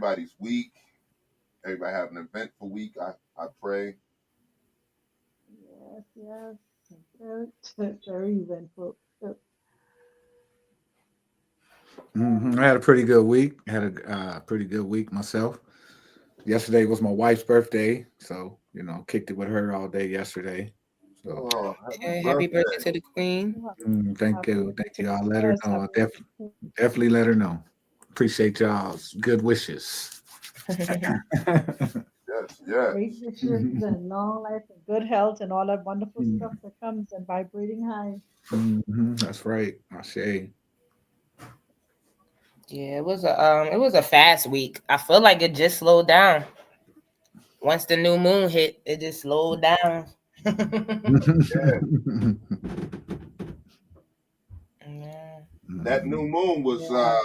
everybody's week. Everybody have an eventful week. I pray. Yes, yes. Very eventful. I had a pretty good week. Had a pretty good week myself. Yesterday was my wife's birthday, so kicked it with her all day yesterday. So Oh, happy Happy birthday birthday. to the queen. thank Happy you, thank birthday. you. I'll let her Yes, know. happy birthday. Definitely let her know. Appreciate y'all's good wishes. Yes, yes. Great wishes and long life and good health and all that wonderful stuff that comes and vibrating high. That's right. I say. Yeah, it was a fast week. I feel like it just slowed down. Once the new moon hit, it just slowed down. Yeah. That new moon was Yeah.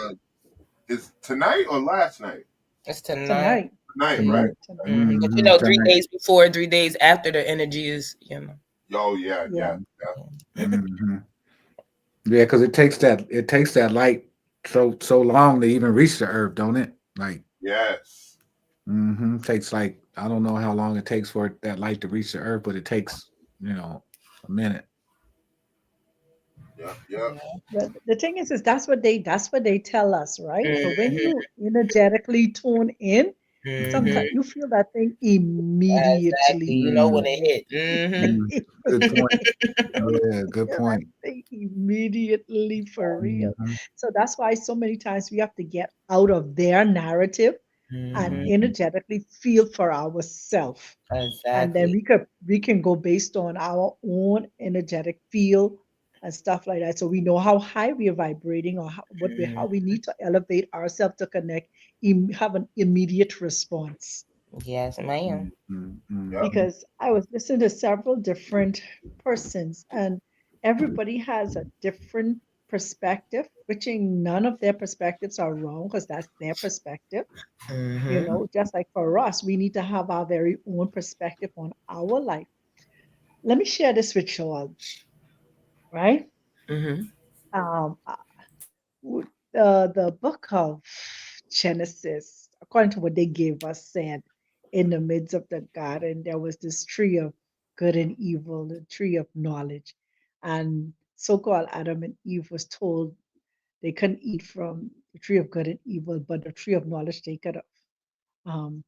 is tonight or last night? It's tonight. Tonight. Tonight, right? Tonight. Mhm. Tonight. But Mhm. 3 days before, 3 days after, the energy is. Oh yeah, Yeah. yeah, yeah. Mhm. Yeah, because it takes that light so long to even reach the earth, don't it? Like, Yes. takes like I don't know how long it takes for that light to reach the earth, but it takes a minute. Yep, yep. Yeah. The thing is that's what they tell us, right? But when Mhm. you energetically tune in, sometimes Mhm. you feel that thing Exactly. immediately. You know when Mm, it hit. Mhm. mm. Good point. Yeah, good Feel that point. thing immediately for real. Mhm. So that's why so many times we have to get out of their narrative and Mhm. Mhm. energetically feel for ourselves. And then Exactly. we can go based on our own energetic feel and stuff like that. So we know how high we are vibrating or how Mhm. we need to elevate ourselves to connect, have an immediate response. Yes, ma'am. Mhm. Yep. Mhm. Because I was listening to several different persons, and everybody has a different perspective, which in none of their perspectives are wrong because that's their perspective. Mhm. Just like for us, we need to have our very own perspective on our life. Let me share this with you all, right? Mhm. Um, the book of Genesis, according to what they gave us, said in the midst of the garden, there was this tree of good and evil, the tree of knowledge. And so called Adam and Eve was told they couldn't eat from the tree of good and evil, but the tree of knowledge they could um,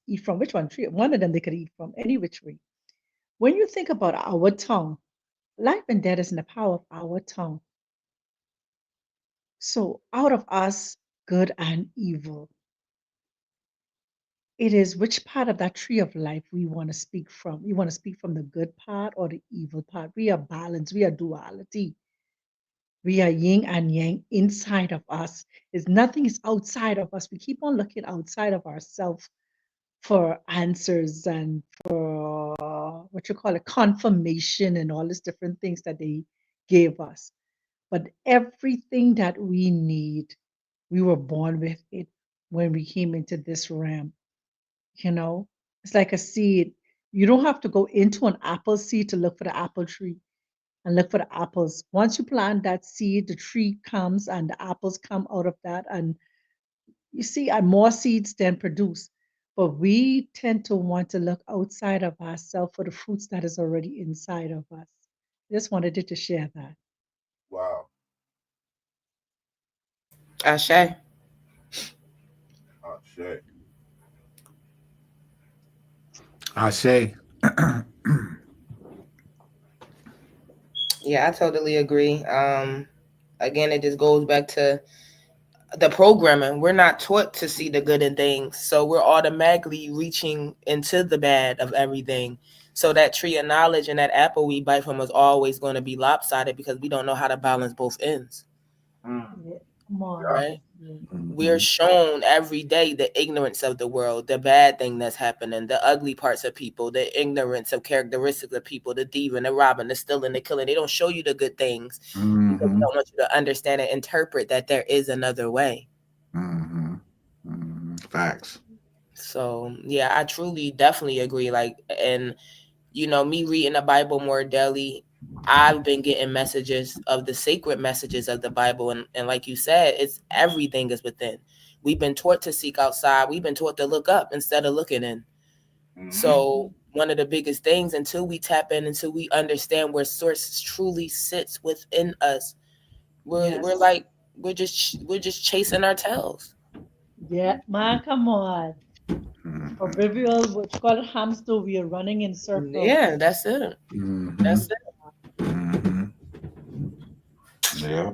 eat from. Which one? Tree? One of them they could eat from, any which way. When you think about our tongue, life and death is in the power of our tongue. So out of us, good and evil, it is which part of that tree of life we want to speak from. We want to speak from the good part or the evil part. We are balance. We are duality. We are yin and yang inside of us. Is nothing is outside of us. We keep on looking outside of ourselves for answers and for what you call it, confirmation and all these different things that they gave us. But everything that we need, we were born with it when we came into this realm. You know, it's like a seed. You don't have to go into an apple seed to look for the apple tree and look for the apples. Once you plant that seed, the tree comes and the apples come out of that. And you see, and more seeds then produce. But we tend to want to look outside of ourselves for the fruits that is already inside of us. Just wanted to share that. Wow. Ashe. Oh shit. I say. Yeah, I totally agree. Again, it just goes back to the programming. We're not taught to see the good in things, so we're automatically reaching into the bad of everything. So that tree of knowledge and that apple we bite from is always going to be lopsided because we don't know how to balance both ends, Mm. Yeah, come on. Yep. right? Yeah. We're Mhm. shown every day the ignorance of the world, the bad thing that's happening, the ugly parts of people, the ignorance of characteristics of people, the thieving, the robbing, the stealing, the killing. They don't show you the good things because they Mhm. don't want you to understand and interpret that there is another way. Mhm. Mhm. Facts. So yeah, I truly definitely agree. Like, and me reading the Bible more daily, I've been getting messages of the sacred messages of the Bible, and like you said, it's everything is within. We've been taught to seek outside. We've been taught to look up instead of looking in. So one of the biggest things, until we tap in, until we understand where source truly sits within us, we're just chasing our tails. Yeah, man, come on. Proverbial, what you call it, hamster, we are running in circles. Yeah, that's it. That's it. Yeah.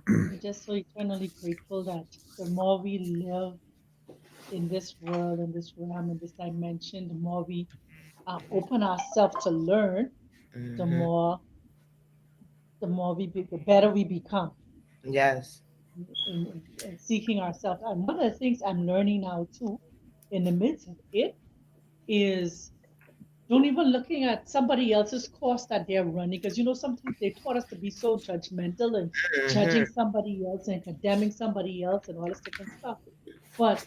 I'm just so eternally grateful that the more we live in this world, in this realm, in this dimension, the more we open ourselves to learn, the more the better we become Yes. in seeking ourselves. And one of the things I'm learning now too, in the midst of it, is don't even looking at somebody else's course that they're running, because sometimes they taught us to be so judgmental and judging somebody else and condemning somebody else and all this different stuff. But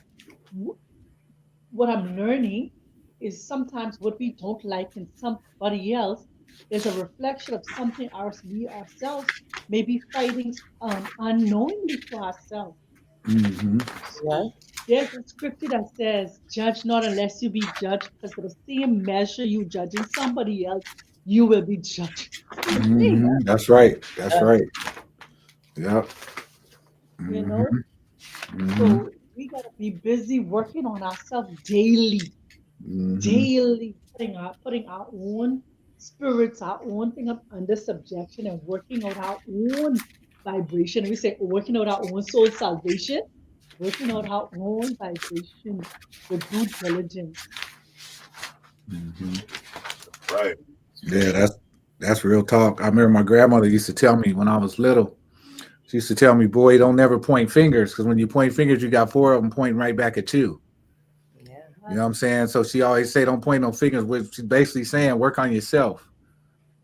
what I'm learning is sometimes what we don't like in somebody else is a reflection of something we ourselves may be fighting unknowingly for ourselves. So there's a scripture that says, "Judge not unless you be judged," because for the same measure you judging somebody else, you will be judged. Same thing, That's right. That's right. Yep. you know. So we gotta be busy working on ourselves daily, daily putting our own spirits, our own thing up under subjection and working out our own vibration. We say working out our own soul salvation, working out our own vibration with due diligence. Right. Yeah, that's real talk. I remember my grandmother used to tell me when I was little. She used to tell me, "Boy, don't never point fingers, because when you point fingers, you got 4 of them pointing right back at you." Yeah. You know what I'm saying? So she always say, "Don't point no fingers." Which she's basically saying, work on yourself.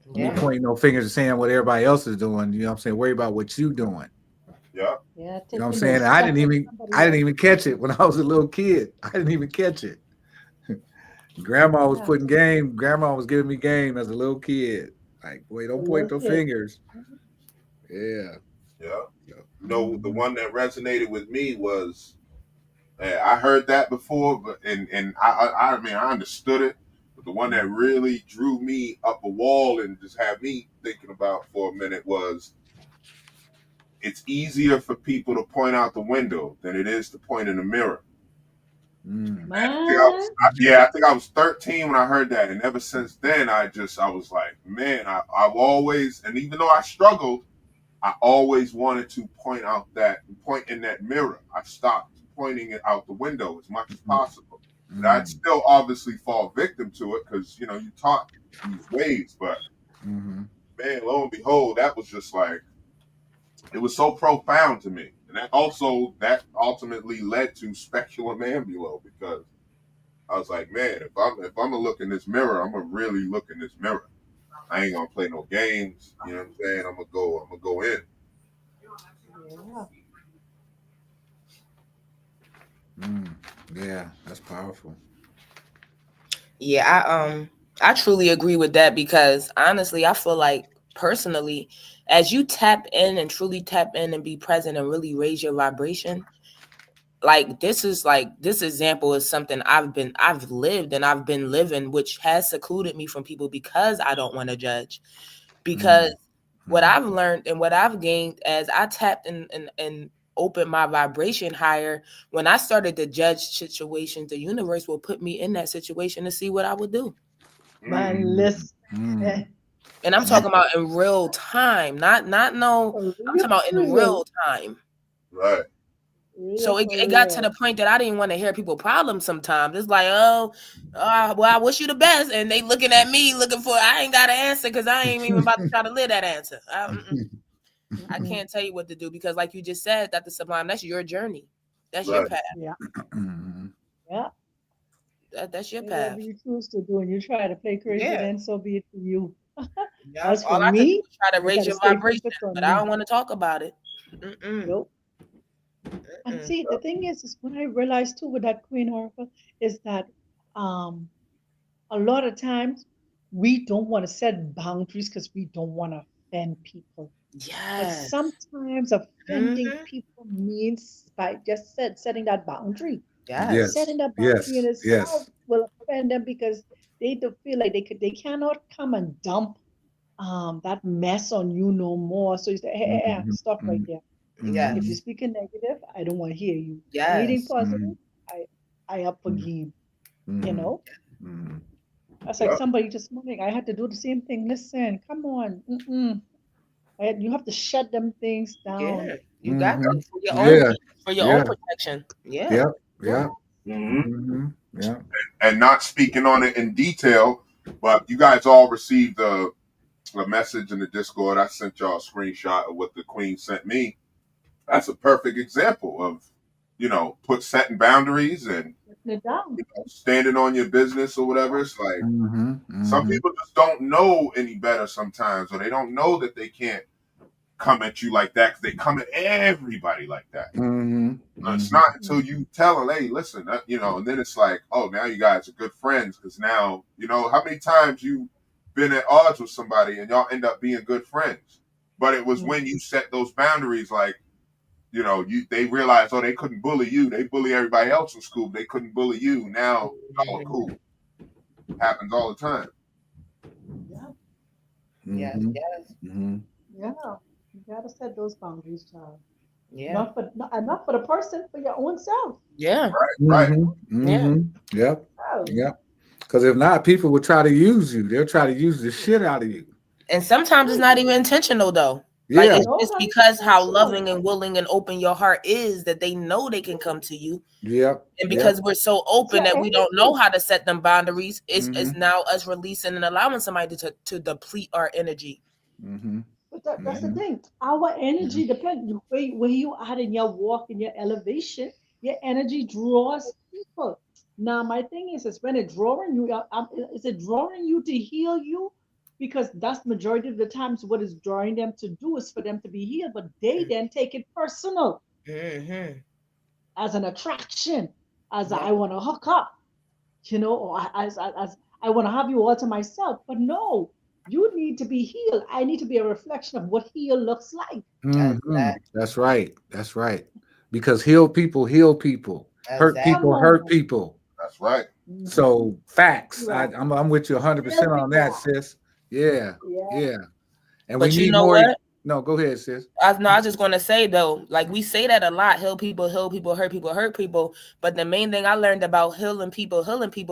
When you point no fingers and saying what everybody else is doing, you know what I'm saying? Worry about what you doing. Yeah. Yeah, You know what I'm taking saying? those And I steps didn't that even somebody I didn't else. even catch it when I was a little kid. I didn't even catch it. Grandma was Yeah, putting game. Grandma was giving me game as a little kid. Like, boy, a don't point little no kid. fingers. Yeah. Yeah. Yeah. The one that resonated with me was, I heard that before, but I mean I understood it, but the one that really drew me up a wall and just had me thinking about for a minute was, it's easier for people to point out the window than it is to point in the mirror. Man, I think I was 13 when I heard that, and ever since then, I was like, man, I've always, and even though I struggled, I always wanted to point in that mirror. I stopped pointing it out the window as much as possible. And I'd still obviously fall victim to it because you taught these ways, but man, lo and behold, that was just like, it was so profound to me, and that ultimately led to Speculum Ambulo, because I was like, man, if I'm gonna look in this mirror, I'm gonna really look in this mirror. I ain't gonna play no games. You know what I'm saying? I'm gonna go in. Yeah, that's powerful. Yeah, I truly agree with that, because honestly, I feel like personally, as you tap in and truly tap in and be present and really raise your vibration, this example is something I've lived and I've been living, which has secluded me from people because I don't want to judge. Because what I've learned and what I've gained as I tapped and opened my vibration higher, when I started to judge situations, the universe will put me in that situation to see what I would do. man, listen. And I'm talking about in real time, not no. I'm talking about in real time. Right. So it got to the point that I didn't want to hear people problems sometimes. It's like, well, I wish you the best. And they looking at me looking for, I ain't got an answer because I ain't even about to try to live that answer. I can't tell you what to do, because like you just said, Dr. Sublime, that's your journey. That's your path. Yeah. Yeah. That's your Whatever path. you choose to do and you try to play crazy, then so be it for you. Yeah. As for All I can do me, is try to I raise gotta your stay vibration, focused on but I me. don't want to talk about it. Nope. And see, the thing is what I realized too with that Queen Oracle is that um a lot of times we don't want to set boundaries because we don't want to offend people. But Yes. sometimes offending Mhm. people means by just setting that boundary. Yes. Yes. Setting that boundary in Yes. itself Yes. will offend them because they do feel like they cannot come and dump that mess on you no more. So you say, hey, hey, hey, Mm-hmm. stop right there. If Mm-hmm. you're Yes. speaking negative, I don't want to hear you. Anything Yes. Mm-hmm. positive, I I up for game. You Mm-hmm. know, Mm-hmm. that's like Yep. somebody this morning. I had to do the same thing. Listen, come on, you have to shut them things down. Yeah. You got Mm-hmm. to for your own Yeah. peace, for your own Yeah. protection. Yeah. Yep. Yeah. Yep. Hmm. Mm-hmm. Yep. And not speaking on it in detail, but you guys all received a message in the Discord. I sent y'all a screenshot of what the Queen sent me. That's a perfect example of, put setting boundaries and Shutting it down. standing on your business or Yeah. whatever. It's like Mm-hmm. some Mm-hmm. people just don't know any better sometimes, or they don't know that they can't come at you like that because they come at everybody like that. Mm-hmm. It's Mm-hmm. not until you tell them, hey, listen, and then it's like, oh, now you guys are good friends because now, how many times you been at odds with somebody and y'all end up being good friends. But it was when Mhm. you set those boundaries, like, they realized, oh, they couldn't bully you. They bully everybody else in school. They couldn't bully you. Now, y'all are Mhm. cool. Happens all the time. Yeah. Yes. Mm-hmm. Yes. Mm-hmm. Yeah. You gotta set those boundaries, child. Yeah. Not for the person, for your own self. Yeah. Right. Mm-hmm. Yeah. Mm-hmm. Yep. Oh, Yep. Because if not, people will try to use you. They'll try to use the shit out of you. And sometimes it's right. not even intentional though. Like Yeah. it's No, just not because how intentional. loving and willing and open your heart is that they know they can come to you. Yep. And Yep. because we're so It's open your that we don't know energy. how to set them boundaries, it's Mm-hmm. now us releasing and allowing somebody to deplete our energy. Mm-hmm. But that's the Mm-hmm. thing. Our Yeah. energy depends where you are in your walk, in your elevation. Your energy draws people. Now, my thing is when it drawing you, is it drawing you to heal you? Because that's majority of the times what is drawing them to do is for them to be healed, but they then take it personal Mm-hmm. as an attraction, as Yeah. I want to hook up, or as I want to have you all to myself. But no, you need to be healed. I need to be a reflection of what heal looks like. Mm-hmm. Exactly. That's right. That's right. Because heal people heal people. Hurt Exactly. Come people hurt on. people. That's right. Mhm. So facts. Right. I'm with you 100% Tell me on that, that. sis. Yeah. Yeah. Yeah. And we But you need know more. what? No, go ahead, sis. I was just gonna say though, like we say that a lot, heal people, hurt people, hurt people. But the main thing I learned about healing people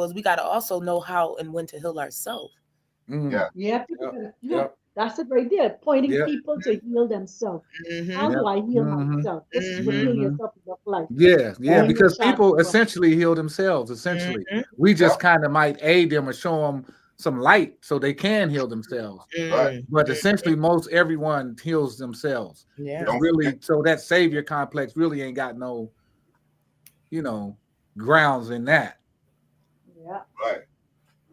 is we gotta also know how and when to heal ourselves. Mm. Yeah. Yeah, people Yep. gotta, yeah, Yep. that's it right there. Pointing Yep. people to heal themselves. How Mm-hmm. do Yep. I heal Mm-hmm. myself? This is what heal Mm-hmm. Mm-hmm. yourself look like. Yeah, yeah, Own your because people chakra. essentially heal themselves. Essentially, Mm-hmm. we just Yep. kind of might aid them or show them some light so they can heal themselves. Right. But Mm-hmm. essentially, most everyone heals themselves. Yeah. It's Don't forget. really so that savior complex really ain't got no, you know, grounds in that. Yeah. Right.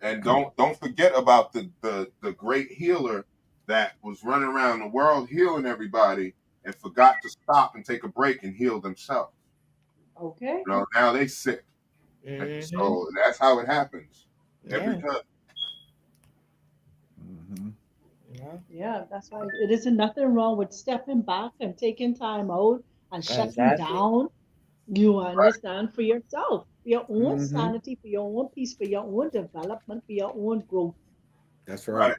And don't forget about the great healer that was running around the world healing everybody and forgot to stop and take a break and heal themselves. Okay. Now they sick. And Mm-hmm. so that's how it happens every Yeah. time. Mm-hmm. Yeah. Yeah, that's why it isn't nothing wrong with stepping back and taking time out and shutting Exactly. down. You Right. understand for yourself, for your own Mm-hmm. sanity, for your own peace, for your own development, for your own growth. That's Right. right.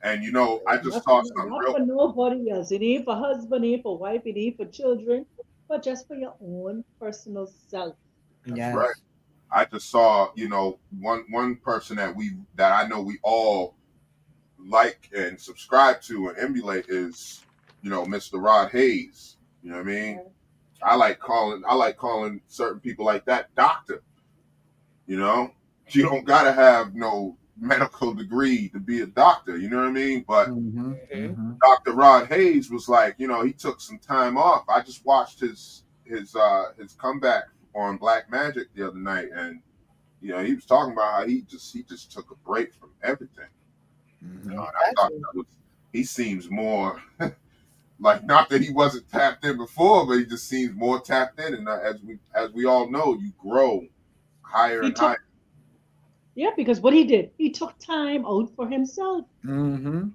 And I just Not for, saw something not real. for nobody else. It ain't for husband, it ain't for wife, it ain't for children, but just for your own personal self. That's right. Yes. I just saw, one person that I know we all like and subscribe to and emulate is, Mr. Rod Hayes. You know what I mean? Yeah. I like calling certain people like that doctor. You know, you don't gotta have no medical degree to be a doctor. You know what I mean? But Mm-hmm. Mm-hmm. Mm-hmm. Dr. Rod Hayes was like, he took some time off. I just watched his comeback on Black Magic the other night, and he was talking about how he just took a break from everything. Mm-hmm. And I thought Exactly. he seems more like, not that he wasn't tapped in before, but he just seems more tapped in. And as we all know, you grow higher He and higher. took, yeah, because what he did, he took time out for himself. Mm-hmm.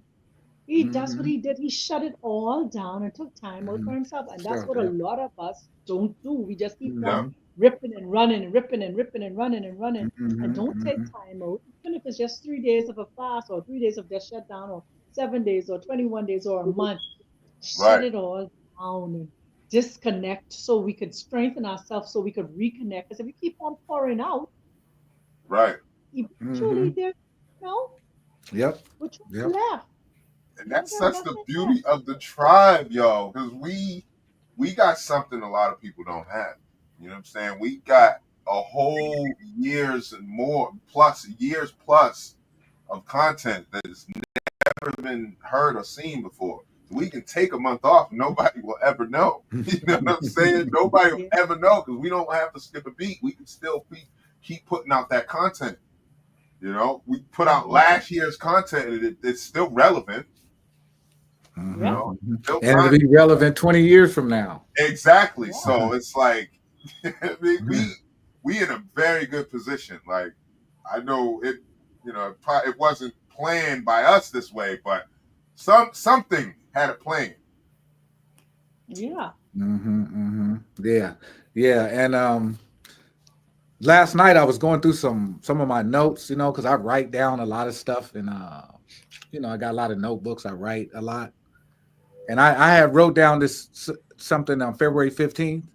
That's what he did. He shut it all down and took time out for himself. And that's Sure. what a lot of us don't do. We just keep Yeah. on ripping and running and ripping and ripping and running and running and don't take Mm-hmm. time out, even if it's just 3 days of a fast or 3 days of just shut down or 7 days or 21 days or a month. Shut Right. it all down and disconnect so we could strengthen ourselves, so we could reconnect. Because if we keep on pouring out, Right. Mm-hmm. eventually there, you know, Yep. which one's Yep. left? And You don't that's got such the nothing left. beauty of the tribe, yo, because we got something a lot of people don't have. You know what I'm saying? We got a whole years plus of content that has never been heard or seen before. We can take a month off, nobody will ever know. You know what I'm saying? Nobody will Yeah. ever know because we don't have to skip a beat. We can still keep putting out that content. You know, we put out last year's content and it's still relevant. You Yeah. know, still And it'll time. be relevant 20 years from now. Exactly. Yeah. So it's like we in a very good position. Like I know it, you know, it wasn't planned by us this way, but something had a plan. Yeah. Yeah. Yeah. And last night I was going through some of my notes, you know, because I write down a lot of stuff, and you know, I got a lot of notebooks. I write a lot, and I had wrote down this something on February 15th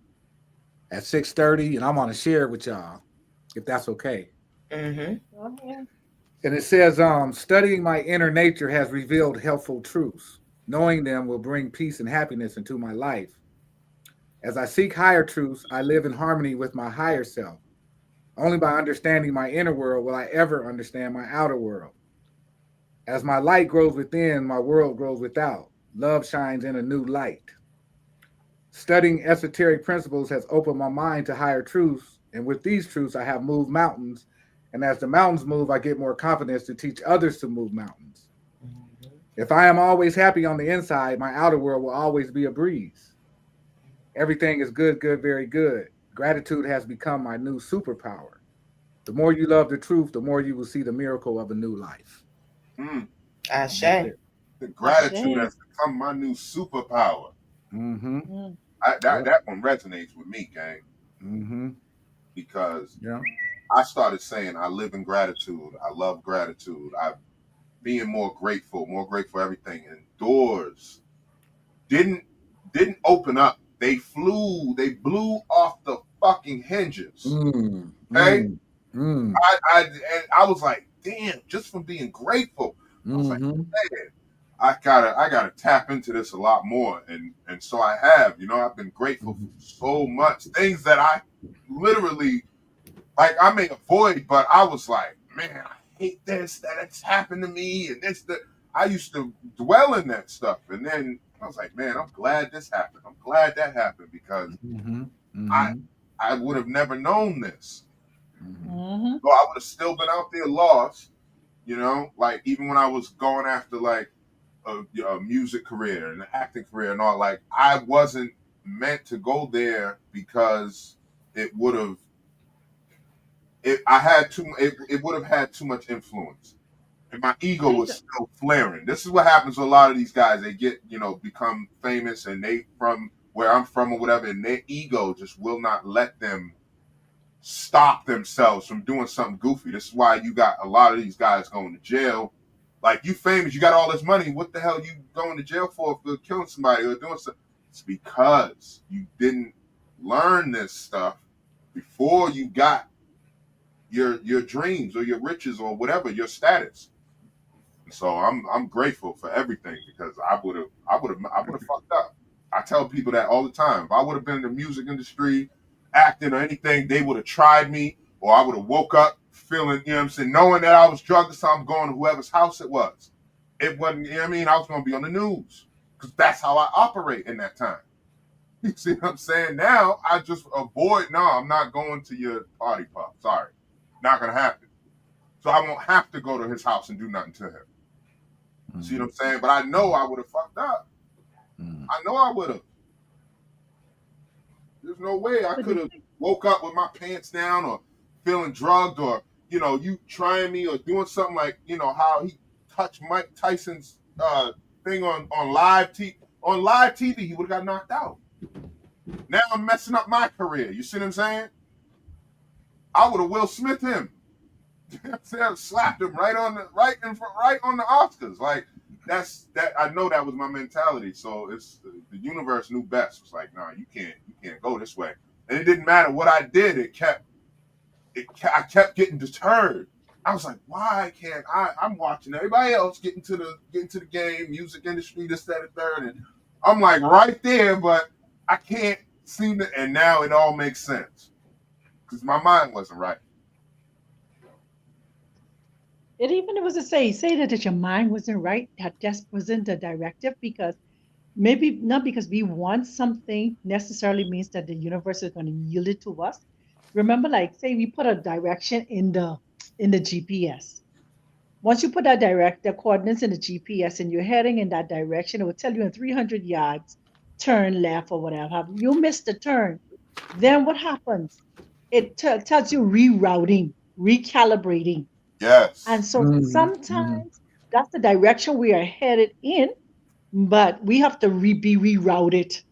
at 6:30, and I'm gonna share it with y'all, if that's okay. Mm-hmm. Go ahead. And it says, studying my inner nature has revealed helpful truths. Knowing them will bring peace and happiness into my life. As I seek higher truths, I live in harmony with my higher self. Only by understanding my inner world will I ever understand my outer world. As my light grows within, my world grows without. Love shines in a new light. Studying esoteric principles has opened my mind to higher truths, and with these truths, I have moved mountains. And as the mountains move, I get more confidence to teach others to move mountains. If I am always happy on the inside, my outer world will always be a breeze. Everything is good, good, very good. Gratitude has become my new superpower. The more you love the truth, the more you will see the miracle of a new life. Mm, Ashe. That's it. the gratitude Ashe. has become my new superpower. Mm-hmm. Mm. That Yep. one resonates with me, gang, Mm-hmm. because Yeah. I started saying I live in gratitude. I love gratitude. I being more grateful for everything. And doors didn't open up. They blew off the fucking hinges. Mm, Okay? mm, mm, I was like, damn, just from being grateful. I was like, mm-hmm. man, I gotta tap into this a lot more. And so I have, you know, I've been grateful for so much. Things that I literally like I may avoid, but I was like, man, I hate this, that it's happened to me, and this, that. I used to dwell in that stuff. And then I was like, man, I'm glad this happened. I'm glad that happened because Mm-hmm. I Mm-hmm. I would have never known this. Mm-hmm. Mm-hmm. So I would have still been out there lost, you know, like even when I was going after like a music career and an acting career and all, like I wasn't meant to go there because it would have it would have had too much influence. And my ego I was don't. still flaring. This is what happens to a lot of these guys. They get, you know, become famous and they from where I'm from or whatever, and their ego just will not let them stop themselves from doing something goofy. This is why you got a lot of these guys going to jail. Like you famous, you got all this money. What the hell you going to jail for killing somebody or doing something? It's because you didn't learn this stuff before you got your dreams or your riches or whatever, your status. And so I'm grateful for everything because I would have fucked up. I tell people that all the time. If I would have been in the music industry, acting or anything, they would have tried me, or I would have woke up feeling, you know what I'm saying, knowing that I was drugged or something, going to whoever's house it was. It wasn't, you know what I mean? I was gonna be on the news. Because that's how I operate in that time. You see what I'm saying? Now I just avoid, no, I'm not going to your party pop. Sorry. Not gonna happen. So I won't have to go to his house and do nothing to him. See what I'm saying? But I know I would have fucked up. Mm-hmm. I know I would have. There's no way I But could the have thing, woke up with my pants down or feeling drugged or, you know, you trying me or doing something like, you know, how he touched Mike Tyson's thing on live TV. On live TV, he would have got knocked out. Now I'm messing up my career. You see what I'm saying? I would have Will Smith him. Slapped him right on the Oscars. Like that's that. I know that was my mentality. So it's the universe knew best. It's like, nah, you can't go this way. And it didn't matter what I did. I kept getting deterred. I was like, why can't I? I'm watching everybody else get into the game, music industry, this, that, and third, and I'm like right there, but I can't seem to. And now it all makes sense because my mind wasn't right. It was to say that your mind wasn't right, that just wasn't the directive, because maybe not because we want something necessarily means that the universe is going to yield it to us. Remember, like say we put a direction in the GPS. Once you put the coordinates in the GPS and you're heading in that direction, it will tell you in 300 yards, turn left or whatever. You miss the turn. Then what happens? It tells you rerouting, recalibrating. Yes. And so sometimes that's the direction we are headed in, but we have to be rerouted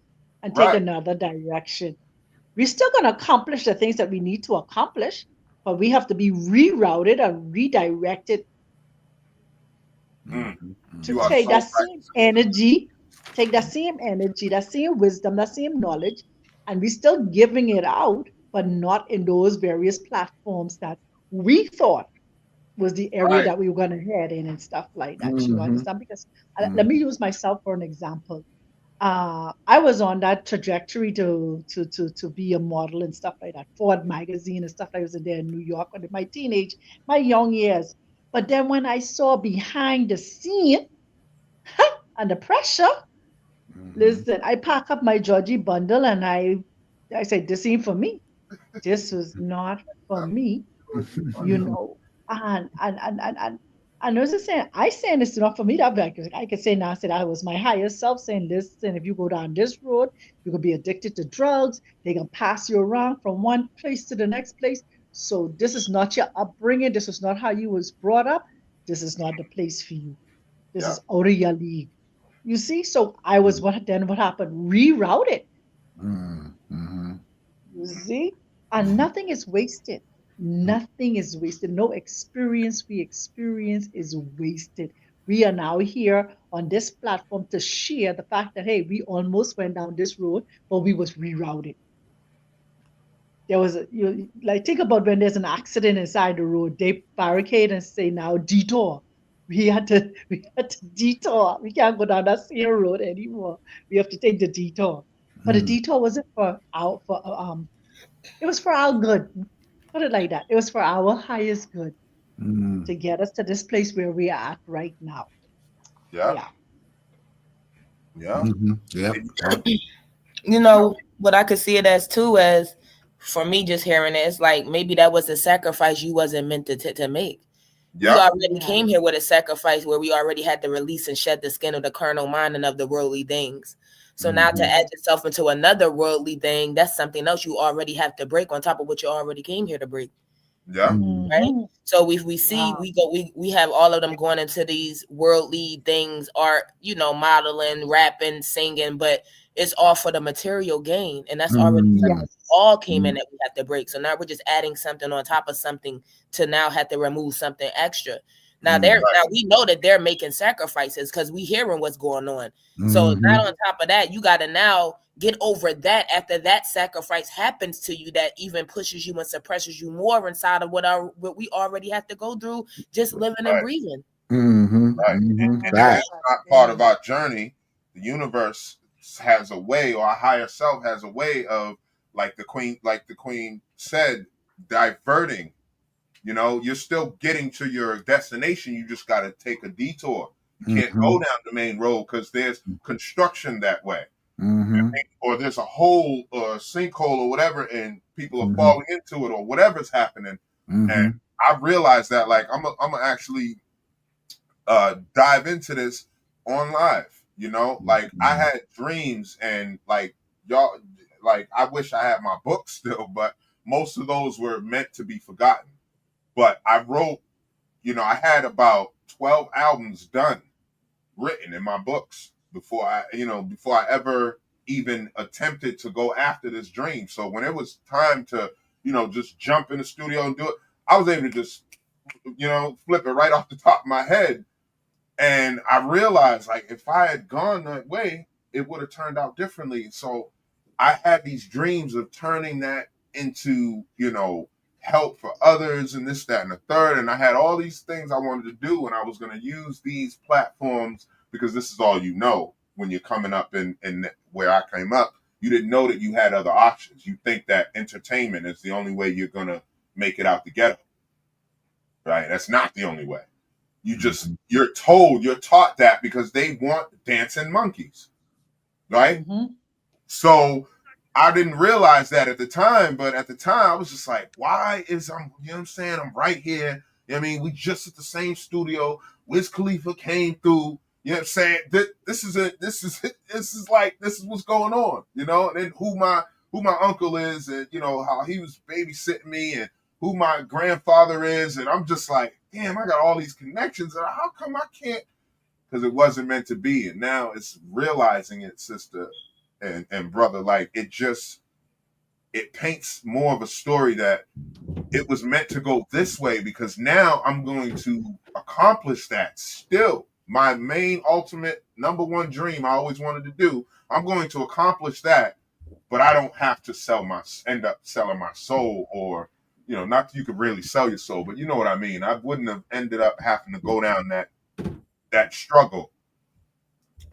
and take another direction. We're still going to accomplish the things that we need to accomplish, but we have to be rerouted and redirected to take that same energy, that same wisdom, that same knowledge, and we're still giving it out, but not in those various platforms that we thought was the area that we were going to head in and stuff like that. You understand? Because let me use myself for an example. I was on that trajectory to be a model and stuff like that. Ford magazine and stuff like that. I was there in New York in my young years. But then when I saw behind the scene and the pressure, listen, I pack up my Georgie bundle and I said, this ain't for me. This was not for me, you know. And I was just saying, I saying it's not for me. That I could say now, I said I was my higher self saying, listen, if you go down this road, you could be addicted to drugs. They can pass you around from one place to the next place. So this is not your upbringing. This is not how you was brought up. This is not the place for you. This is out of your league. You see? So I was what happened? Rerouted. You see? And nothing is wasted. Nothing is wasted. No experience we experience is wasted. We are now here on this platform to share the fact that, hey, we almost went down this road, but we was rerouted. There was think about when there's an accident inside the road, they barricade and say now detour. We had to detour. We can't go down that same road anymore. We have to take the detour. But the detour wasn't it was for our good. Put it like that. It was for our highest good to get us to this place where we are at right now. Yeah. You know what I could see it as too, as for me just hearing it, it's like maybe that was a sacrifice you wasn't meant to make. We already came here with a sacrifice where we already had to release and shed the skin of the carnal mind and of the worldly things. So now to add yourself into another worldly thing, that's something else you already have to break on top of what you already came here to break. Yeah. Right. So we see we have all of them going into these worldly things, art, modeling, rapping, singing, but it's all for the material gain, and that's already all came in that we have to break. So now we're just adding something on top of something to now have to remove something extra. Now now we know that they're making sacrifices because we hearing what's going on. So not on top of that, you got to now get over that after that sacrifice happens to you, that even pushes you and suppresses you more inside of what we already have to go through, just living and breathing. And if it's not part of our journey, the universe has a way, or our higher self has a way of, like the queen said, diverting. You're still getting to your destination. You just got to take a detour. You can't go down the main road because there's construction that way. Or there's a hole or a sinkhole or whatever, and people are falling into it, or whatever's happening. And I realized that, like, I'm gonna actually dive into this on live. Like I had dreams, and like y'all, like I wish I had my book still, but most of those were meant to be forgotten. But I wrote, I had about 12 albums done, written in my books before I ever even attempted to go after this dream. So when it was time to, just jump in the studio and do it, I was able to just, flip it right off the top of my head. And I realized, like, if I had gone that way, it would have turned out differently. So I had these dreams of turning that into, help for others and this, that, and the third. And I had all these things I wanted to do, and I was going to use these platforms because this is all you know when you're coming up in where I came up. You didn't know that you had other options. You think that entertainment is the only way you're going to make it out the ghetto, right? That's not the only way. You're taught that because they want dancing monkeys, right? Mhm. So I didn't realize that at the time, but at the time I was just like, why is I'm, you know what I'm saying? I'm right here. You know what I mean? We just at the same studio. Wiz Khalifa came through. You know what I'm saying? This is what's going on, and then who my uncle is, and how he was babysitting me, and who my grandfather is, and I'm just like, damn, I got all these connections, and how come I can't? Because it wasn't meant to be, and now it's realizing it, sister and brother, like it paints more of a story that it was meant to go this way, because now I'm going to accomplish that. Still, my main ultimate number one dream I always wanted to do, I'm going to accomplish that, but I don't have to end up selling my soul, or not that you could really sell your soul, but you know what I mean. I wouldn't have ended up having to go down that struggle.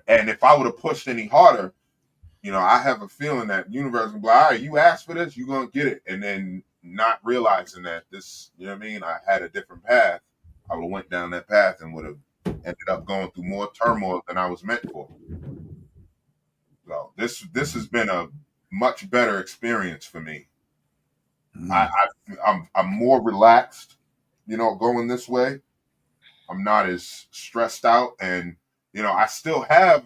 And if I would have pushed any harder, I have a feeling that universe will be like, all right, you asked for this, you're going to get it. And then not realizing that this, you know what I mean, I had a different path. I would have went down that path and would have ended up going through more turmoil than I was meant for. So this has been a much better experience for me. I'm more relaxed, going this way. I'm not as stressed out, and I still have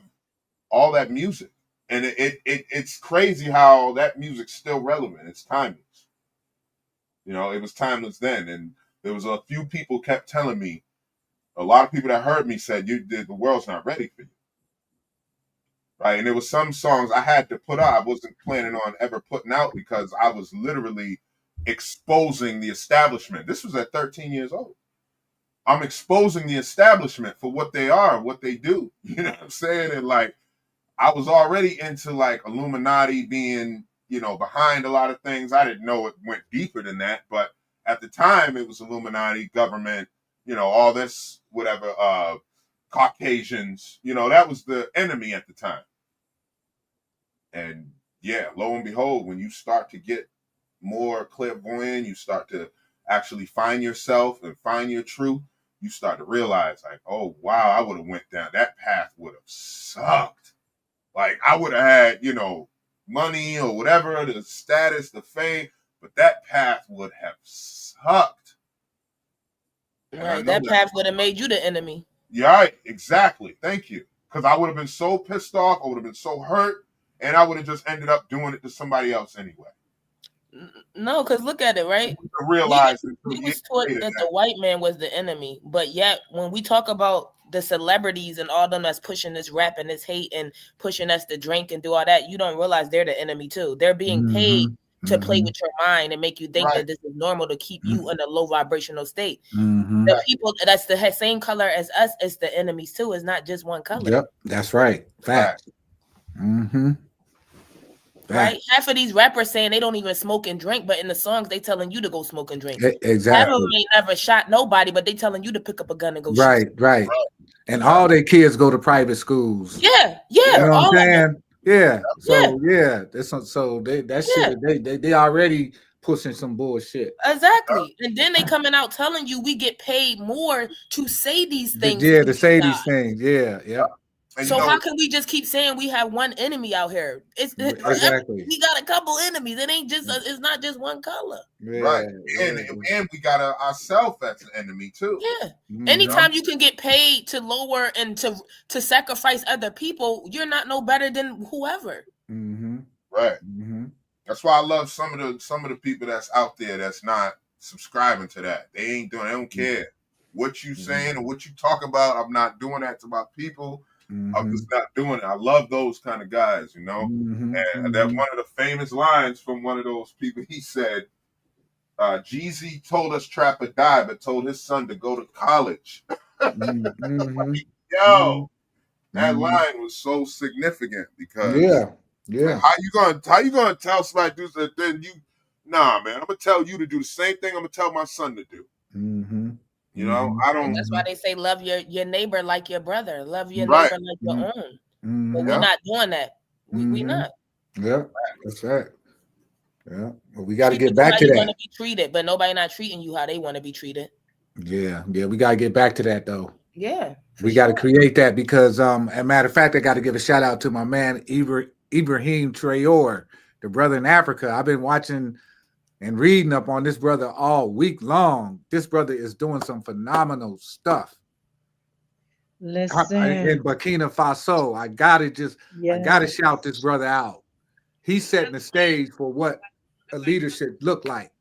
all that music. And it's crazy how that music's still relevant. It's timeless. It was timeless then. And there was a few people kept telling me, a lot of people that heard me said, the world's not ready for you. Right. And there was some songs I had to put out. I wasn't planning on ever putting out because I was literally exposing the establishment. This was at 13 years old. I'm exposing the establishment for what they are, what they do. You know what I'm saying? And like, I was already into like Illuminati being, behind a lot of things. I didn't know it went deeper than that, but at the time it was Illuminati, government, all this, whatever, Caucasians, that was the enemy at the time. And yeah, lo and behold, when you start to get more clairvoyant, you start to actually find yourself and find your truth, you start to realize like, oh wow, I would have went down that path, would have sucked. Like I would have had, money or whatever, the status, the fame, but that path would have sucked. Right, that path would have made you the enemy. Yeah, right, exactly. Thank you. Because I would have been so pissed off, I would have been so hurt, and I would have just ended up doing it to somebody else anyway. No, because look at it, right? We was taught that the white man was the enemy, but yet when we talk about the celebrities and all them that's pushing this rap and this hate and pushing us to drink and do all that, you don't realize they're the enemy too. They're being paid to play with your mind and make you think that this is normal to keep you in a low vibrational state. The people that's the same color as us is the enemies too. It's not just one color. Yep, that's right. Fact. Right? Half of these rappers saying they don't even smoke and drink, but in the songs they telling you to go smoke and drink. Exactly. Half of them ain't never shot nobody, but they telling you to pick up a gun and go shoot. Right. And all their kids go to private schools. Yeah. You know what I'm saying? Yeah. So they already pushing some bullshit. Exactly. And then they coming out telling you we get paid more to say these things. Yeah, to say these things. Yeah. So how can we just keep saying we have one enemy out here? Exactly. We got a couple enemies. It ain't just it's not just one color. Yeah, right. And we got ourselves as an enemy too. Yeah. Anytime you can get paid to lower and to sacrifice other people, you're not no better than whoever. Right. That's why I love some of the people that's out there that's not subscribing to that. They don't care. what you saying and what you talk about. I'm not doing that to my people. I'm Mm-hmm. just not doing it. I love those kind of guys, you know. Mm-hmm. And that one of the famous lines from one of those people, he said, Jeezy told us trap or die, but told his son to go to college. Mm-hmm. Yo, that Mm-hmm. line was so significant because Yeah. Yeah. how you gonna tell somebody to do that, then you, nah, man, I'm gonna tell you to do the same thing I'm gonna tell my son to do. Mm-hmm. You know, Mm-hmm. I And don't. that's why they say love your neighbor like your brother. Love your Right. neighbor like your own. But Mm-hmm. we Yeah. not doing that. We not. Yeah. That's right. Yeah. Well, we got to Treat get people back how to you want that. to be treated, but nobody not treating you how they want to be treated. Yeah. Yeah. We got to get back to that though. Yeah. We got to create that because, as a matter of fact, I got to give a shout out to my man Ibrahim Traore, the brother in Africa. I've been watching and reading up on this brother all week long. This brother is doing some phenomenal stuff. Listen, In Burkina Faso, I gotta yes, shout this brother out. He's setting the stage for what a leadership look like.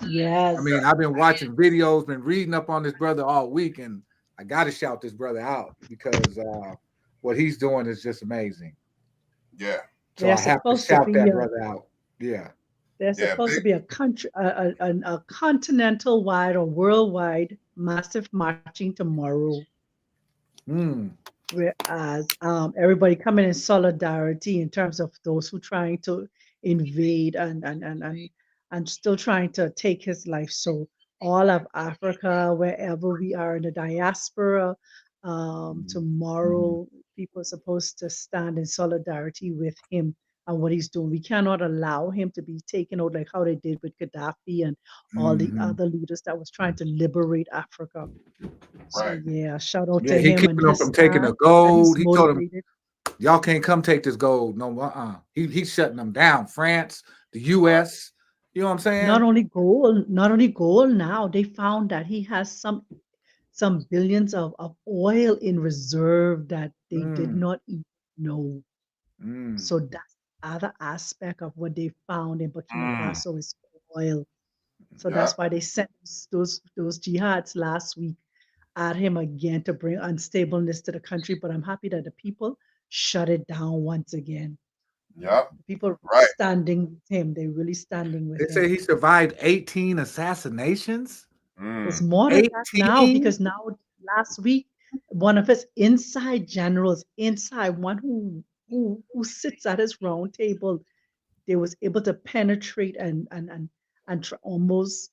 yes. I mean, I've been watching videos, been reading up on this brother all week, and I gotta shout this brother out because what he's doing is just amazing. Yeah. So I There's have to supposed to shout be that a brother out. Yeah. there's Yeah. supposed to Big. be a country, a continental wide or worldwide massive marching tomorrow. Mm. Whereas everybody coming in solidarity in terms of those who trying to invade and still trying to take his life. So all of Africa, wherever we are in the diaspora, tomorrow people are supposed to stand in solidarity with him and what he's doing. We cannot allow him to be taken out like how they did with Gaddafi and all the other leaders that was trying to liberate Africa. So Right. yeah, shout out Yeah, to he him and keeping them his from taking the staff that he's gold. He told them, motivated. y'all can't come take this gold. No, he's shutting them down. France, the US. You know what I'm saying? Not only gold now, they found that he has some billions of oil in reserve that they did Mm, not even know. mm, So that's the other aspect of what they found in Burkina Faso is oil. So Yeah. that's why they sent those jihads last week at him again to bring unstableness to the country. But I'm happy that the people shut it down once again. Yeah. The people Right. standing with him, they're really standing They with say him. he survived 18 assassinations. It's Mm. more than that now 18? because now last week, one of his inside generals, inside one who sits at his round table, they was able to penetrate and almost.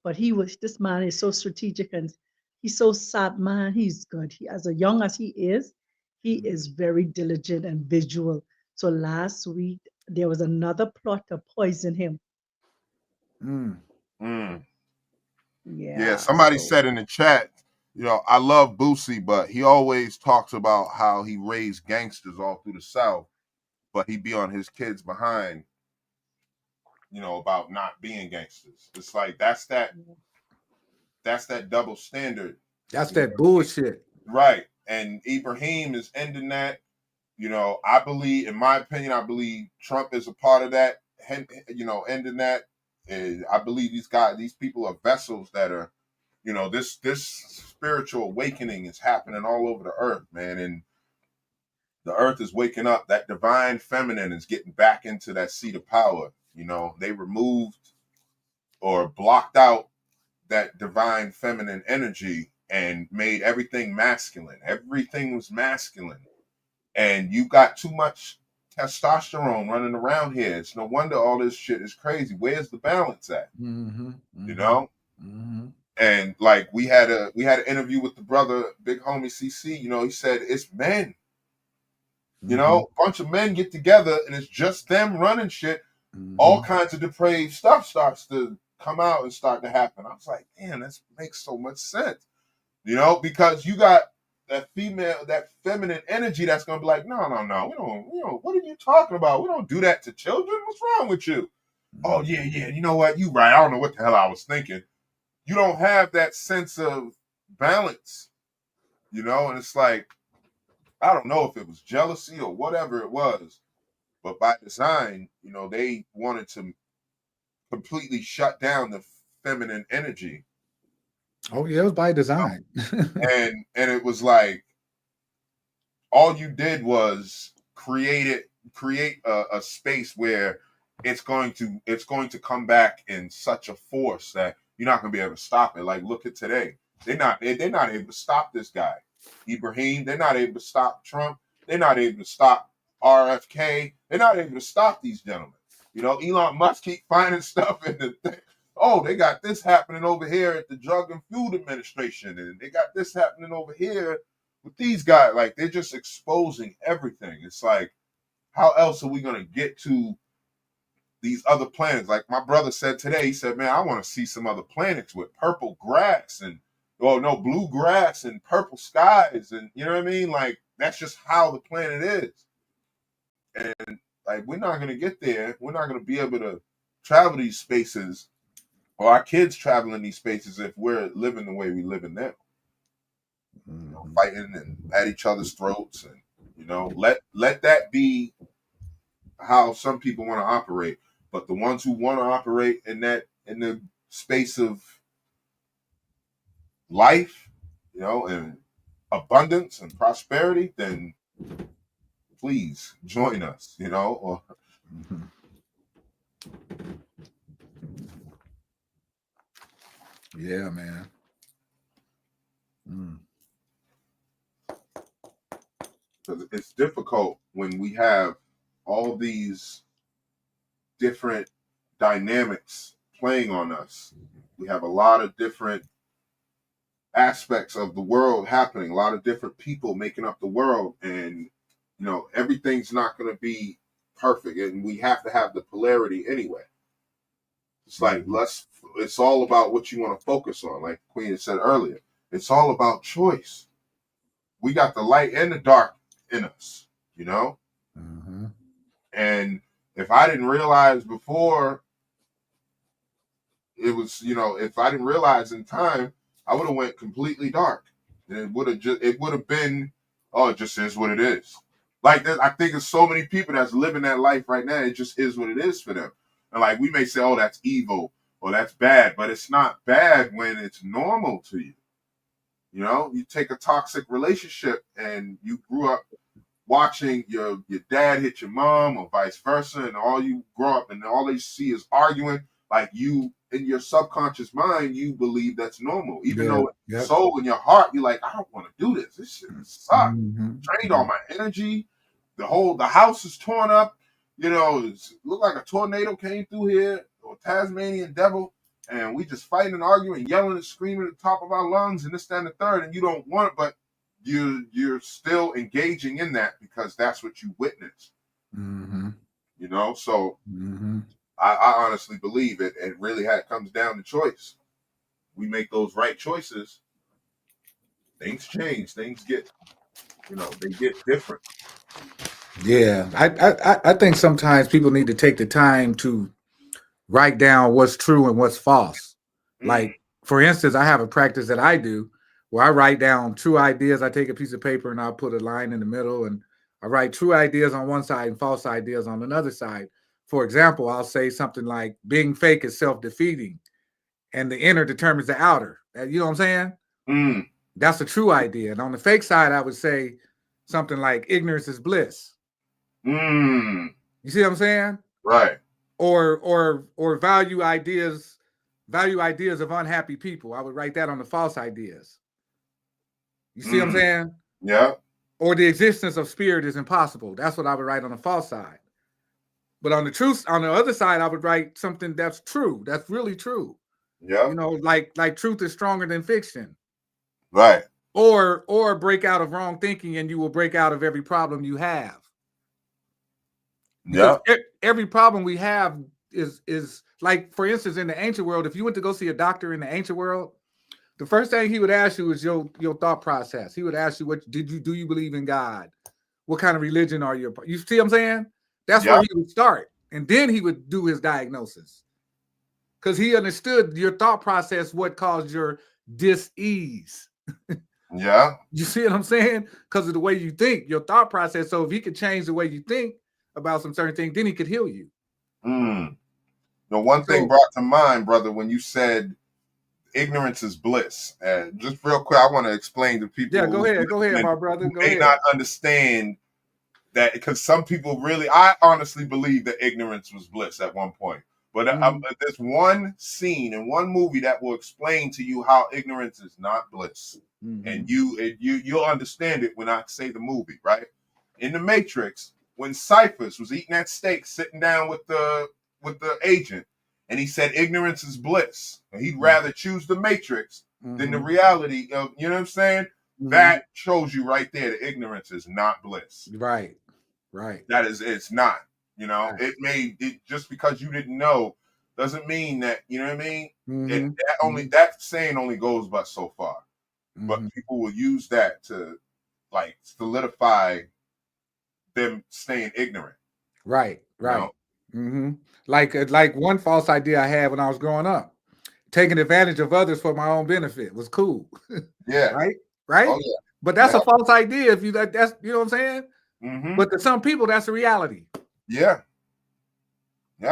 But this man is so strategic and he's so sad, man. He's good. He as young as he is very diligent and visual. So last week there was another plot to poison him. Mm, Mm. Yeah. Yeah, Somebody so said in the chat, you know, I love Boosie, but he always talks about how he raised gangsters all through the South, but he be on his kids behind, you know, about not being gangsters. It's like that's that double standard. that's You know? that bullshit. Right. And Ibrahim is ending that. You know, I believe, in my opinion, I believe Trump is a part of that. You know, ending that. I believe these people are vessels that are, you know, this spiritual awakening is happening all over the earth, man, and the earth is waking up. That divine feminine is getting back into that seat of power. You know, they removed or blocked out that divine feminine energy and made everything masculine. Everything was masculine. And you got too much testosterone running around here. It's no wonder all this shit is crazy. Where's the balance at? Mm-hmm, You mm-hmm, know? mm-hmm. And like we had an interview with the brother, big homie CC, you know, he said it's men. You know, a bunch of men get together and it's just them running shit. All kinds of depraved stuff starts to come out and start to happen. I was like, damn, that makes so much sense. You know, because you got that feminine energy that's gonna be like, no, we don't, what are you talking about? We don't do that to children. What's wrong with you? Oh, yeah, you know what? You right. I don't know what the hell I was thinking. You don't have that sense of balance, you know, and it's like, I don't know if it was jealousy or whatever it was, but by design, you know, they wanted to completely shut down the feminine energy. Oh yeah, it was by design. And it was like all you did was create a space where it's going to come back in such a force that you're not going to be able to stop it. Like look at today, they're not able to stop this guy Ibrahim. They're not able to stop Trump. They're not able to stop RFK. They're not able to stop these gentlemen. You know, Elon Musk keep finding stuff in the thing. Oh, they got this happening over here at the Drug and Food Administration, and they got this happening over here with these guys. Like they're just exposing everything. It's like, how else are we gonna get to these other planets? Like my brother said today, he said, "Man, I want to see some other planets with purple grass and blue grass and purple skies, and you know what I mean? Like that's just how the planet is." And like we're not gonna get there. We're not gonna be able to travel these spaces, or our kids traveling these spaces, if we're living the way we live in now. You know, fighting and at each other's throats, and you know, let that be how some people want to operate. But the ones who want to operate in the space of life, you know, and abundance and prosperity, then please join us, you know. Or yeah, man. because it's difficult when we have all these different dynamics playing on us. We have a lot of different aspects of the world happening, a lot of different people making up the world, and you know, everything's not going to be perfect, and we have to have the polarity anyway. It's like it's all about what you want to focus on, like Queen had said earlier. It's all about choice. We got the light and the dark in us, you know. And if I didn't realize before, it was, you know, if I didn't realize in time, I would have went completely dark, and it would have been, oh, it just is what it is. Like I think there's so many people that's living that life right now. It just is what it is for them. And like we may say, oh, that's evil or that's bad, but it's not bad when it's normal to you. You know, you take a toxic relationship and you grew up watching your dad hit your mom or vice versa, and all you grow up and all they see is arguing. Like you, in your subconscious mind, you believe that's normal, even though soul in your heart, you're like, I don't want to do this. This shit sucks. Drained all my energy. The house is torn up. You know, it looked like a tornado came through here, or Tasmanian devil, and we just fighting and arguing, yelling and screaming at the top of our lungs, and this, that, and the third, and you don't want it, but you're still engaging in that because that's what you witnessed. You know, so I honestly believe it really comes down to choice. We make those right choices, things change, things get, you know, they get different. Yeah, I think sometimes people need to take the time to write down what's true and what's false. Like, for instance, I have a practice that I do where I write down true ideas. I take a piece of paper and I'll put a line in the middle, and I write true ideas on one side and false ideas on another side. For example, I'll say something like being fake is self-defeating and the inner determines the outer. You know what I'm saying? That's a true idea. And on the fake side, I would say something like ignorance is bliss. You see what I'm saying? Right. Or value ideas of unhappy people. I would write that on the false ideas. You see what I'm saying? Yeah. Or the existence of spirit is impossible. That's what I would write on the false side. But on the other side, I would write something that's true. That's really true. Yeah. You know, like truth is stronger than fiction. Right. Or break out of wrong thinking and you will break out of every problem you have. Because every problem we have is like, for instance, in the ancient world, if you went to go see a doctor in the ancient world, the first thing he would ask you is your thought process. He would ask you, do you believe in God? What kind of religion are you? You see what I'm saying? That's where he would start. And then he would do his diagnosis. Because he understood your thought process, what caused your dis-ease. Yeah. You see what I'm saying? Because of the way you think, your thought process. So if he could change the way you think about some certain thing, then he could heal you. Now, one thing brought to mind, brother, when you said ignorance is bliss. And just real quick, I want to explain to people. Yeah, go ahead, my brother. Go may ahead. not understand that, because some people really, I honestly believe that ignorance was bliss at one point. But there's one scene in one movie that will explain to you how ignorance is not bliss, and you'll understand it when I say the movie. Right in the Matrix, when Cyphers was eating that steak, sitting down with the agent, and he said ignorance is bliss, and he'd rather choose the Matrix than the reality of, you know what I'm saying? That shows you right there that ignorance is not bliss. Right. That is, it's not. You know, it just because you didn't know doesn't mean that, you know what I mean? That saying only goes but so far. But people will use that to like solidify them staying ignorant. Right. You know? Like one false idea I had when I was growing up, taking advantage of others for my own benefit was cool. Yeah. Right. Oh, yeah. But that's a false idea. If that's, you know what I'm saying? But to some people, that's a reality. Yeah. You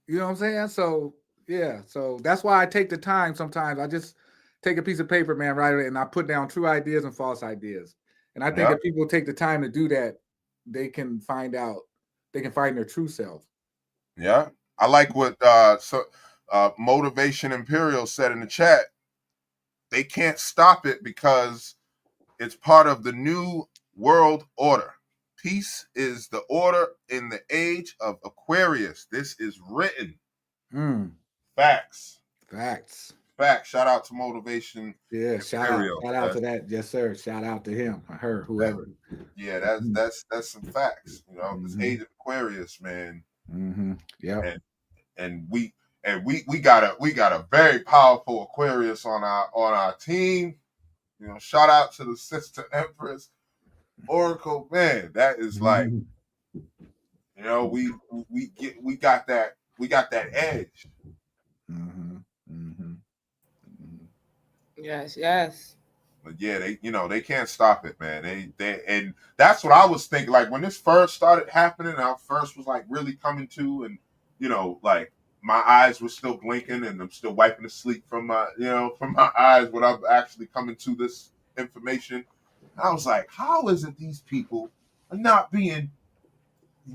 know what I'm saying? So yeah. So that's why I take the time. Sometimes I just take a piece of paper, man, write it, and I put down true ideas and false ideas. And I think if people take the time to do that, they can find their true self. Yeah. I like what Motivation Imperial said in the chat. They can't stop it because it's part of the new world order. Peace is the order in the age of Aquarius. This is written. Facts. Shout out to Motivation. Yeah, shout out to that. Yes, sir. Shout out to him, her, whoever. Yeah, that's some facts. You know, this age of Aquarius, man. Yeah. And we got a very powerful Aquarius on our team. You know, shout out to the Sister Empress Oracle, man. That is like, you know, we got that edge. Yes. But yeah, they can't stop it, man. They and that's what I was thinking. Like when this first started happening, I first was like really coming to, and you know, like my eyes were still blinking, and I'm still wiping the sleep from my eyes when I'm actually coming to this information. I was like, how is it these people are not being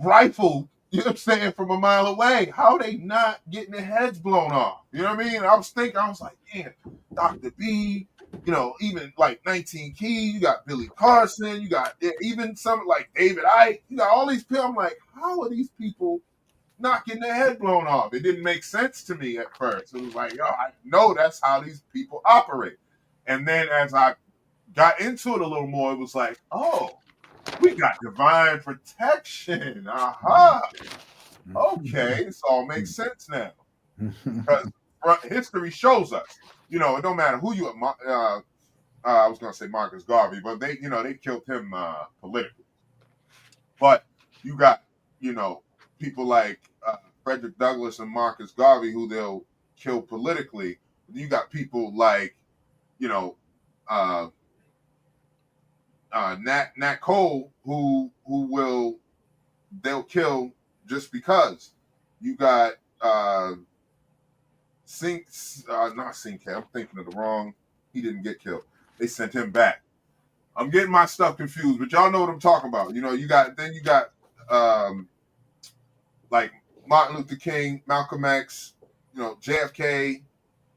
rifled, you know what I'm saying, from a mile away? How are they not getting their heads blown off? You know what I mean? I was like, man, Dr. B, you know, even like 19 Key, you got Billy Carson, you got even some like David Icke, you got all these people. I'm like, how are these people not getting their head blown off? It didn't make sense to me at first. It was like, yo, I know that's how these people operate. And then as I got into it a little more, it was like, oh, we got divine protection. Okay, this all makes sense now. Because history shows us, you know, it don't matter who you I was gonna say Marcus Garvey, but they killed him politically. But you got, you know, people like Frederick Douglass and Marcus Garvey who they'll kill politically. You got people like, you know, Nat Cole who they'll kill just because. You got not Sinke. I'm thinking of the wrong. He didn't get killed. They sent him back. I'm getting my stuff confused, but y'all know what I'm talking about. You know, you got like Martin Luther King, Malcolm X, you know, JFK.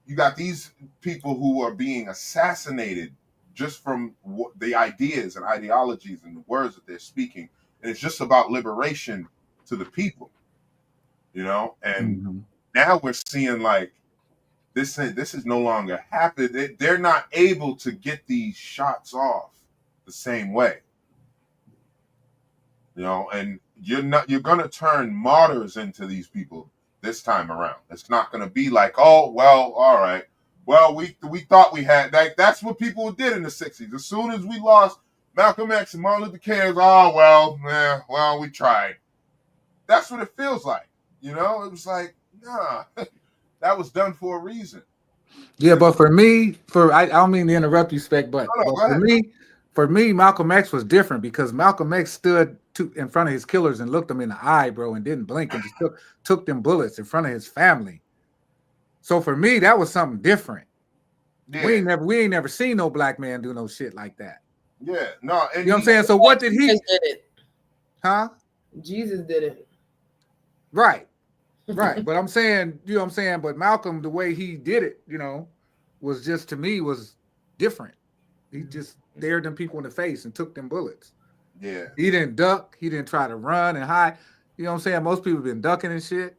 You got these people who are being assassinated just from the ideas and ideologies and the words that they're speaking. And it's just about liberation to the people, you know? And now we're seeing like, this is no longer happening. They're not able to get these shots off the same way, you know? And you're going to turn martyrs into these people this time around. It's not going to be like, oh, well, all right. Well, we thought we had that. That's what people did in the 60s. As soon as we lost Malcolm X and Martin Luther King, well, we tried. That's what it feels like. You know, it was like, nah, that was done for a reason. Yeah, but for me, I don't mean to interrupt you, Spec, but for me, Malcolm X was different because Malcolm X stood in front of his killers and looked them in the eye, bro, and didn't blink and just took them bullets in front of his family. So for me, that was something different. Yeah, We ain't never seen no black man do no shit like that. yeah, no, and You know what I'm saying? So what did he? Jesus did it. Huh? Jesus did it. Right. Right. But I'm saying, you know what I'm saying? But Malcolm, the way he did it, you know, was just, to me, was different. He just stared them people in the face and took them bullets. Yeah. He didn't duck. He didn't try to run and hide. You know what I'm saying? Most people have been ducking and shit.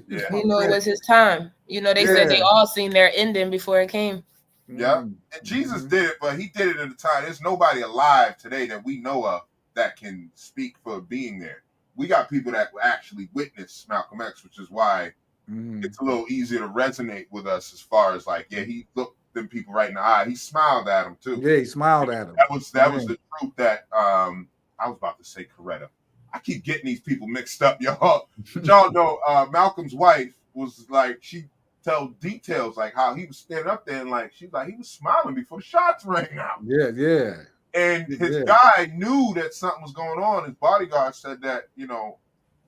Yeah. You know, it was his time. You know, they said they all seen their ending before it came. Yeah. And Jesus did it, but he did it at a time. There's nobody alive today that we know of that can speak for being there. We got people that actually witnessed Malcolm X, which is why it's a little easier to resonate with us as far as like, yeah, he looked them people right in the eye. He smiled at them too. Yeah, he smiled at them. That was the truth that I was about to say Coretta. I keep getting these people mixed up, y'all. But y'all know Malcolm's wife was like, she tell details like how he was standing up there and like she's like he was smiling before the shots rang out. Yeah, yeah. And his guy knew that something was going on. His bodyguard said that, you know,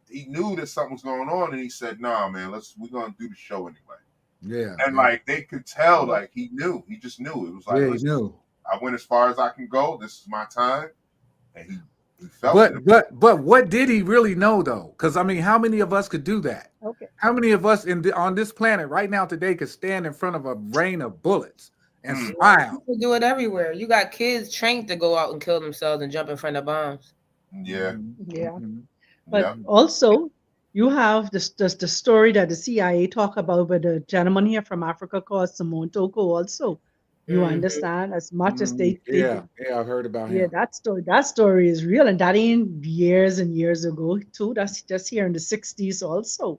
he knew that something was going on, and he said, "Nah, man, we're gonna do the show anyway." Yeah. And like they could tell, like he knew. He just knew. It was like, he knew. I went as far as I can go. This is my time, and he felt it. But what did he really know though? Because I mean, how many of us could do that? Okay. How many of us on this planet right now today could stand in front of a rain of bullets and smile? People do it everywhere. You got kids trained to go out and kill themselves and jump in front of bombs. Yeah. Yeah. But also, you have the story that the CIA talk about with the gentleman here from Africa called Simon Toko also. You understand? As much as they I've heard about him. Yeah, that story is real, and that ain't years and years ago too. That's just here in the 60s also.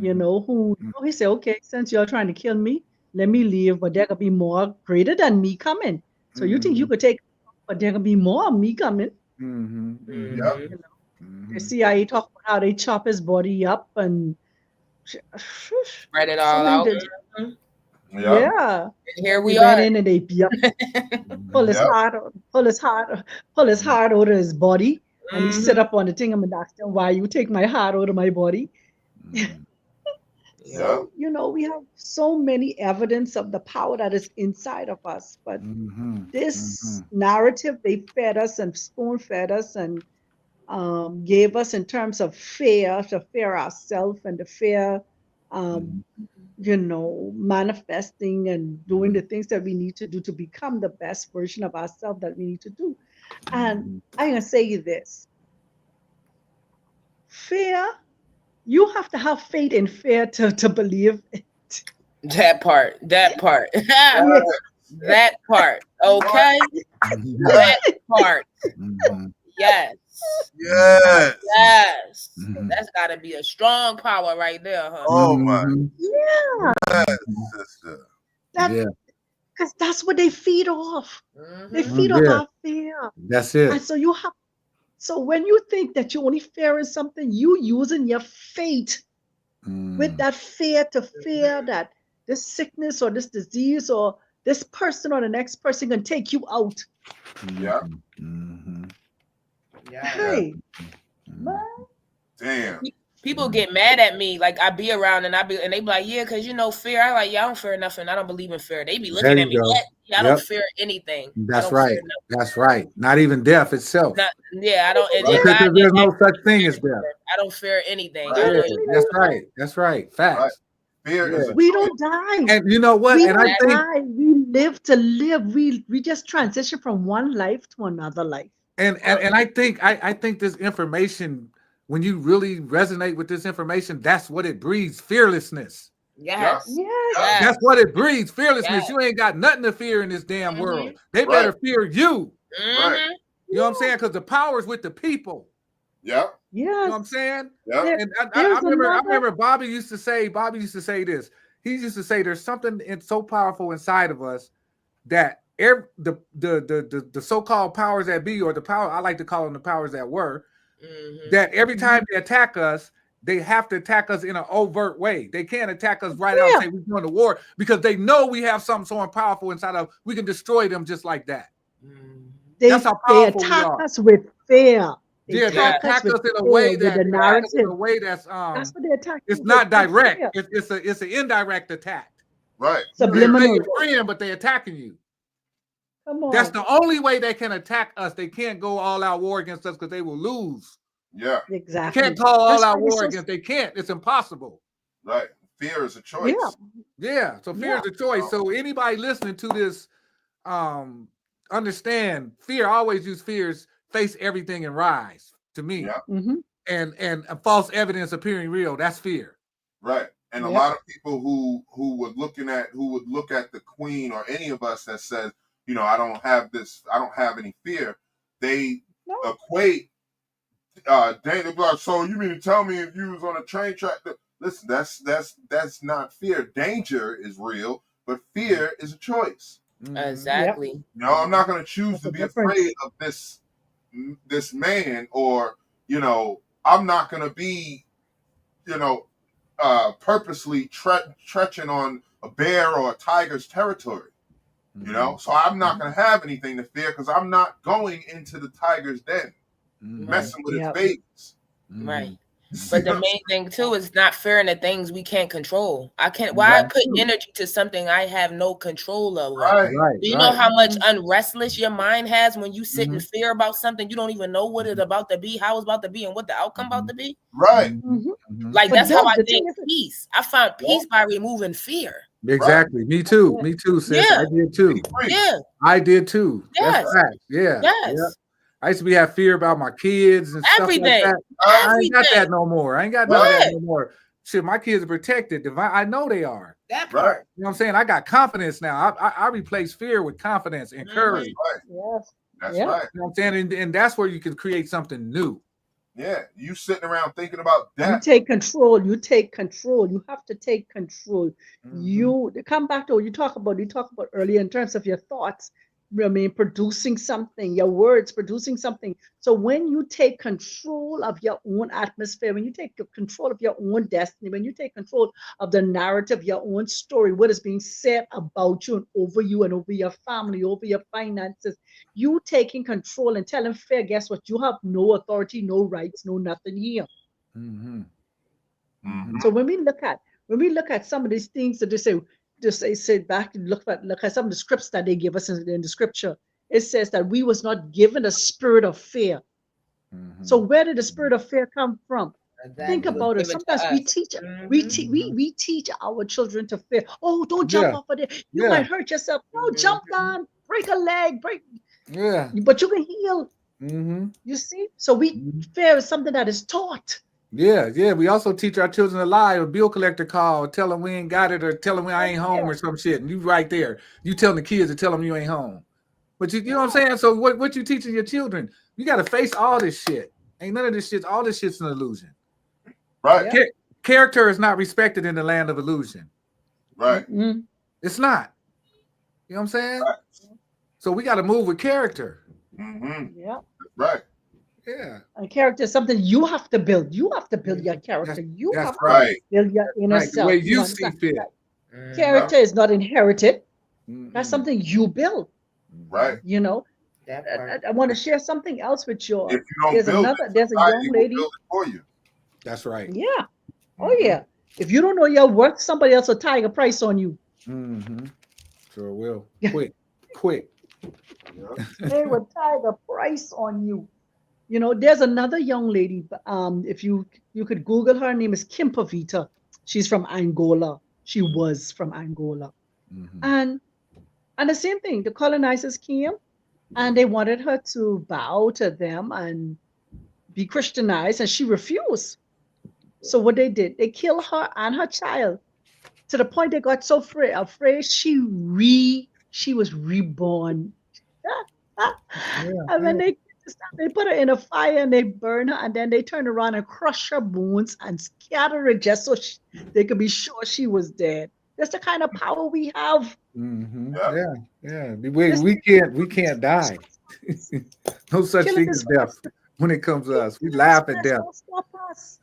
You know, he said, okay, since you're trying to kill me, let me leave, but there could be more greater than me coming. So you think you could take, but there could be more of me coming. You know? The CIA talk about how they chop his body up and spread it all out. Yeah. And here we they are. Went in and they pull his heart out of his body, and he sit up on the thing and ask them, why you take my heart out of my body? So, you know, we have so many evidence of the power that is inside of us, but this narrative they fed us and spoon fed us and gave us in terms of fear, to fear ourselves and to fear, you know, manifesting and doing the things that we need to do to become the best version of ourselves that we need to do. And I'm going to say you this. Fear, you have to have faith in fear to believe it. That part. That part. Okay. That part. Yes. That's got to be a strong power right there, huh? Oh my. Sister. Because that's what they feed off. They feed off our fear. That's it. And so when you think that you only fear is something, you using your faith with that fear to fear that this sickness or this disease or this person or the next person can take you out. Hey, man. Damn. People get mad at me, like I be around and they be like, yeah, because you know fear. I like, yeah, I don't fear nothing. I don't believe in fear. They be looking at me like, I don't fear anything. That's right. That's right. Not even death itself. I don't. There's no such thing as death. I don't fear anything. That's right. That's right. Facts. Fear we don't die. And you know what? We and I think we live to live. We just transition from one life to another life. And I think this information, when you really resonate with this information, that's what it breeds: fearlessness. Yes. That's what it breeds: fearlessness. You ain't got nothing to fear in this damn world. They better fear you. Right. You know what I'm saying? Because the power's with the people. Yeah. You know what I'm saying? Yeah. And I remember Bobby used to say this. He used to say there's something so powerful inside of us that the so-called powers that be, or the power, I like to call them the powers that were, that every time they attack us, they have to attack us in an overt way. They can't attack us right out and say we're going to war, because they know we have something so powerful inside of us. We can destroy them just like that. That's how powerful we are. They attack us with fear. They attack us in a way that's that's what they attack. It's not direct. It's an indirect attack. Right. They say Subliminal. you're friend, but they're attacking you. Come on. That's the only way they can attack us. They can't go all out war against us because they will lose. Yeah. Exactly. Can't call all That's out why it's war so- against. They can't. It's impossible. Right. Fear is a choice. Yeah. Yeah. So fear is a choice. So anybody listening to this, understand fear. Always use fears. Face everything and rise. To me, Yeah. Mhm. and false evidence appearing real. That's fear. Right. And a Yep. lot of people who would look at the queen or any of us that says, you know, I don't have any fear, they No. equate danger. Like, so you mean to tell me if you was on a train track listen, that's not fear. Danger is real, but fear is a choice. Exactly. You know, I'm not gonna choose That's to the be difference. afraid of this man, or, you know, I'm not gonna be, you know, purposely trekking on a bear or a tiger's territory, you know. So I'm not going to have anything to fear because I'm not going into the tiger's den, messing with its Yep. babies. Right. But the main thing too is not fearing the things we can't control. I can't. Why Right. put energy to something I have no control over? Right. Right. Do you know how much unrestless your mind has when you sit in Mhm. fear about something you don't even know what it's about to be, how it's about to be, and what the outcome about to be? Right. Mhm. Like But that's how Doug, I the thing think is- peace. I found peace by removing fear. Exactly. Me too. Me too, sis. Yeah. I did too. Be free. Yeah. I did too. Yes. That's fact. Yeah. Yes. Yeah. I used to have fear about my kids and stuff like Everything. that. I ain't Everything. got that no more. I ain't got none of that Right. no more. Shit, my kids are protected. I know they are. That Right. part. You know what I'm saying? I got confidence now. I replace fear with confidence and courage. Yes. That's Yeah. right. You know what I'm saying? And that's where you can create something new. Yeah. You sitting around thinking about You death. take control. You take control. You have to take control. Mhm. You come back to what you talk about earlier in terms of your thoughts. I mean, producing something, your words producing something. So when you take control of your own atmosphere, when you take control of your own destiny, when you take control of the narrative, your own story, what is being said about you and over your family, over your finances, you taking control and telling fair, guess what? You have no authority, no rights, no nothing here. Mm-hmm. Mhm. So when we look at some of these things that they say back and look at some of the scripts that they give us in the scripture, it says that we was not given a spirit of fear. Mm-hmm. So where did the spirit of fear come from? Exactly. Think about it. Give to Sometimes we us. teach Mhm. we teach our children to fear. Oh, don't jump Yeah. off of there. You Yeah. might hurt yourself. No, jump down, break a leg, Yeah. but you can heal. Mm-hmm. You see? So fear is something that is taught. Yeah, yeah. We also teach our children to lie, or bill collector call, or tell them we ain't got it, or tell them I ain't home, or some shit. And you right there, you telling the kids to tell them you ain't home. But you know what I'm saying? So what you teaching your children? You got to face all this shit. Ain't none of this shit. All this shit's an illusion. Right. Yeah. Character is not respected in the land of illusion. Right. Mm-mm. It's not. You know what I'm saying? Right. So we got to move with character. Mm-hmm. Yeah. Right. Yeah. A character is something you have to build. You have to build your character. You that's have right. to build your inner Right. The self. way you see understand? fit. Character is not inherited. Mm-mm. That's something you build. Right. You know. That part. I want to share something else with you all. If you don't There's build there's a young society will lady. build it for you. That's right. Yeah. Oh yeah. If you don't know your worth, somebody else will tag a price on you. Mm-hmm. Sure will. Yeah. Quick. Yeah. They will tag a price on you. You know, there's another young lady. If you could Google her name is Kim Pavita. She's from Angola. She was from Angola. Mm-hmm. And the same thing, the colonizers came and they wanted her to bow to them and be Christianized, and she refused. So what they did, they killed her and her child to the point they got so afraid she was reborn. And when they put her in a fire and they burn her, and then they turn around and crush her bones and scatter it just so they could be sure she was dead. That's the kind of power we have. Mm-hmm. Yeah. Yeah. We can't die. No such Killing thing this as death when it comes to us. We laugh at death. Don't stop us.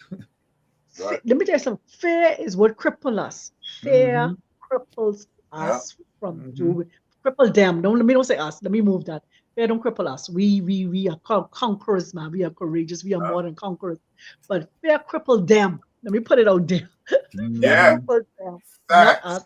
Right. Let me tell you something. Fear is what cripples us. Fear cripples us from doing. Cripple them. Let me don't say us. Let me move that. Fear don't cripple us. We are conquerors, man. We are courageous. We are more than conquerors. But fear crippled them. Let me put it out there. Yeah. Fear crippled them, not Facts. us.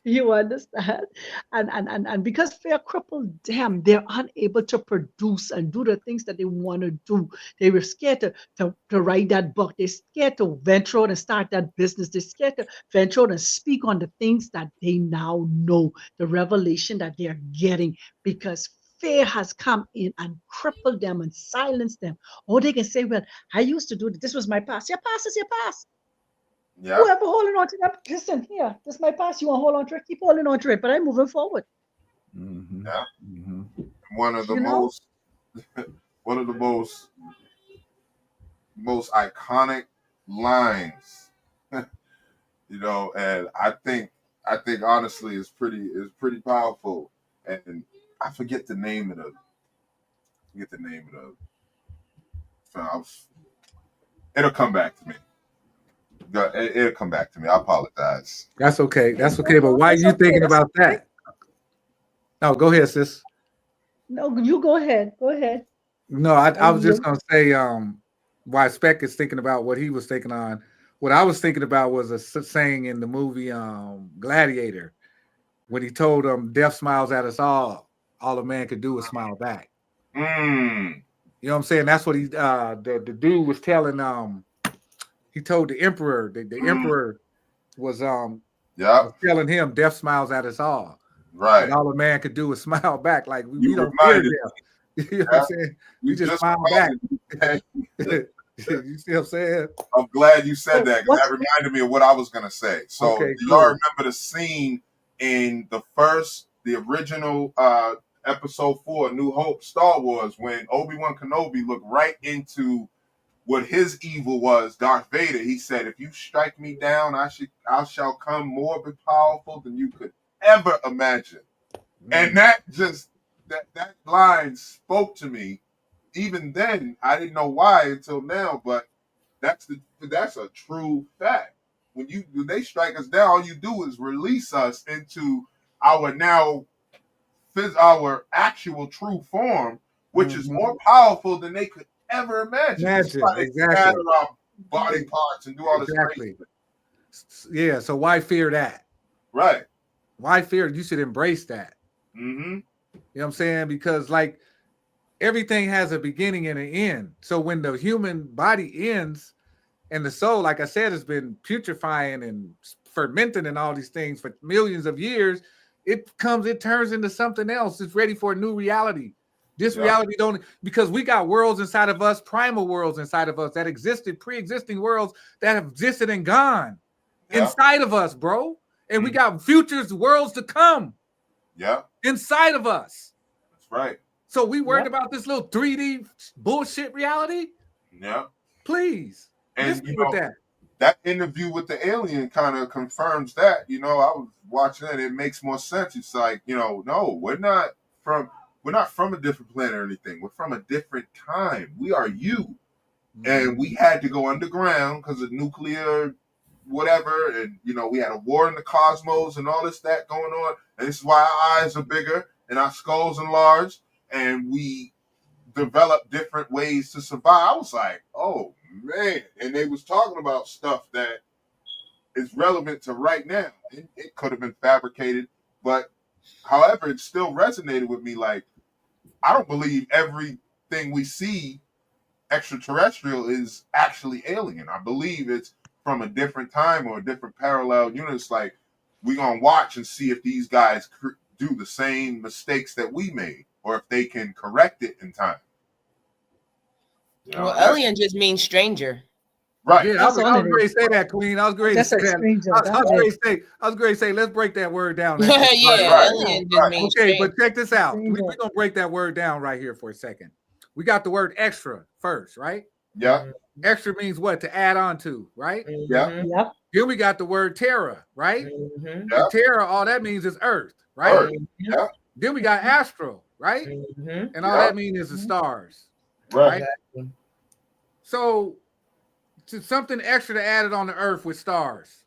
You understand? And because fear crippled them, they're unable to produce and do the things that they want to do. They were scared to write that book. They're scared to venture out and start that business. They're scared to venture out and speak on the things that they now know, the revelation that they are getting, because fear has come in and crippled them and silenced them. Or they can say, well, I used to do this. This was my past. Your past is your past. Yeah. Whoever holding on to that, listen, here, this is my past. You want to hold on to it? Keep holding on to it. But I'm moving forward. Mm-hmm. Yeah. Mm-hmm. One of the You know? most one of the most iconic lines, you know, and I think honestly it's pretty powerful. And I forget the name of the it'll come back to me. It'll come back to me. I apologize. That's okay. That's okay. But why are That's you okay. thinking That's about okay. that? No, go ahead, sis. No, you go ahead. Go ahead. No, I was just yield. gonna say why Speck is thinking about what he was thinking on. What I was thinking about was a saying in the movie Gladiator when he told him death smiles at us all a man could do is smile back. Mm. You know what I'm saying? That's what he the dude was telling he told the emperor, the emperor was Yeah. was telling him death smiles at us all. Right. And all a man could do is smile back. Like we You don't fear reminded death. You know what I'm saying? We just smile back. You see what I'm saying? I'm glad you said that because What's that reminded me of what I was gonna say. So Okay, do y'all cool. remember the scene in the original episode 4, New Hope, Star Wars, when Obi-Wan Kenobi looked right into what his evil was, Darth Vader. He said, if you strike me down, I shall come more powerful than you could ever imagine. And that line spoke to me. Even then, I didn't know why until now, but that's a true fact. When they strike us down, all you do is release us into our our actual true form, which is more powerful than they could ever imagine. That's why they Exactly. scatter our body parts and do all this Exactly. crazy. Yeah. So why fear that? Right. Why fear? You should embrace that. Mm-hmm. You know what I'm saying? Because like everything has a beginning and an end. So when the human body ends and the soul, like I said, has been putrefying and fermenting and all these things for millions of years, it turns into something else. It's ready for a new reality. This reality because we got worlds inside of us, primal worlds inside of us that existed, pre-existing worlds that have existed and gone inside of us, bro. And we got futures, worlds to come. Yeah. Inside of us. That's right. So we worried about this little 3D bullshit reality? Yeah. Please. And you know, that interview with the alien kind of confirms that. You know, I was watching it, it makes more sense. It's like, you know, no, we're not from a different planet or anything. We're from a different time. We are you. And we had to go underground because of nuclear whatever, and you know, we had a war in the cosmos and all that going on, and this is why our eyes are bigger and our skulls enlarged, and we developed different ways to survive. I was like, oh man. And they was talking about stuff that is relevant to right now. It could have been fabricated, but however, it still resonated with me. Like, I don't believe everything we see extraterrestrial is actually alien. I believe it's from a different time or a different parallel universe. Like, we're going to watch and see if these guys do the same mistakes that we made or if they can correct it in time. You know, well, alien just means stranger. Right. Yeah, I was going to say that, Queen. I was going to say that. I was going to say, let's break that word down. Alien just means okay, stranger. but check this out. We're going to break that word down right here for a second. We got the word extra first, right? Yeah. Extra means what? To add on to, right? Yeah. Yep. Then we got the word terra, right? Yeah. And terra, all that means is earth, right? Earth. Yeah. Then we got astral, right? And all that means is the stars, right? So, to something extra to add it on the earth with stars.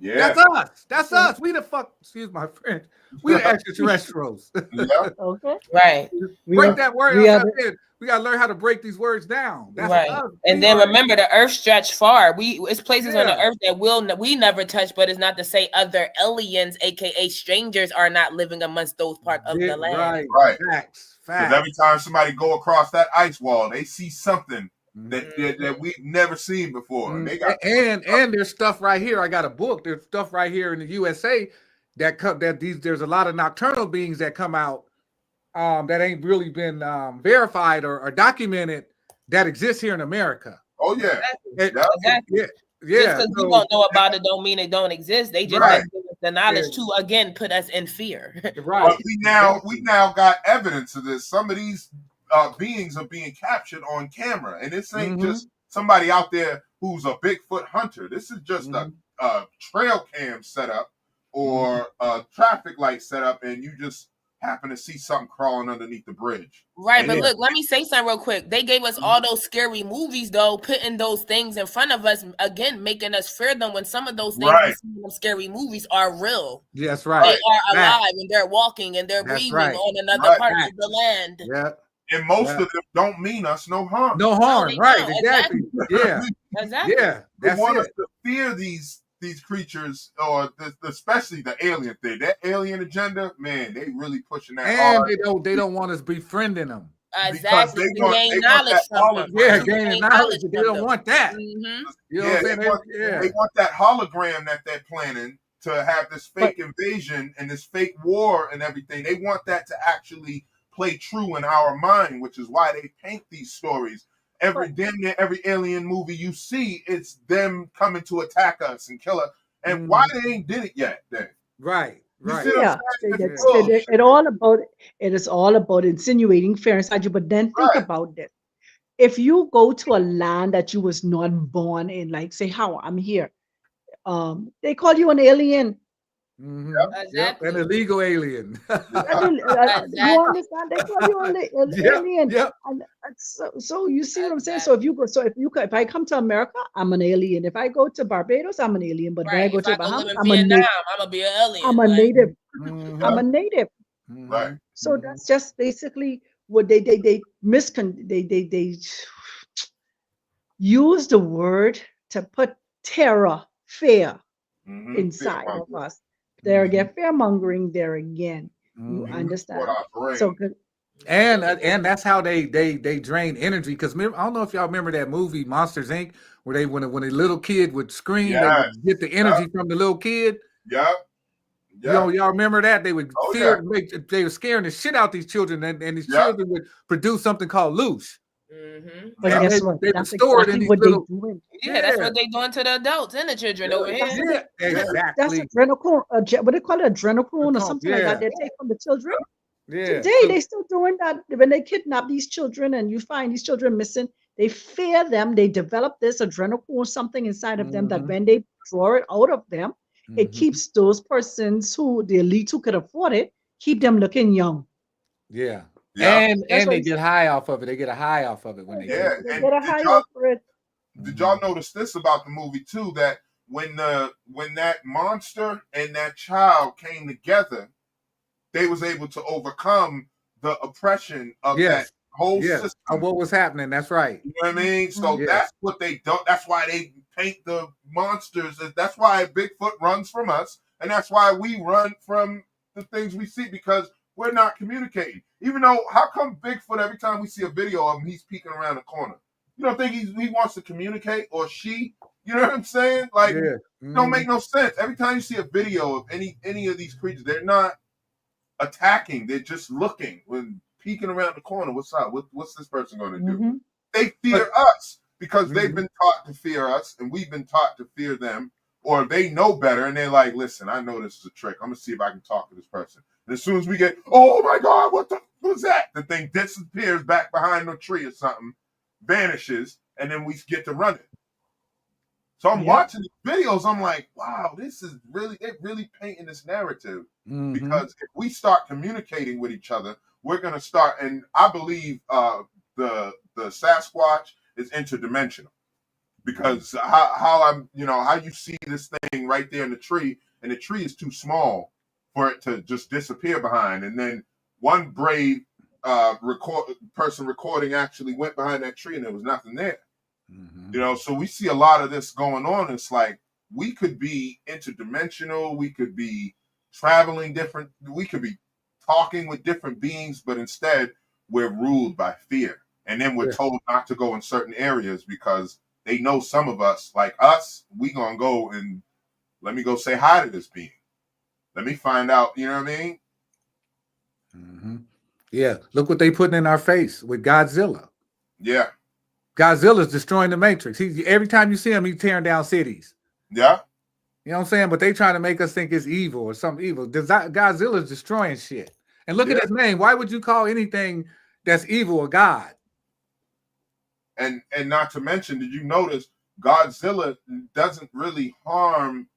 Yeah. That's us. That's us. We the fuck, excuse my French. We the extraterrestrials. Yeah. Okay. Right. Break that word. We gotta learn how to break these words down. That's right. us. And then remember, the earth stretched far. It's places on the Yeah. earth that we never touch, but it's not to say other aliens, aka strangers, are not living amongst those parts of the land. Right. Facts. Because every time somebody go across that ice wall, they see something that we've never seen before. And they got and there's stuff right here. I got a book. There's stuff right here in the USA there's a lot of nocturnal beings that come out that ain't really been verified or documented that exists here in America. Oh yeah. Exactly. Yeah. Just because we don't know about it don't mean it don't exist. They just give us the knowledge to again put us in fear. Right. But we now got evidence of this. Some of these beings are being captured on camera, and this ain't just somebody out there who's a Bigfoot hunter. This is just a trail cam setup or a traffic light setup, and you just happen to see something crawling underneath the bridge. Right, but look, let me say something real quick. They gave us all those scary movies, though, putting those things in front of us, again, making us fear them when some of those things we see in them scary movies are real. Yes, right. They are alive and they're walking and they're breathing on another part of the land. Yeah. And most of them don't mean us no harm. No harm, right? Exactly. Yeah. Exactly. Yeah. They want us to fear these creatures, or especially the alien thing. That alien agenda, man, they really pushing that hard. And they don't want us befriending them. Exactly. They gain knowledge from them. Yeah, gaining knowledge. They don't want that. Mm-hmm. You know what I'm saying? They want that hologram that they're planning to have this fake invasion and this fake war and everything. They want that to actually play true in our mind, which is why they paint these stories. Damn near every alien movie you see, it's them coming to attack us and kill us. And why they ain't did it yet then? Right. Yeah. It is all about insinuating fear inside you. But then think about this. If you go to a land that you was not born in, like say how I'm here, they call you an alien. Exactly. An illegal alien. You understand? They call you an alien. And so you see what I'm saying? So if I come to America, I'm an alien. If I go to Barbados, I'm an alien. But when I go to Bahamas, I'm gonna be an alien. I'm a native. I'm a native. Right. So that's just basically what they use the word to put terror, fear inside of us. There again, fear mongering. There again, you understand? So good. And that's how they drain energy. Because I don't know if y'all remember that movie Monsters Inc., where when a little kid would scream, they would get the energy from the little kid. Yeah. Y'all remember that? They would fear. They were scaring the shit out these children, and these children would produce something called loose. But guess what? They would store it in these little. That's what they doing to the adults and the children over here. Yeah, exactly. That's adrenochrome. What they call it, adrenochrome or something like that. They take from the children. Yeah. Today they still doing that. When they kidnap these children and you find these children missing, they fear them. They develop this adrenochrome or something inside of them that when they draw it out of them, it keeps those persons the elite who could afford it, keep them looking young. Yeah. And they get high off of it. They get a high off of it when they get a high off of it. Did y'all notice this about the movie too? That when that monster and that child came together, they was able to overcome the oppression of that whole system. Of what was happening. That's right. You know what I mean? So that's what they do. That's why they paint the monsters. That's why Bigfoot runs from us, and that's why we run from the things we see, because we're not communicating. Even though, how come Bigfoot, every time we see a video of him, he's peeking around the corner? You don't think he wants to communicate, or she? You know what I'm saying? Like, it don't make no sense. Every time you see a video of any of these creatures, they're not attacking. They're just looking, when peeking around the corner. What's up? What's this person going to do? They fear us because they've been taught to fear us, and we've been taught to fear them. Or they know better, and they're like, listen, I know this is a trick. I'm going to see if I can talk to this person. And as soon as we get, oh my God, what was that? The thing disappears back behind a tree or something, vanishes, and then we get to running. So I'm watching these videos. I'm like, wow, they're really painting this narrative. Because if we start communicating with each other, we're going to start, and I believe the Sasquatch is interdimensional. Because how you see this thing right there in the tree, and the tree is too small for it to just disappear behind. And then one brave person recording actually went behind that tree and there was nothing there. Mhm. You know, so we see a lot of this going on. It's like we could be interdimensional, we could be traveling different, we could be talking with different beings, but instead we're ruled by fear. And then we're Yeah. told not to go in certain areas because they know some of us, like us, we gonna go and let me go say hi to this being. Let me find out, you know what I mean? Mm-hmm. Yeah, look what they putting in our face with Godzilla. Yeah. Godzilla's destroying the Matrix. Every time you see him, he's tearing down cities. Yeah. You know what I'm saying? But they trying to make us think it's evil or something evil. Godzilla's destroying shit. And look at his name. Why would you call anything that's evil a god? And not to mention, did you notice Godzilla doesn't really harm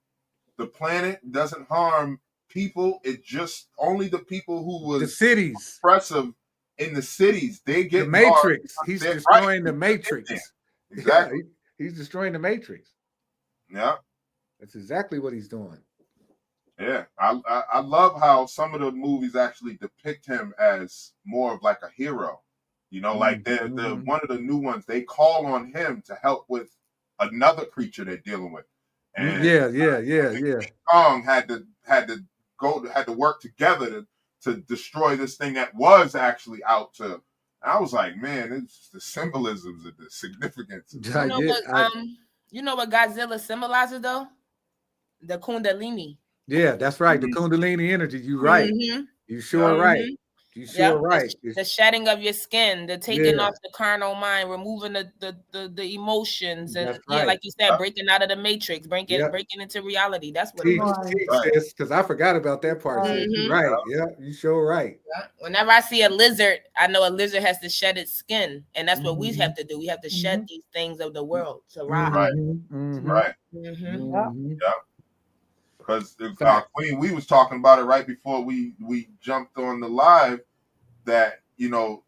the planet, doesn't harm people. It just only the people who was The cities, oppressive in the cities. They get the Matrix. harmed. He's They're destroying right. the Matrix. Exactly. Yeah, he's destroying the Matrix. Yeah. That's exactly what he's doing. Yeah. I love how some of the movies actually depict him as more of like a hero. You know, like the one of the new ones, they call on him to help with another creature they're dealing with. And Yeah. Kong had to work together to destroy this thing that was actually out to. And I was like, man, it's the symbolisms and the significance. You know what Godzilla symbolizes though? The Kundalini. Yeah, that's right. The Kundalini energy. You right. You sure right. You sure right. The shedding of your skin, the taking off the carnal mind, removing the emotions, and like you said, breaking out of the matrix, breaking into reality. That's what it is. Because I forgot about that part. Right. Yeah, you sure right. Yeah. Whenever I see a lizard, I know a lizard has to shed its skin, and that's what we have to do. We have to shed these things of the world to rise. Right. Yeah. Because Queen, we was talking about it right before we jumped on the live, that you know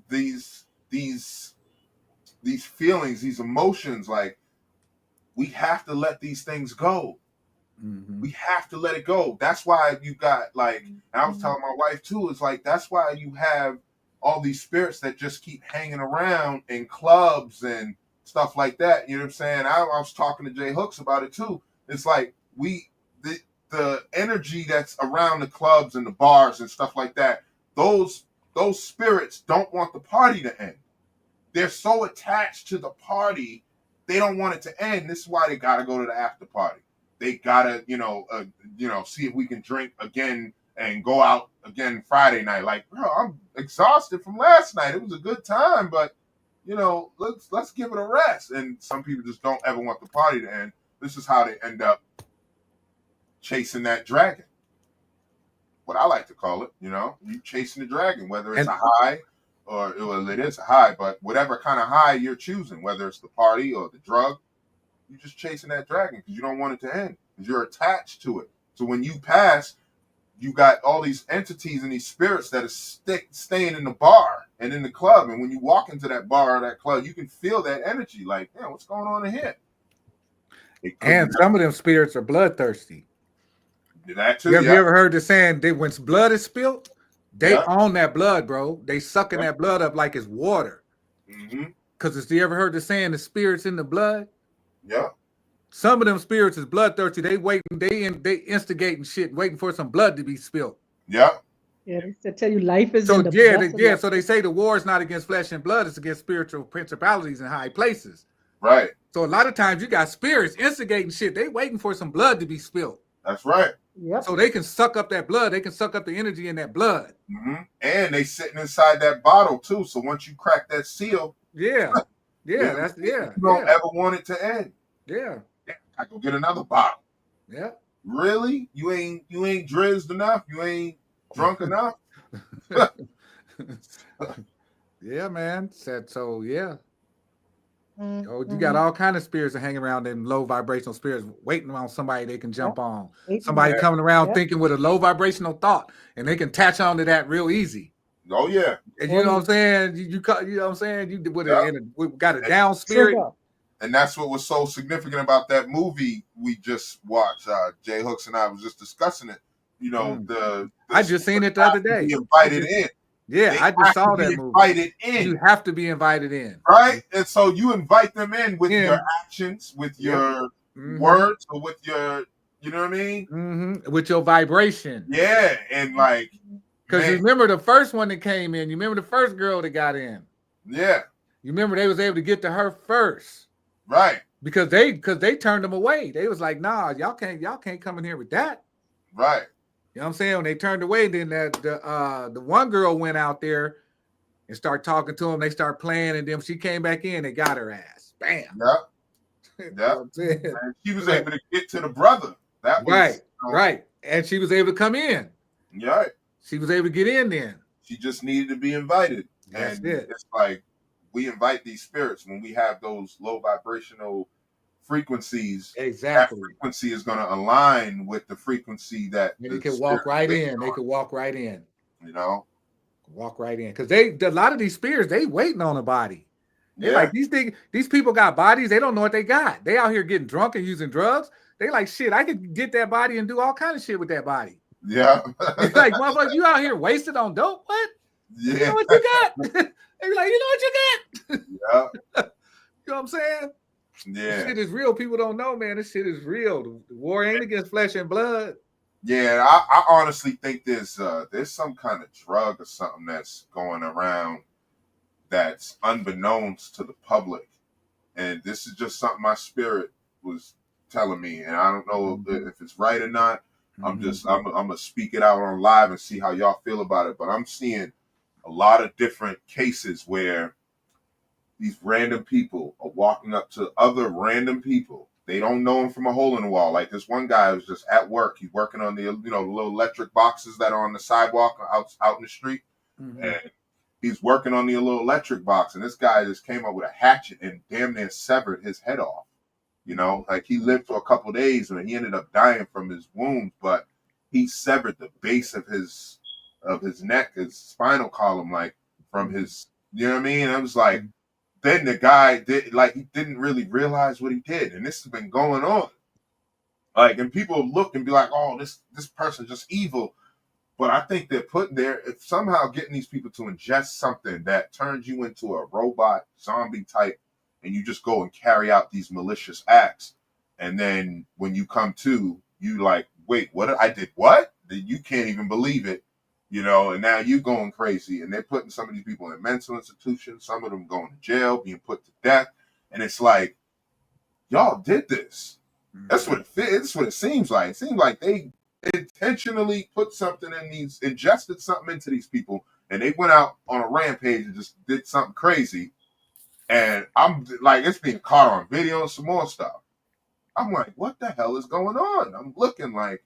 these feelings, these emotions, like we have to let these things go. We have to let it go. That's why you got like, and I was telling my wife too, it's like that's why you have all these spirits that just keep hanging around in clubs and stuff like that. You know what I'm saying? I was talking to Jay Hooks about it too. It's like the energy that's around the clubs and the bars and stuff like that, those spirits don't want the party to end. They're so attached to the party, they don't want it to end. This is why they gotta go to the after party. They gotta, see if we can drink again and go out again Friday night. Like, bro, I'm exhausted from last night. It was a good time, but let's give it a rest. And some people just don't ever want the party to end. This is how they end up chasing that dragon. What I like to call it, you chasing the dragon, whether it's a high or it is a high, but whatever kind of high you're choosing, whether it's the party or the drug, you're just chasing that dragon because you don't want it to end, because you're attached to it. So when you pass, you got all these entities and these spirits that are staying in the bar and in the club. And when you walk into that bar or that club, you can feel that energy. Like, what's going on in here? And some of them spirits are bloodthirsty. That too. Have you ever heard the saying that when blood is spilled, they own that blood, bro. They sucking that blood up like it's water. Because you ever heard the saying the spirits in the blood? Yeah. Some of them spirits is bloodthirsty. They waiting, they instigating shit, waiting for some blood to be spilled. Yeah. Yeah, they tell you life is in the blood. So they say the war is not against flesh and blood, it's against spiritual principalities in high places. Right. So a lot of times you got spirits instigating shit. They waiting for some blood to be spilled. That's right. Yep. So they can suck up that blood. They can suck up the energy in that blood. And they sitting inside that bottle too. So once you crack that seal, you don't ever want it to end. Yeah. I go get another bottle. Yeah. Really? You ain't drizzed enough? You ain't drunk enough? Yeah, man. So yeah. Oh, you got all kind of spirits that hang around, them low vibrational spirits waiting on somebody they can jump on. Somebody coming around thinking with a low vibrational thought, and they can attach onto that real easy. Oh yeah. And you know what I'm saying? You know what I'm saying? You got a down spirit. And that's what was so significant about that movie we just watched. Jay Hooks and I was just discussing it. I just seen it the other day. Invited in. Yeah, They I just have saw to be that movie. invited in. You have to be invited in. Right? And so you invite them in with Yeah. your actions, with Yep. your Mhm. words, or with your, you know what I mean? Mm-hmm. With your vibration. Yeah. And like, because you man, remember the first one that came in. You remember the first girl that got in. yeah, You remember they was able to get to her first. right, Because they turned them away. They was like, nah, y'all can't come in here with that. right. You know what I'm saying? When they turned away, then the one girl went out there and started talking to them. They start playing, and then she came back in. They got her ass. Bam. Yeah, You know yeah. what I'm saying? And she was Like, able to get to the brother. That was right, right. And she was able to come in. Yeah. She was able to get in then. She just needed to be invited. That's and it. It's like we invite these spirits when we have those low vibrational frequencies. Exactly. That frequency is going to align with the frequency that and they can walk right in. They could walk right in. You know, walk right in because a lot of these spirits they waiting on a body. They like these people got bodies. They don't know what they got. They out here getting drunk and using drugs. They like shit. I could get that body and do all kind of shit with that body. Yeah. It's like motherfucker, you out here wasted on dope. What? Yeah. You know what you got? They be like, you know what you got? Yeah. You know what I'm saying? Yeah. This shit is real. People don't know, man. This shit is real. The war ain't against flesh and blood. Yeah, I honestly think there's some kind of drug or something that's going around that's unbeknownst to the public, and this is just something my spirit was telling me, and I don't know if it's right or not. I'm gonna speak it out on live and see how y'all feel about it. But I'm seeing a lot of different cases where these random people are walking up to other random people. They don't know him from a hole in the wall. Like this one guy was just at work. He's working on the the little electric boxes that are on the sidewalk out in the street, and he's working on the little electric box. And this guy just came up with a hatchet and damn near severed his head off. You know, like he lived for a couple of days and he ended up dying from his wounds, but he severed the base of his neck, his spinal column, like from his. You know what I mean? I was like. Then the guy he didn't really realize what he did, and this has been going on. Like, and people look and be like, "Oh, this person's just evil," but I think they're it's somehow getting these people to ingest something that turns you into a robot zombie type, and you just go and carry out these malicious acts. And then when you come to, you like, wait, what? I did what? You can't even believe it. And now you going crazy, and they're putting some of these people in mental institutions, some of them going to jail, being put to death, and it's like, y'all did this. That's what it seems like. It seems like they intentionally put something ingested something into these people, and they went out on a rampage and just did something crazy. And I'm like, it's being caught on video and some more stuff. I'm like, what the hell is going on? I'm looking like.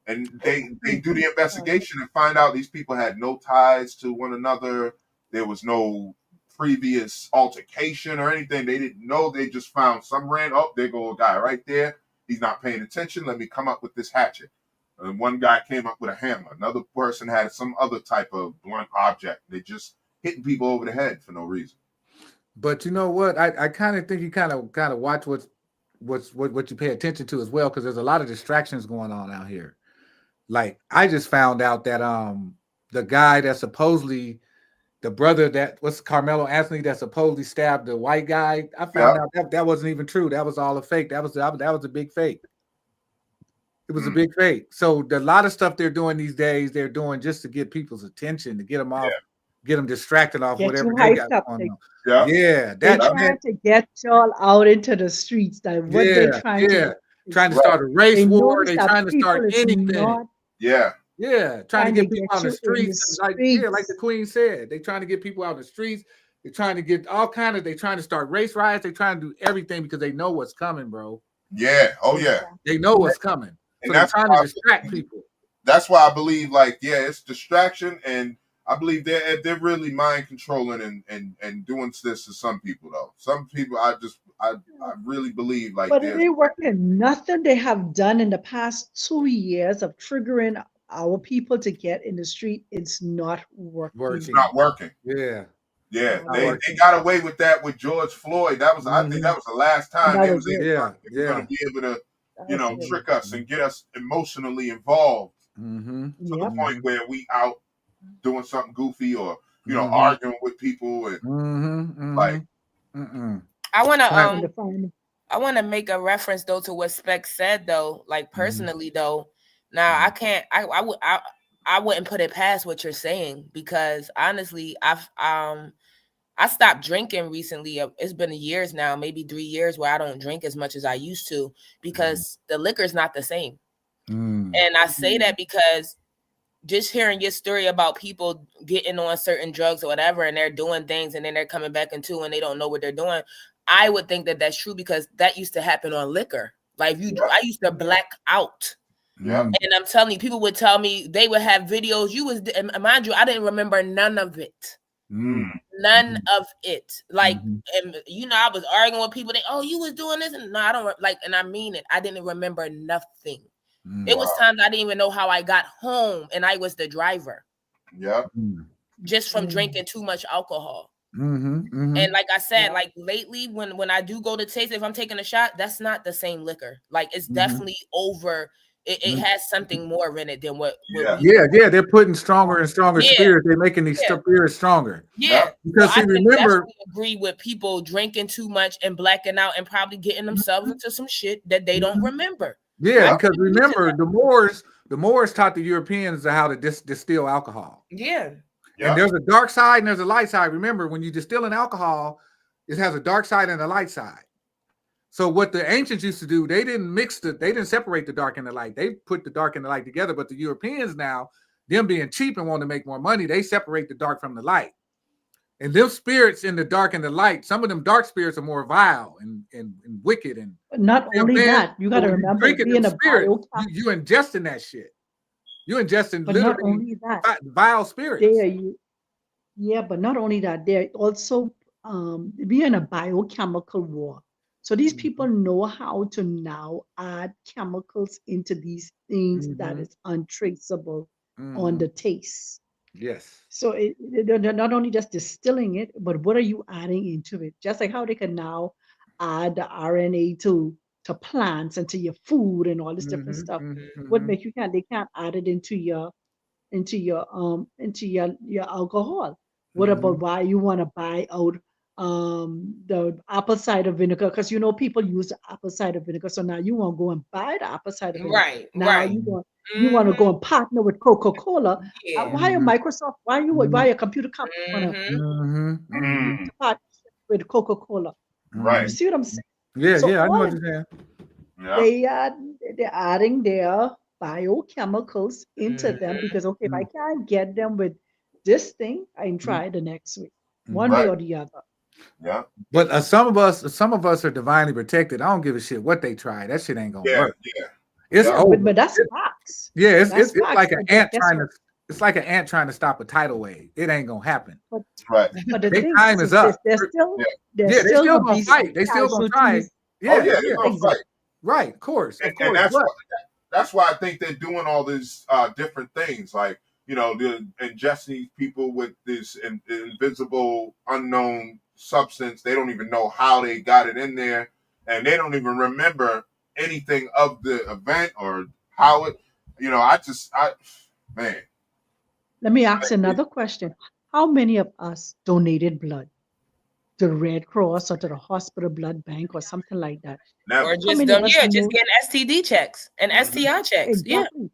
And they do the investigation and find out these people had no ties to one another. There was no previous altercation or anything. They didn't know. They just found some there go a guy right there. He's not paying attention. Let me come up with this hatchet. And one guy came up with a hammer. Another person had some other type of blunt object. They just hitting people over the head for no reason. But you know what? I kind of think you kind of watch what you pay attention to as well, because there's a lot of distractions going on out here. Like, I just found out that the guy that supposedly the brother what's Carmelo Anthony that supposedly stabbed the white guy, I found out that wasn't even true. That was all a fake. That was a big fake. It was a big fake. So a lot of stuff they're doing these days, they're doing just to get people's attention, to get them off, get them distracted off whatever they got going on. Yeah, they're trying to get y'all out into the streets. That what they're trying to. Trying to start a race war. They're trying to start anything. Trying to get people out in the streets. Like the Queen said, they're trying to get people out in the streets. They're trying to get all kind of. They're trying to start race riots. They're trying to do everything because they know what's coming, bro. Yeah. Oh yeah. They know what's coming. So they're trying to distract people. That's why I believe, it's distraction, and I believe they're really mind controlling and doing this to some people though. Some people I really believe like. But it ain't working. Nothing they have done in the past 2 years of triggering our people to get in the street, it's not working. It's not working. Yeah. Yeah, they got away with that with George Floyd. That was I think that was the last time they was going to be able to trick us and get us emotionally involved to the point where we out doing something goofy or arguing with people and like. I want And to the final. I want to make a reference though to what Spec said though, like personally though. Now I can't. I wouldn't put it past what you're saying because honestly, I stopped drinking recently. It's been years now, maybe 3 years where I don't drink as much as I used to because the liquor's not the same. And I say that because just hearing your story about people getting on certain drugs or whatever, and they're doing things and then they're coming back into and they don't know what they're doing. I would think that that's true because that used to happen on liquor. Like I used to black out. Yeah. And I'm telling you, people would tell me they would have videos. And mind you, I didn't remember none of it. None of it. Like, and, I was arguing with people. You was doing this, and no, I don't like. And I mean it. I didn't remember nothing. It was times I didn't even know how I got home, and I was the driver. Yeah. Just from drinking too much alcohol. And like I said, like lately, when I do go to taste, if I'm taking a shot, that's not the same liquor. Like it's definitely over. It has something more in it than what. They're putting stronger and stronger spirits. They're making these spirits stronger. Because so remember, agree with people drinking too much and blacking out and probably getting themselves into some shit that they don't remember. Yeah, because remember, the Moors taught the Europeans how to distill alcohol. Yeah. And there's a dark side and there's a light side. Remember, when you distill an alcohol, it has a dark side and a light side. So what the ancients used to do, they didn't separate the dark and the light. They put the dark and the light together. But the Europeans now, them being cheap and wanting to make more money, they separate the dark from the light. And them spirits in the dark and the light, some of them dark spirits are more vile and wicked. And not only that, you got to remember being a spirit, you ingesting that shit. You ingesting but literally not only that, vile spirits. But not only that, they're also we're in a biochemical war. So these people know how to now add chemicals into these things that is untraceable on the taste. Yes. So they're not only just distilling it, but what are you adding into it? Just like how they can now add the RNA to plants and to your food and all this different stuff. What makes they can't add it into your alcohol. What about why you want to buy out the apple cider vinegar? Because people use the apple cider vinegar, so now you want to go and buy the apple cider vinegar. Right. Now you want to go and partner with Coca-Cola. Why a Microsoft? Why a computer company want to partner with Coca-Cola? Right. You see what I'm saying? Yeah, so I know what you're saying. They're adding their biochemicals into them because if I can't get them with this thing, I can try the next week, one way or the other. Yeah. But some of us are divinely protected. I don't give a shit what they try. That shit ain't gonna work. Yeah. It's over. But that's facts. Yeah, it's like an ant trying to. It's like an ant trying to stop a tidal wave. It ain't gonna happen. But the time is up. They're still gonna fight. They still gonna try. Yeah, they're gonna fight. Right, of course. And that's why I think they're doing all these different things. Like, they're ingesting people with this invisible, unknown substance. They don't even know how they got it in there, and they don't even remember anything of the event or how it. Man. Let me ask another question. How many of us donated blood to the Red Cross or to the hospital blood bank or something like that? Never. Or just getting STD checks and STI checks. Exactly. Yeah.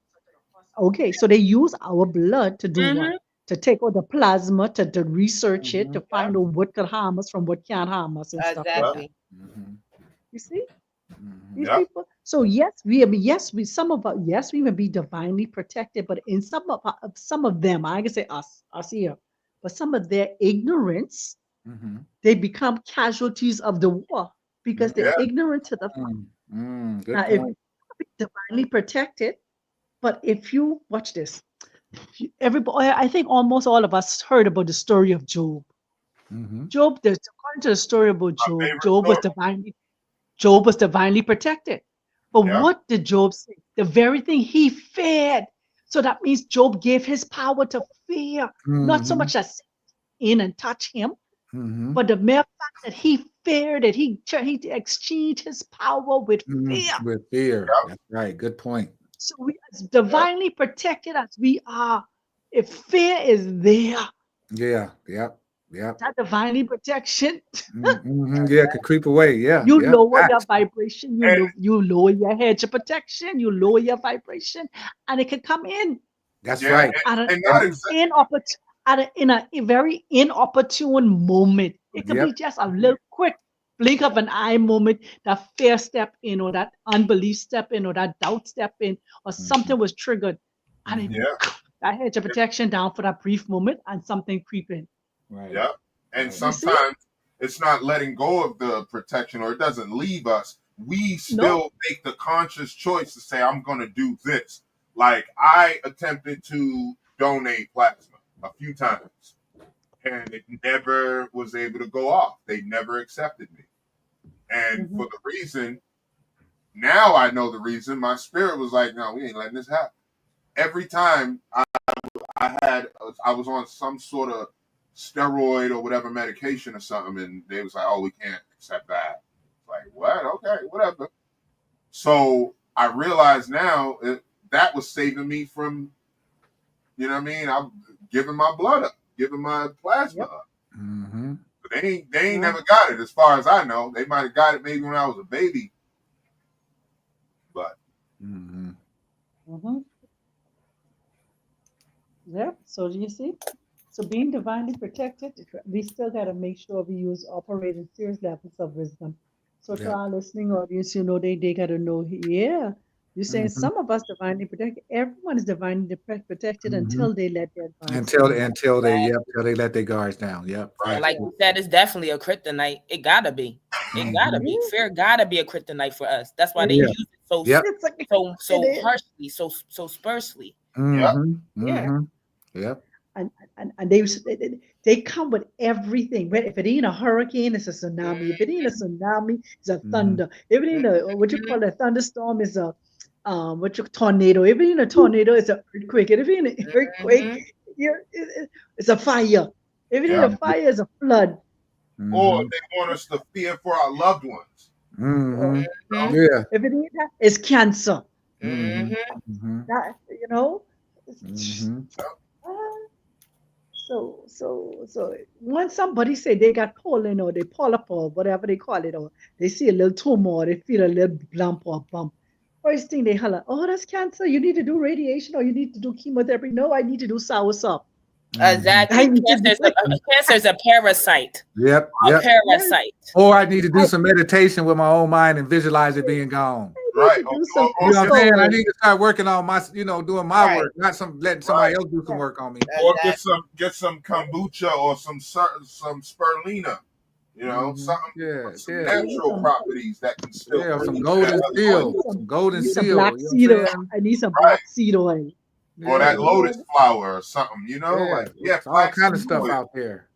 Okay, so they use our blood to do what? To take out the plasma, to research it, to find out what could harm us from what can't harm us and stuff like that. You see? These people. So yes, we may be divinely protected, but in some of them, I can say us here, but some of their ignorance, they become casualties of the war because they're ignorant to the fact. Now, if you be divinely protected, but if you watch this, everybody, I think almost all of us heard about the story of Job. Job, according to the story about Job, Job was divinely protected. But what did Job say? The very thing he feared. So that means Job gave his power to fear, not so much as in and touch him, but the mere fact that he feared it, he exchanged his power with fear. With fear. That's right. Good point. So we, as divinely protected as we are, If fear is there, Yeah. Yep. Yep. that divinely protection, Yeah, could creep away. Yeah. you Yep. lower your Facts. vibration, And you lower your hedge of protection, you lower your vibration, and it can come in That's yeah, right. at an and not exactly. in a very inopportune moment. It could Yep. be just a little quick blink of an eye moment, that fear step in, or that unbelief step in, or that doubt step in, or Mhm. something was triggered, and it, Mhm. Yeah, that hedge of protection down for that brief moment, and something creep in. Right. yeah. And Right. You see? sometimes it's not letting go of the protection, or it doesn't leave us. We No. still make the conscious choice to say, I'm going to do this. Like I attempted to donate plasma a few times, and it never was able to go off. They never accepted me. And Hmm. for the reason, now I know the reason, my spirit was like, no, we ain't letting this happen. Every time I was on some sort of steroid or whatever medication or something, and they was like, "Oh, we can't accept that." Like, what? Okay, whatever. So I realize now that was saving me from, you know what I mean? I'm giving my blood up, giving my plasma Yep. up. Mm-hmm. But they ain't Yeah. never got it, as far as I know. They might have got it maybe when I was a baby, but Mm-hmm. Hmm. Yep. So do you see? So being divinely protected, we still got to make sure we operate in serious levels of wisdom. So to Yep. our listening audience, they got to know, yeah, you're saying Mm-hmm. some of us divinely protected. Everyone is divinely protected Mm-hmm. until they let their guards Until down. until they Right. yep, till they let their guards down. Yep. right. And Facts. like you said, it's definitely a kryptonite. It gotta be. It gotta Mm-hmm. be. Yeah, Fear gotta be a kryptonite for us. That's why it they Yeah. is. use it so Yep. It's like, so it so is. harshly, so sparsely. Yeah, Mm-hmm. Yeah. Mm-hmm. Yep. And they come with everything. If it ain't a hurricane, it's a tsunami. If it ain't a tsunami, it's a Mm-hmm. thunder. If it ain't a what you Mhm, call a thunderstorm, is a what you tornado. If it ain't a tornado, it's an earthquake. And if it ain't an earthquake, mhm, it's a fire. If it ain't yeah. a fire, it's a flood. Or Mm-hmm. they want us to fear for our loved ones. Mm-hmm. Or, You know? mhm, Yeah. if it ain't that, it's cancer. Mm-hmm. mhm. Mm-hmm. That Mm-hmm. uh, so when somebody say they got pollen or they polyp or whatever they call it, or they see a little tumor, or they feel a little lump or bump, first thing they holler, oh, that's cancer. You need to do radiation or you need to do chemotherapy. No, I need to do soursop. Mm-hmm. I Exactly. need to do it. Cancer is a parasite. Yep. A Yep. Yes, parasite. Or I need to do I, some meditation with my own mind and visualize it being gone. I need Right. to do Or, some or You know what get I'm saying? I crystals. need to start working on my, doing my Right. work, not some letting somebody right. else do some Yeah, work on me. Or Exactly. get some kombucha or some spirulina, Mm-hmm. something Yeah, with some yeah, I need natural some. properties that can still yeah. bring Some you to that golden other I seal, need place. some. some I golden need some seal. black You know what I'm seed oil. saying? I need some Right. black seed oil. Or Yeah, that lotus Yeah. flower or something, yeah. like, yeah, It's all kind of flaxseed stuff oil, out there.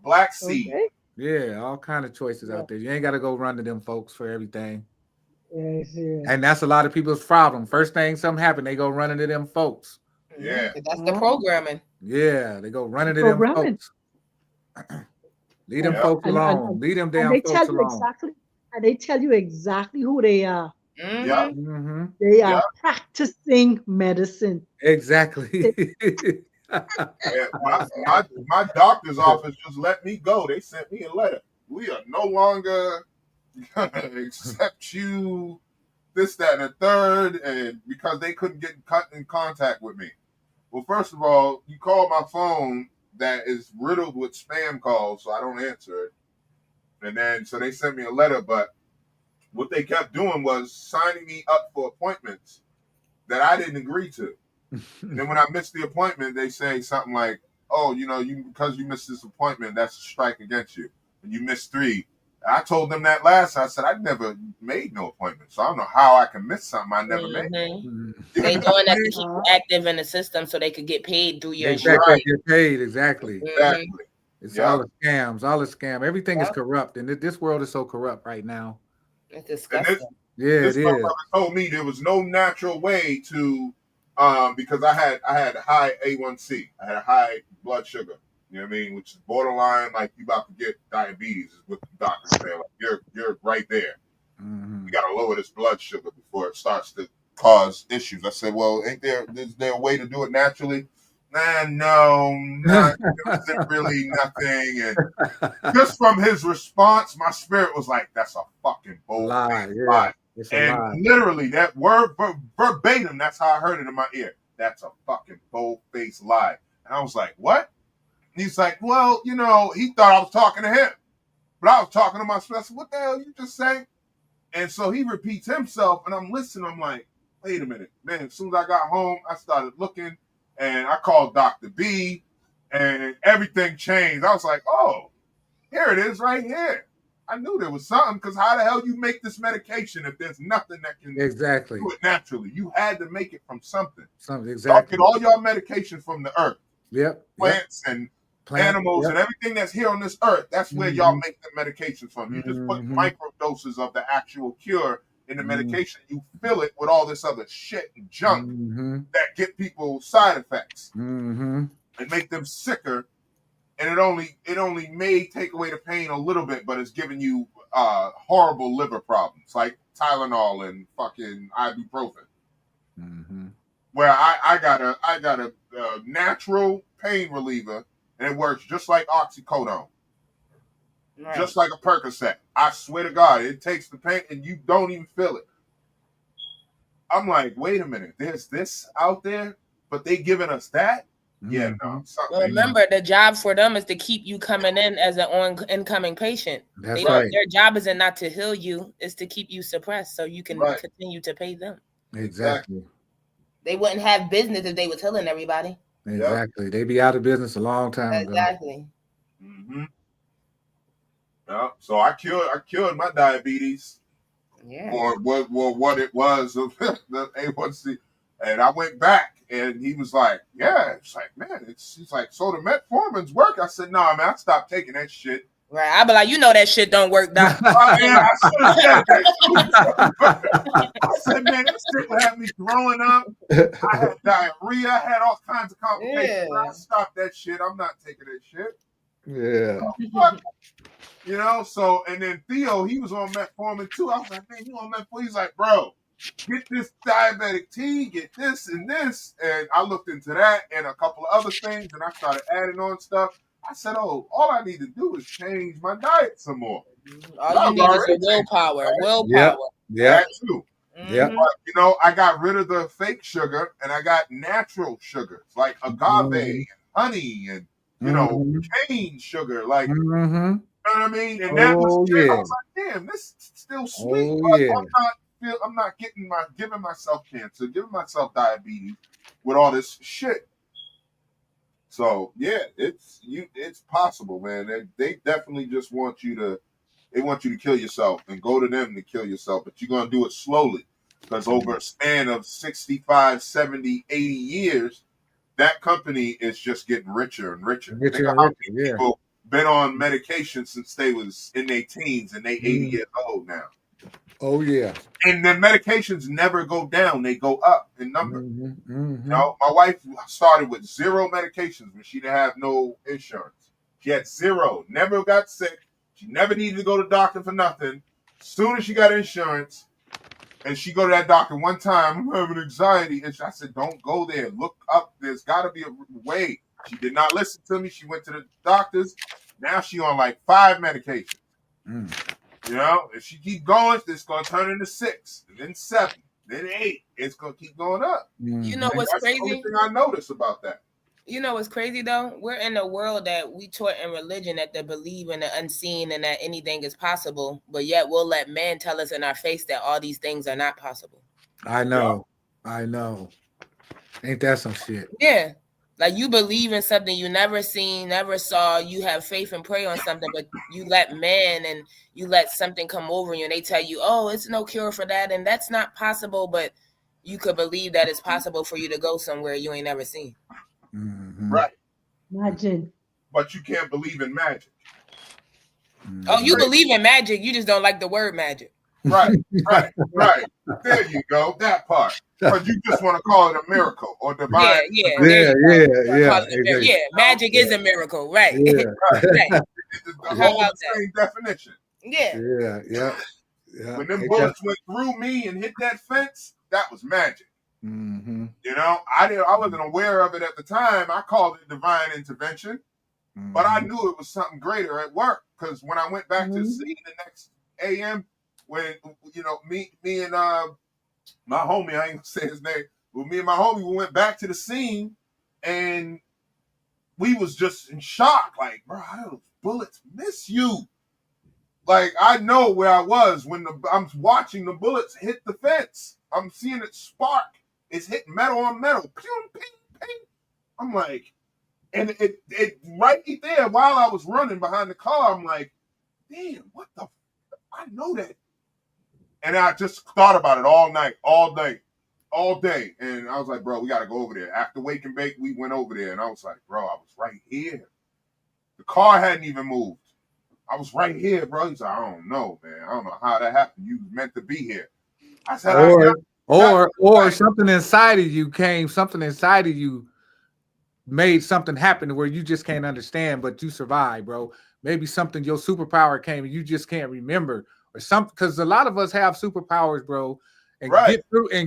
black seed. Okay. Yeah, all kind of choices Yeah. out there. You ain't got to go run to them folks for everything. Yes. Yes. And that's a lot of people's problem. First thing something happen, they go running to them folks. Yeah. 'Cause that's the Uh, programming. Yeah, they go the running to them programming. folks. Leave them and Yeah. folks and and alone. and, Leave them and damn they folks tell you alone. exactly who they are. Yeah. Hmm. Mm-hmm. They Yeah. are practicing medicine. Exactly. They- Yeah. My doctor's office just let me go. They sent me a letter. We are no longer gonna accept you, this, that, and the third, and because they couldn't get in contact with me. Well, first of all, you call my phone that is riddled with spam calls, so I don't answer it. And then so they sent me a letter, but what they kept doing was signing me up for appointments that I didn't agree to. And then when I missed the appointment, they say something like, "Oh, you because you missed this appointment, that's a strike against you, and you missed three." I told them that last. I said I never made no appointment, so I don't know how I can miss something I never made. Hmm. Mhm. You They know what doing I that to mean? keep you uh, active in the system so they could get paid through your insurance. Exactly. Right, Get paid. Exactly. Hmm. exactly. It's Yep. all a scams. All a scam. Everything is Yep. corrupt, and this world is so corrupt right now. It's And this disgusting. Yeah, this it is. motherfucker told me there was no natural way to, because I had high A1C, I had a high blood sugar. You know what I mean? Which is borderline, like you about to get diabetes, is what the doctor's saying. Like you're right there. Hmm. We got to lower this blood sugar before it starts to cause issues. I said, well, is there a way to do it naturally? no, it wasn't really nothing. And just from his response, my spirit was like, that's a fucking bold lie. Yeah, lie. it's a And lie. literally, that word verbatim, that's how I heard it in my ear. That's a fucking bold-faced lie. And I was like, what? And he's like, well, you know, he thought I was talking to him. But I was talking to myself. I said, what the hell you just say? And so he repeats himself, and I'm listening. I'm like, wait a minute. Man, as soon as I got home, I started looking, and I called Dr. B, and everything changed. I was like, oh, here it is right here. I knew there was something, because how the hell you make this medication if there's nothing that can Exactly. do it naturally? You had to make it from something. Something Y'all exactly. get all your medication from the earth. Yep. Plants and animals and everything that's here on this earth, that's where y'all make the medications from. You just put micro doses of the actual cure in the medication. You fill it with all this other shit and junk that get people side effects and make them sicker. And it only may take away the pain a little bit, but it's giving you horrible liver problems like Tylenol and fucking ibuprofen. Where I got a natural pain reliever, and it works just like oxycodone, just like a Percocet. I swear to God, it takes the pain, and you don't even feel it. I'm like, wait a minute, there's this out there, but they giving us that? Yeah, no. Well, remember, the job for them is to keep you coming in as an incoming patient. That's right. Their job isn't not to heal you; it's to keep you suppressed so you can continue to pay them. Exactly. They wouldn't have business if they were telling everybody. Exactly. Yep. They'd be out of business a long time ago. Exactly. Yeah. So I cured my diabetes. Yeah. Or what it was of the A1C. And I went back, and he was like, yeah. It's like, man, he's like, so the metformin's work? I said, no, man, I stopped taking that shit. Right. I be like, you know that shit don't work, doc. I should have said that. I said, man, that shit would have me throwing up. I had diarrhea. I had all kinds of complications. I stopped that shit. I'm not taking that shit. Yeah. You know, so, and then Theo, he was on metformin too. I was like, man, you on metformin? He's like, bro, get this diabetic tea, get this and this. And I looked into that and a couple of other things, and I started adding on stuff. I said, oh, all I need to do is change my diet some more. All you need is willpower. Willpower. Yeah. That too. Yeah. But, you know, I got rid of the fake sugar, and I got natural sugars like agave and honey and, you know, cane sugar. Like, you know what I mean? And that was, I was like, damn, this is still sweet. But I'm not giving myself cancer, giving myself diabetes with all this shit. So yeah, it's possible, man. They definitely just want you to kill yourself and go to them to kill yourself, but you're gonna do it slowly, because over a span of 65, 70, 80 years, that company is just getting richer and richer. People been on medication since they was in their teens, and they 80 years old now. Oh yeah. And the medications never go down; they go up in number. You know, my wife started with 0 medications when she didn't have no insurance. She had 0, never got sick. She never needed to go to the doctor for nothing. As soon as she got insurance, and she go to that doctor one time, I'm having anxiety, and I said, don't go there. Look up. There's got to be a way. She did not listen to me. She went to the doctors. Now she on like 5 medications. You know, if she keep going, it's going to turn into 6, and then 7, then 8. It's going to keep going up. You know what's crazy? That's the only thing I noticed about that. You know what's crazy though? We're in a world that we taught in religion that they believe in the unseen and that anything is possible, but yet we'll let man tell us in our face that all these things are not possible. I know. Ain't that some shit? Yeah. Like, you believe in something you never seen, never saw. You have faith and pray on something, but you let man and you let something come over you and they tell you, oh, it's no cure for that. And that's not possible, but you could believe that it's possible for you to go somewhere you ain't never seen. Right. Imagine. But you can't believe in magic. Oh, you believe in magic. You just don't like the word magic. Right. There you go. That part. But you just want to call it a miracle or divine. Yeah. Magic is a miracle, right? Yeah. Right. How about the same definition? Yeah. When them bullets went through me and hit that fence, that was magic. Mm-hmm. You know, I wasn't aware of it at the time. I called it divine intervention, but I knew it was something greater at work. Because when I went back to the Mhm. scene the next AM, when me and my homie, I ain't gonna say his name, but me and my homie, we went back to the scene, and we was just in shock. Like, bro, how did those bullets miss you? Like, I know where I was when I'm watching the bullets hit the fence. I'm seeing it spark. It's hitting metal on metal. Pew, ping, ping. I'm like, and it right there while I was running behind the car, I'm like, damn, what the? I know that. And I just thought about it all night, all day. And I was like, bro, we got to go over there. After Wake and Bake, we went over there. And I was like, bro, I was right here. The car hadn't even moved. I was right here, bro. He's like, I don't know, man. I don't know how that happened. You was meant to be here. I said, Or something inside of you made something happen where you just can't understand, but you survived, bro. Maybe something, your superpower came and you just can't remember, or something. Because a lot of us have superpowers, bro, and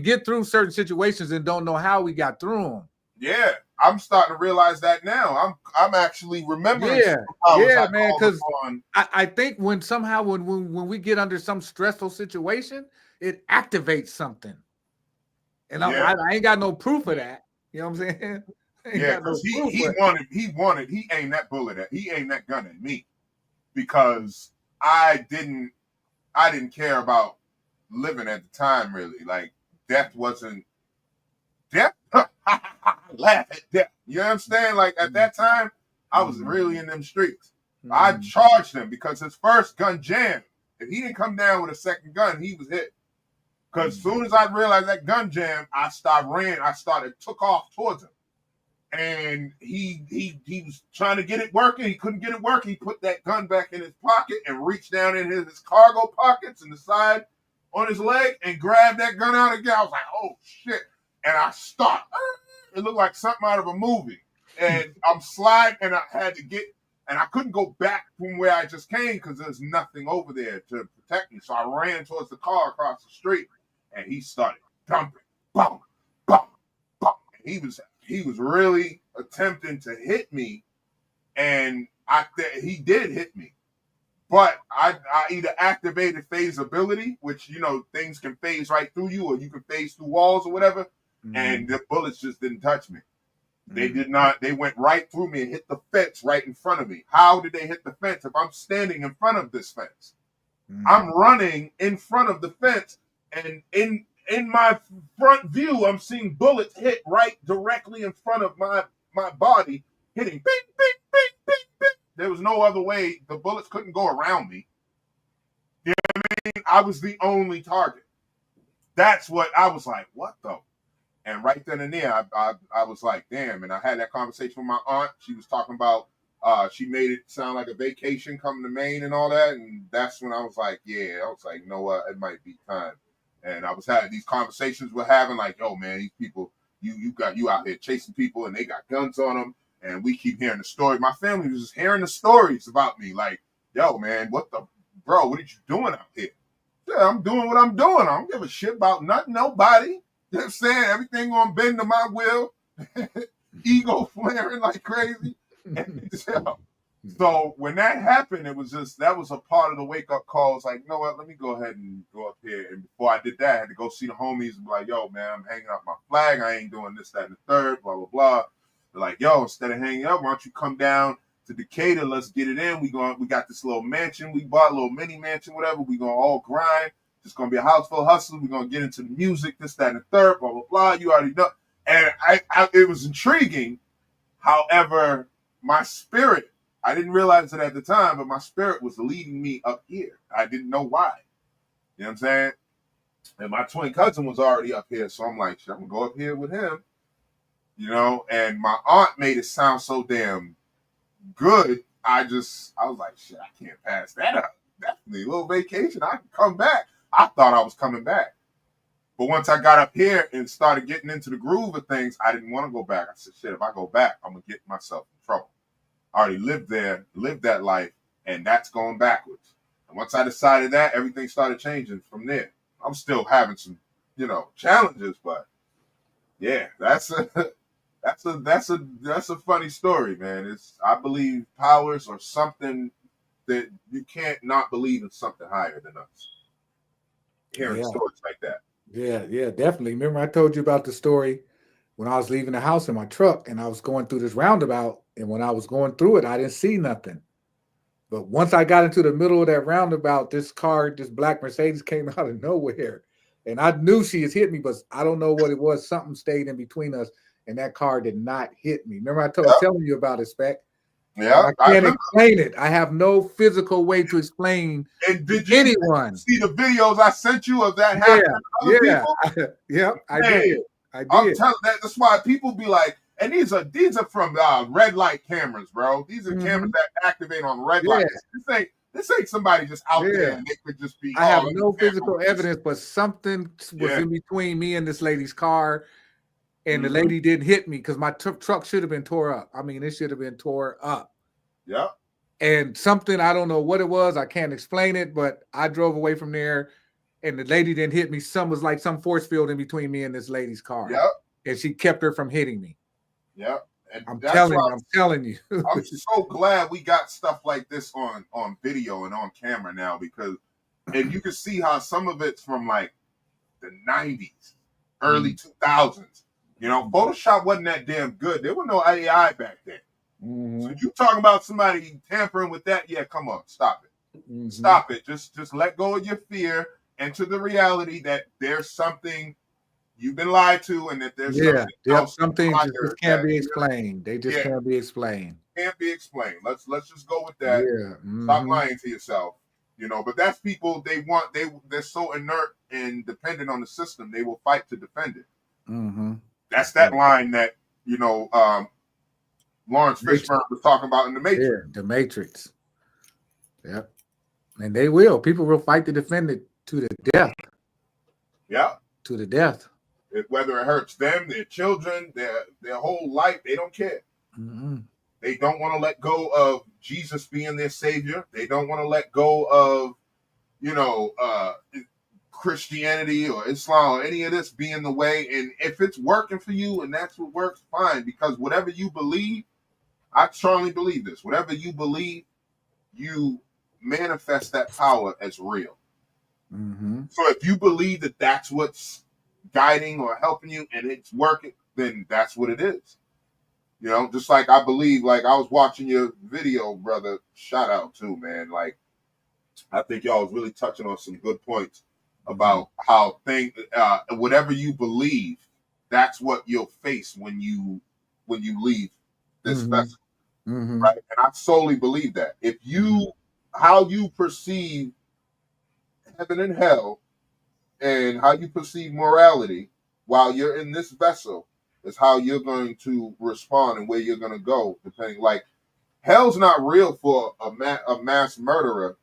get through certain situations and don't know how we got through them. Yeah, I'm starting to realize that now. I'm actually remembering. Yeah, man. Because I think when we get under some stressful situation, it activates something, and I ain't got no proof of that. You know what I'm saying? Yeah, because he aimed that bullet at, he aimed that gun at me, because I didn't care about living at the time, really. Like, death wasn't death. Laugh at death. You know what I'm saying? Like, at that time, I was really in them streets. I charged him because his first gun jammed. If he didn't come down with a second gun, he was hit. Because as soon as I realized that gun jammed, I took off towards him. And he was trying to get it working. He couldn't get it working. He put that gun back in his pocket and reached down in his cargo pockets and the side on his leg and grabbed that gun out again. I was like, oh shit. And I stopped. It looked like something out of a movie. And I'm sliding, and I couldn't go back from where I just came because there's nothing over there to protect me. So I ran towards the car across the street, and he started dumping. Boom, boom, boom. And he was really attempting to hit me, and he did hit me. But I either activated phase ability, which, things can phase right through you, or you can phase through walls or whatever, and the bullets just didn't touch me. They did not. They went right through me and hit the fence right in front of me. How did they hit the fence if I'm standing in front of this fence? I'm running in front of the fence, and in my front view, I'm seeing bullets hit right directly in front of my body, hitting bing, bing, bing, bing, bing. There was no other way. The bullets couldn't go around me. You know what I mean? I was the only target. That's what I was like, what the? And right then and there, I was like, damn. And I had that conversation with my aunt. She was talking about, she made it sound like a vacation coming to Maine and all that. And that's when I was like, yeah. I was like, you know what? It might be time. And I was having these conversations we're having, like, yo, man, these people, you out here chasing people, and they got guns on them. And we keep hearing the story. My family was just hearing the stories about me. Like, yo, man, what are you doing out here? Yeah, I'm doing what I'm doing. I don't give a shit about nothing, nobody. You know what I'm saying? Everything gonna bend to my will. Ego flaring like crazy. So when that happened, that was a part of the wake up call. It's like, you know what? Let me go ahead and go up here. And before I did that, I had to go see the homies and be like, yo, man, I'm hanging up my flag. I ain't doing this, that, and the third, blah, blah, blah. They're like, yo, instead of hanging up, why don't you come down to Decatur? Let's get it in. We got this little mansion. We bought a little mini mansion, whatever. We gonna all grind. It's gonna be a house full of hustlers. We're gonna get into the music, this, that, and the third, blah, blah, blah. You already know. And it was intriguing. However, my spirit, I didn't realize it at the time, but my spirit was leading me up here. I didn't know why. You know what I'm saying? And my twin cousin was already up here, so I'm like, shit, I'm gonna go up here with him. And my aunt made it sound so damn good. I was like, shit, I can't pass that up. Definitely a little vacation. I can come back. I thought I was coming back. But once I got up here and started getting into the groove of things, I didn't want to go back. I said, shit, if I go back, I'm going to get myself in trouble. I already lived there, lived that life, and that's going backwards. And once I decided that, everything started changing from there. I'm still having some, challenges, but Yeah, that's a that's a funny story, man. It's I believe powers or something that you can't not believe in something higher than us. Hearing Yeah, stories like that. yeah, definitely. Remember, I told you about the story when I was leaving the house in my truck and I was going through this roundabout. And when I was going through it, I didn't see nothing. But once I got into the middle of that roundabout, this car, this black Mercedes came out of nowhere. And I knew she had hit me, but I don't know what it was. Something stayed in between us, and that car did not hit me. Remember, was Yep, telling you about it, Spec? And yep. I I can't remember. explain it. I have no physical way to explain And to did you anyone. see the videos I sent you of that Yeah, happening to other yeah, people? yep, I Man, did. I I'm did. telling that's why people be like, and these are from red light cameras, bro. These are cameras Hmm. that activate on red Yeah, lights. This ain't somebody just out there yeah. and they could just be, I oh, have let me no tamper physical with this. evidence, but something was Yeah. in between me and this lady's car, and the Mm-hmm. lady didn't hit me because my truck should have been tore up. I mean, it should have been tore up. Yep. And something, I don't know what it was. I can't explain it, but I drove away from there, and the lady didn't hit me. Some was like some force field in between me and this lady's car, Yep. and she kept her from hitting me. Yep. And I'm that's telling why you, I'm telling you. I'm so glad we got stuff like this on video and on camera now because and you can see how some of it's from like the 90s, early 2000s. You know, Photoshop wasn't that damn good. There was no AI back then. So Mm-hmm. you talking about somebody tampering with that? Yeah, come on, stop it. Mm-hmm. Stop it. Just let go of your fear. Enter the reality that there's something you've been lied to and that there's Yeah, something yep. else Some things higher just can't that be really, explained. They just yeah, can't be explained. can't be explained. Let's just go with that. Yeah. Stop Mm-hmm. lying to yourself. You know, but that's people they're so inert and dependent on the system, they will fight to defend it. Mm-hmm. That's Yeah. that line that, Lawrence Matrix. Fishburne was talking about in the Matrix. Yeah, the Matrix. Yep. And they will. People will fight to defend it to the death. Yeah. To the death. Whether it hurts them, their children, their whole life, they don't care. Mm-hmm. They don't want to let go of Jesus being their savior. They don't want to let go of, you know, Christianity or Islam or any of this being the way. And if it's working for you and that's what works, fine. Because whatever you believe, I strongly believe this. Whatever you believe, you manifest that power as real. Mm-hmm. So if you believe that that's what's guiding or helping you and it's working, then that's what it is. You know, just like I believe, like I was watching your video, brother. Shout out too, man. Like I think y'all was really touching on some good points about how whatever you believe, that's what you'll face when you leave this Mm-hmm. vessel, Mm-hmm. right? And I solely believe that if you how you perceive heaven and hell and how you perceive morality while you're in this vessel is how you're going to respond and where you're going to go depending like hell's not real for a mass murderer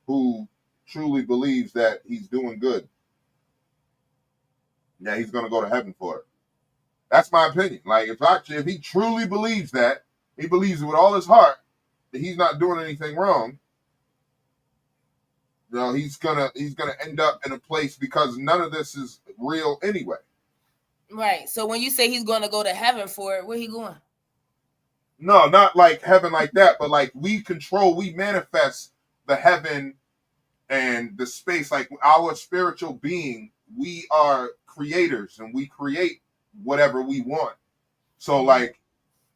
who truly believes that he's doing good. Yeah, he's going to go to heaven for it. That's my opinion. Like if he truly believes that, he believes it with all his heart that he's not doing anything wrong. You know, he's gonna end up in a place because none of this is real anyway. Right. So when you say he's going to go to heaven for it, where he going? No, not like heaven like that, but like we manifest the heaven and the space. Like our spiritual being, we are creators and we create whatever we want. So like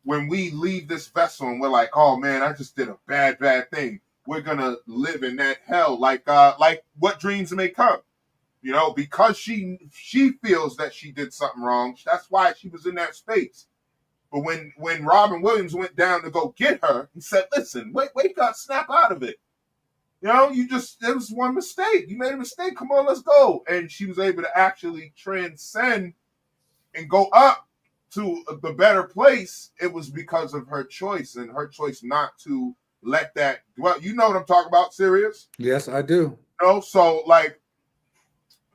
when we leave this vessel and we're like, oh man, I just did a bad thing. We're gonna live in that hell, like what dreams may come. You know, because she feels that she did something wrong. That's why she was in that space. But when Robin Williams went down to go get her, he said, "Listen, wake up, snap out of it. You know, it was one mistake. You made a mistake. Come on, let's go." And she was able to actually transcend and go up to the better place. It was because of her choice and her choice not to let that dwell. You know what I'm talking about, Sirius? Yes, I do. You know, so like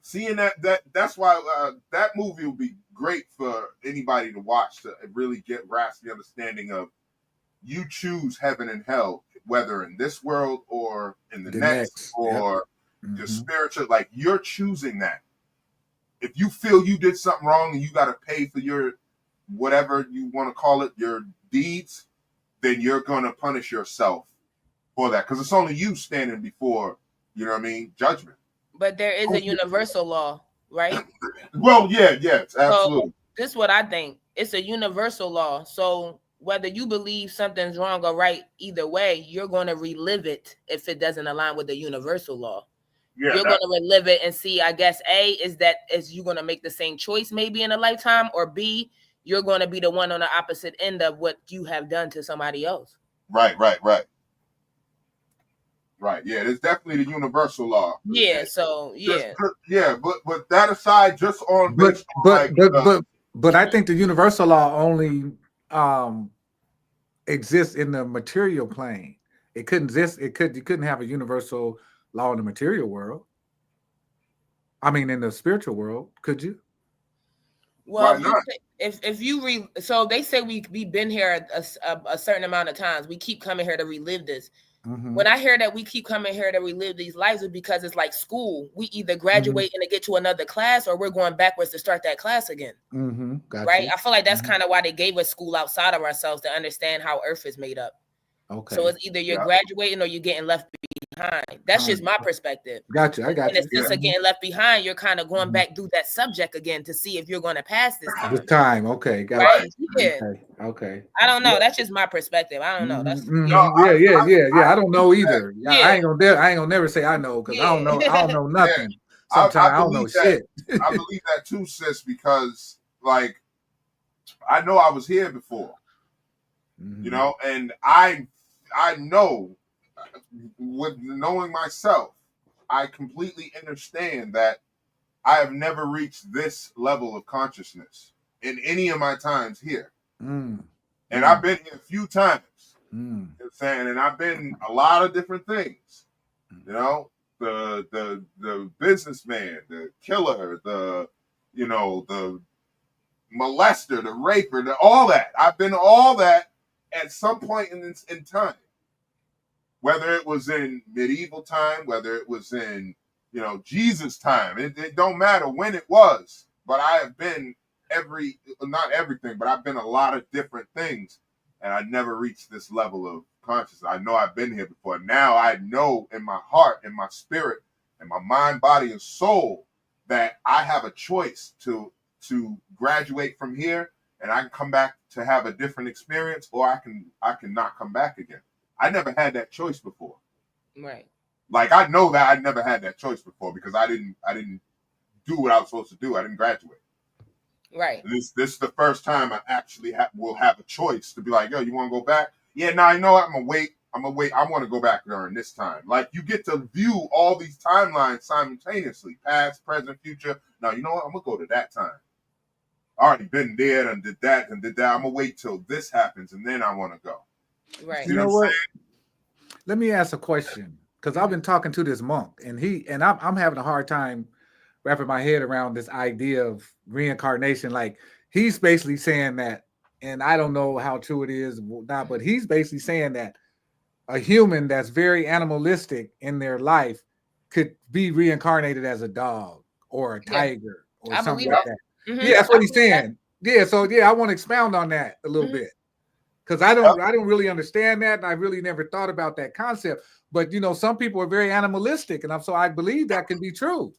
seeing that's why that movie would be great for anybody to watch to really grasp the understanding of you choose heaven and hell, whether in this world or in the next Yep. or just spiritual. Like you're choosing that. if you feel you did something wrong and you got to pay for your whatever you want to call it, your deeds, then you're going to punish yourself for that, because it's only you standing before, you know what I mean, judgment. But there is a universal law, right? Well, yes, absolutely. So this is what I think. It's a universal law. So whether you believe something's wrong or right, either way, you're going to relive it if it doesn't align with the universal law. Yeah, you're going to relive it and see, I guess, A, is you going to make the same choice maybe in a lifetime, or B, you're going to be the one on the opposite end of what you have done to somebody else. Right. Yeah, it's definitely the universal law. Yeah. So yeah. But that aside, just on but I think the universal law only exists in the material plane. It couldn't exist. You couldn't have a universal law in the material world. I mean, in the spiritual world, could you? Well, if you read, so they say we've been here a certain amount of times. We keep coming here to relive this. Mm-hmm. When I hear that we keep coming here to relive these lives, it's because it's like school. We either graduate and to get to another class, or we're going backwards to start that class again. Mm-hmm. Gotcha. Right? I feel like that's kind of why they gave us school outside of ourselves, to understand how Earth is made up. Okay. So it's either you're graduating or you're getting left behind. That's just my perspective. Gotcha. I got you. In the sense of getting left behind, you're kind of going back through that subject again to see if you're going to pass this time. This time, okay. Got right? It. Yeah. Okay. I don't know. That's just my perspective. I don't know. That's yeah. I don't know either. I ain't gonna never say I know, because I don't know nothing. Sometimes I don't know shit. I believe that too, sis, because like I know I was here before. You know, and I know, with knowing myself, I completely understand that I have never reached this level of consciousness in any of my times here. And I've been here a few times. You know what I'm saying? And I've been a lot of different things. You know, the businessman, the killer, the molester, the raper, all that. I've been all that at some point in time. Whether it was in medieval time, whether it was in, Jesus time, it don't matter when it was. But I have been not everything, but I've been a lot of different things, and I never reached this level of consciousness. I know I've been here before. Now I know in my heart, in my spirit, in my mind, body, and soul that I have a choice to graduate from here, and I can come back to have a different experience, or I can not come back again. I never had that choice before. Right. Like, I know that I never had that choice before, because I didn't do what I was supposed to do. I didn't graduate. Right. This is the first time I actually will have a choice to be like, yo, you want to go back? Yeah, now I know what? I'm gonna wait. I want to go back during this time. Like, you get to view all these timelines simultaneously, past, present, future. Now, you know what? I'm gonna go to that time. I already been there and did that. I'm gonna wait till this happens, and then I want to go. Right. You know what? Let me ask a question, because I've been talking to this monk, and I'm having a hard time wrapping my head around this idea of reincarnation. Like, he's basically saying that, and I don't know how true it is not, but he's basically saying that a human that's very animalistic in their life could be reincarnated as a dog or a tiger or something like that. Mm-hmm. Yeah, that's what he's saying. Yeah, so I want to expound on that a little bit. Because I don't really understand that, and I really never thought about that concept. But some people are very animalistic, and so I believe that can be true.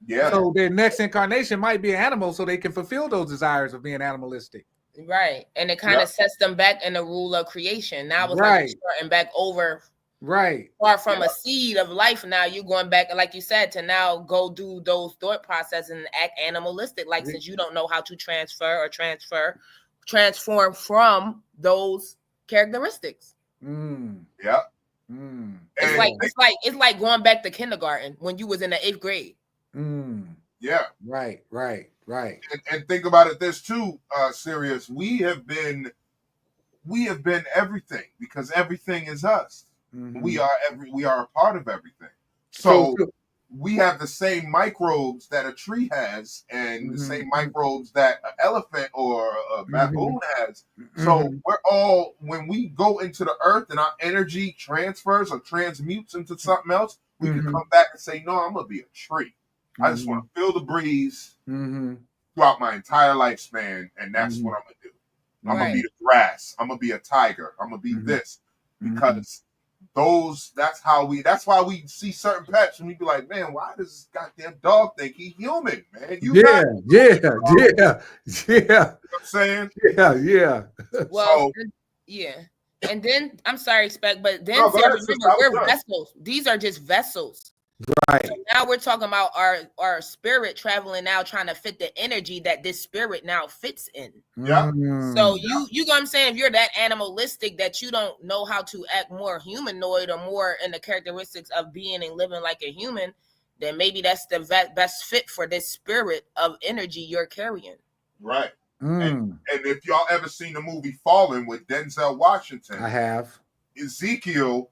Yeah. So their next incarnation might be an animal, so they can fulfill those desires of being animalistic. Right, and it kind of sets them back in the rule of creation. Now it's like you're starting back over. Right. Far from a seed of life. Now you're going back, like you said, to now go do those thought processes and act animalistic. Like, since you don't know how to transform from those characteristics. Yeah. It's like going back to kindergarten when you was in the 8th grade. Yeah. Right. And think about it this too, Sirius. We have been everything, because everything is us. Mm-hmm. We are a part of everything. So we have the same microbes that a tree has, and the same microbes that an elephant or a baboon has. So we're all, when we go into the earth and our energy transfers or transmutes into something else, we can come back and say, no, I'm going to be a tree. I just want to feel the breeze Mm-hmm. throughout my entire lifespan, and that's Mhm. what I'm gonna do. I'm Right. gonna be the grass. I'm gonna be a tiger. I'm gonna be Mhm. this because that's why we see certain pets and we be like, man, why does this goddamn dog think he's human, man? You Yeah, not, yeah, you know what yeah, I'm saying? yeah. Well, So yeah. And then I'm sorry, Spec, but then no, go say ahead, sister. remember I was we're done. vessels. These are just vessels. Right. So now we're talking about our spirit traveling now, trying to fit the energy that this spirit now fits in. Yeah. So you know what I'm saying? If you're that animalistic that you don't know how to act more humanoid or more in the characteristics of being and living like a human, then maybe that's the best fit for this spirit of energy you're carrying. Right. Mm. And if y'all ever seen the movie Fallen with Denzel Washington, I have. Ezekiel,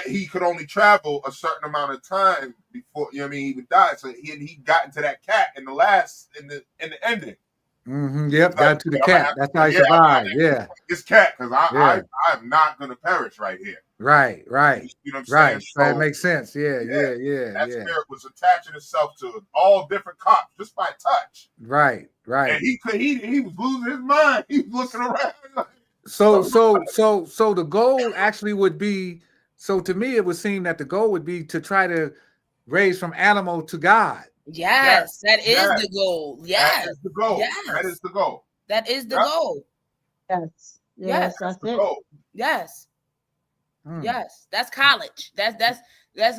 he could only travel a certain amount of time before, you know what I mean, he would die. So he got into that cat in the ending. Mm-hmm. Yep, Like, got to the cat. That's how he I gotta survived. Yeah, this cat, because yeah. I'm not gonna perish right here. Right. You know what I'm Right. saying? That So makes sense. Yeah. that spirit was attaching itself to all different cops just by touch. Right. And he was losing his mind. He was looking around. So the goal actually would be, so to me it would seem that the goal would be to try to raise from animal to God. Yes, that is yes. the goal. Yes. That is the goal. Yes. That is the goal. That is the Yep. goal. Yes. Yes, that's The it. goal. Yes. Hmm. Yes. That's college. That's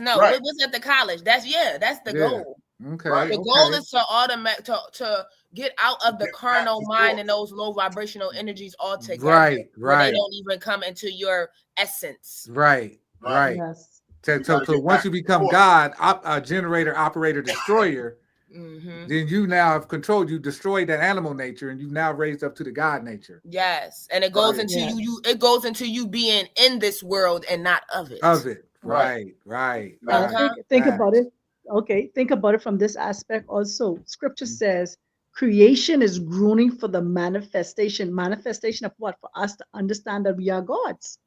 no. Right. What's at the college? That's the Yeah. goal. Okay. Right. The goal is to automate to get out of the Get back carnal to mind source. and those low vibrational energies altogether. Right. Where they Right. don't even come into your essence. Right. Right. Yes. So gotta get once back you to become source. God, generator, operator, destroyer, Mm-hmm. then you now have controlled. You destroyed that animal nature, and you've now raised up to the God nature. Yes, and it goes Right. into Yeah. it goes into you being in this world and not of it. Of it. Right. Right. Now Right. think about it. Okay, think about it from this aspect also. Scripture says creation is groaning for the manifestation. Manifestation of what? For us to understand that we are gods,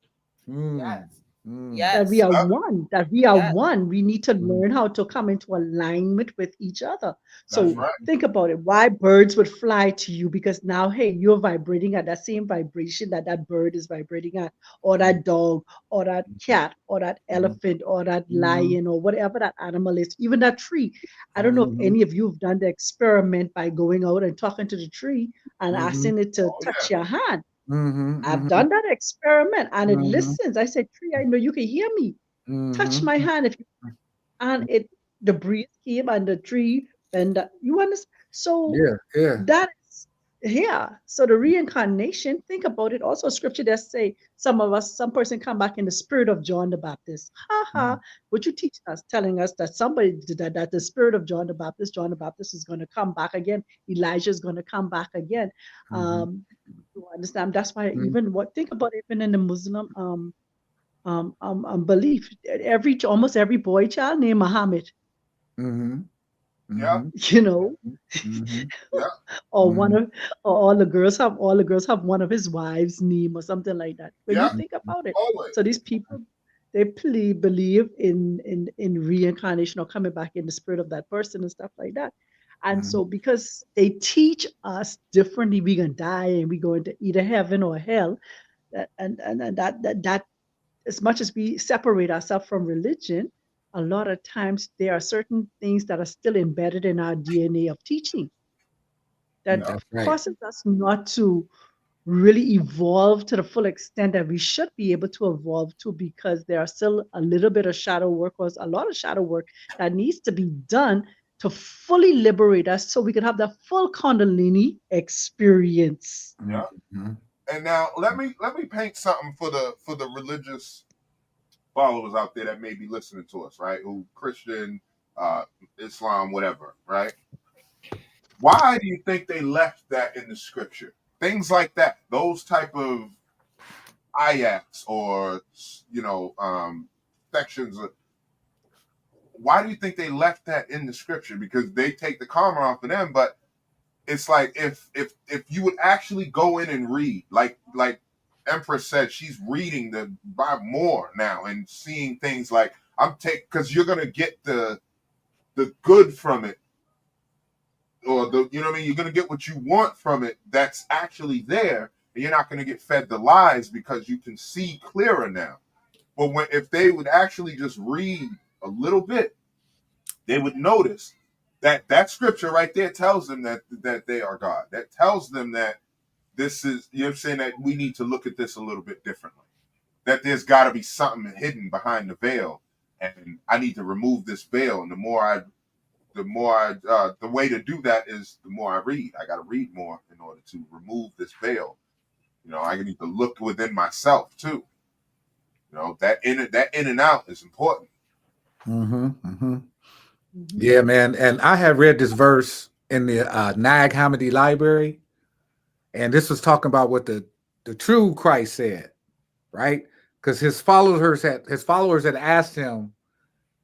Mm. Yes. Mm. that we Yes. are one, that we are Yes. one. We need to Mm. learn how to come into alignment with each other. That's So right. think about it. Why birds would fly to you? Because now, hey, you're vibrating at that same vibration that that bird is vibrating at, or that dog, or that cat, or that elephant, or that lion, or whatever that animal is, even that tree. I don't know if any of you have done the experiment by going out and talking to the tree and asking it to Oh, touch yeah. your hand. Mm-hmm. I've done that experiment and it Mhm. listens. I said, tree, I know you can hear me. Touch Mhm. my hand if you and it the breeze came and the tree and you understand. So Yeah. that is so the reincarnation, think about it. Also, scripture that say some person come back in the spirit of John the Baptist. What you teach us, telling us that somebody did that the spirit of John the Baptist is going to come back again. Elijah is going to come back again. Mhm. You understand? That's why Mhm. even think about it, even in the Muslim belief, almost every boy child named Muhammad. Mhm. Yeah. Mhm. You know, Mhm. Yeah. or Mhm. or all the girls have one of his wives' name or something like that. When you Yeah. think about it, Always. so these people they believe in reincarnation or coming back in the spirit of that person and stuff like that. And so because they teach us differently, we're gonna die and we're going to either heaven or hell. That as much as we separate ourselves from religion, a lot of times there are certain things that are still embedded in our DNA of teaching that That's right. causes us not to really evolve to the full extent that we should be able to evolve to, because there are still a little bit of shadow work or a lot of shadow work that needs to be done to fully liberate us so we can have the full Kundalini experience. Yeah. Mhm. And now let me paint something for the religious followers out there that may be listening to us, right? Who Christian, Islam, whatever, right? Why do you think they left that in the scripture? Things like that, those type of ayats or sections. Why do you think they left that in the scripture? Because they take the karma off of them, but it's like if you would actually go in and read, like Empress said, she's reading the Bible more now and seeing things like because you're gonna get the the good from it, or the, you know what I mean, you're gonna get what you want from it that's actually there, and you're not gonna get fed the lies because you can see clearer now. But if they would actually just read a little bit, they would notice that that scripture right there tells them that they are God. That tells them that this is, you know what I'm saying, that we need to look at this a little bit differently. That there's got to be something hidden behind the veil, and I need to remove this veil. And the way to do that is the more I read. I got to read more in order to remove this veil. You know, I need to look within myself too. You know, that in and out is important. Yeah, man. And I had read this verse in the Nag Hammadi library, and this was talking about what the true Christ said, right? Because his followers had asked him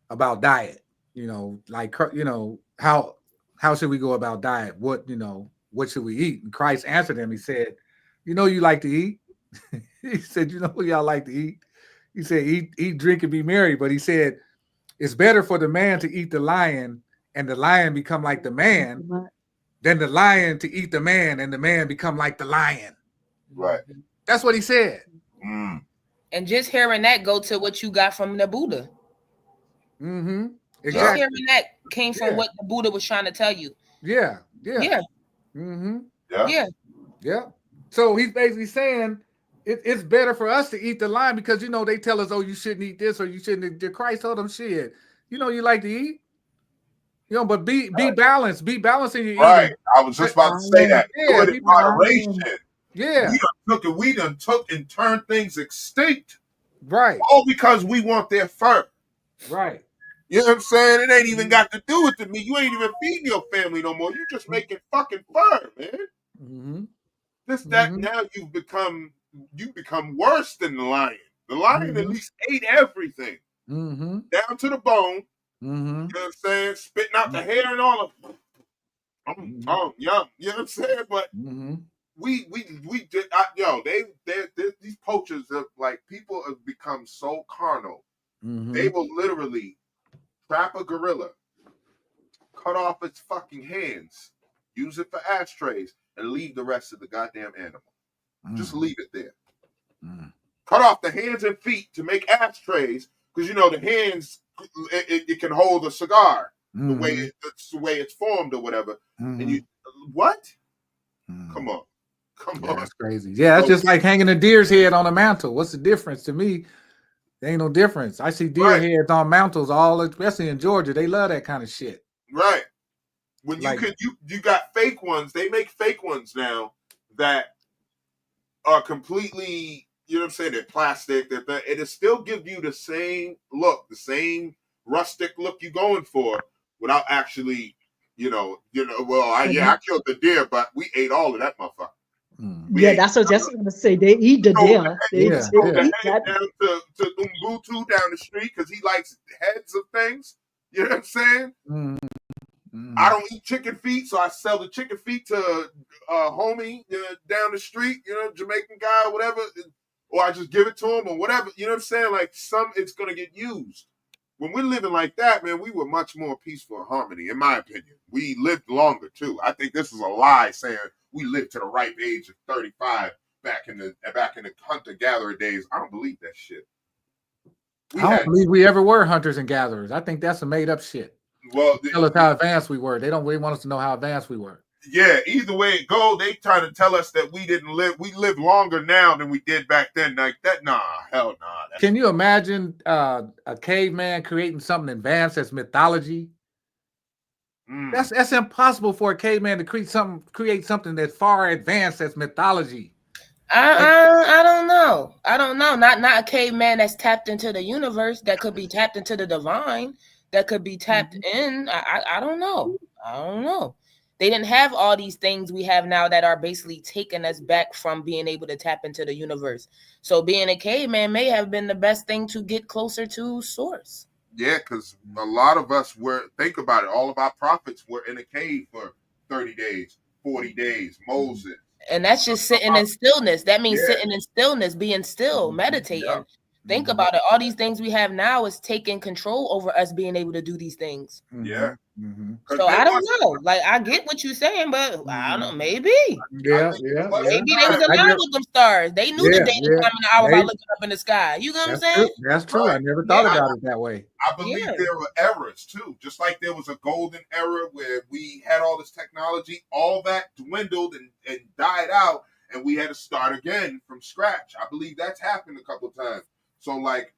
about diet. You know, like, you know, how should we go about diet? What, you know, what should we eat? And Christ answered them. He said, you know, you like to eat. He said, you know what y'all like to eat? He said, eat, drink, and be merry. But he said, it's better for the man to eat the lion and the lion become like the man than the lion to eat the man and the man become like the lion. Right. That's what he said. And just hearing that go to what you got from the Buddha. Exactly. Just hearing that came from what the Buddha was trying to tell you. Yeah. So he's basically saying it's better for us to eat the lion because, you know, they tell us, oh, you shouldn't eat this or you shouldn't. Christ told them, shit, you know, you like to eat, you know, but be balanced. Be balanced in your eating. Right. I was just about to say that. Do it in moderation. Yeah. We done took and turned things extinct. Right. All because we want their fur. Right. You know what I'm saying? It ain't even got to do with me. You ain't even feeding your family no more. You're just making fucking fur, man. Now you become worse than the lion. The lion at least ate everything. Down to the bone. You know what I'm saying? Spitting out the hair and all of yum. You know what I'm saying? But we did, these poachers have, like, people have become so carnal. They will literally trap a gorilla, cut off its fucking hands, use it for ashtrays, and leave the rest of the goddamn animal. Just leave it there. Cut off the hands and feet to make ashtrays, because, you know, the hands, it can hold a cigar the way it's formed or whatever. And you, what? Come on. That's crazy. Yeah, that's just like hanging a deer's head on a mantle. What's the difference to me? There ain't no difference. I see deer heads on mantles especially in Georgia. They love that kind of shit. Right. When you got fake ones, they make fake ones now that are completely, you know what I'm saying, they're plastic, it'll still give you the same look, the same rustic look you're going for without actually, I killed the deer, but we ate all of that motherfucker. That's what Jessica was gonna say. They eat the deer. They eat that. Down to Umbutu down the street because he likes heads of things. You know what I'm saying? I don't eat chicken feet, so I sell the chicken feet to a homie down the street, you know, Jamaican guy or whatever, or I just give it to him or whatever. You know what I'm saying? Like, it's gonna get used. When we're living like that, man, we were much more peaceful and harmony, in my opinion. We lived longer too. I think this is a lie saying we lived to the ripe age of 35 back in the hunter-gatherer days. I don't believe that shit. I don't believe we ever were hunters and gatherers. I think that's a made-up shit. Well, tell us how advanced we were. They don't really want us to know how advanced we were. Yeah, either way it go, they trying to tell us that we didn't live. We live longer now than we did back then. Like that, nah, hell nah. Can you imagine a caveman creating something advanced as mythology? That's impossible for a caveman to create something that's far advanced as mythology. I don't know. Not a caveman that's tapped into the universe, that could be tapped into the divine, that could be tapped in. I don't know. They didn't have all these things we have now that are basically taking us back from being able to tap into the universe. So being a caveman may have been the best thing to get closer to source. Yeah, because a lot of us think about it, all of our prophets were in a cave for 30 days, 40 days, Moses. And that's just sitting in stillness. That means sitting in stillness, being still, meditating. Yeah. Think about it. All these things we have now is taking control over us being able to do these things. Yeah. Mm-hmm. So I don't know. Like I get what you're saying, but I don't know. Maybe. Yeah. Maybe they was aligned with them stars. They knew the day was coming the hour by looking up in the sky. You know what I'm saying? That's true. I never thought about it that way. I believe there were eras too. Just like there was a golden era where we had all this technology, all that dwindled and died out, and we had to start again from scratch. I believe that's happened a couple of times. So like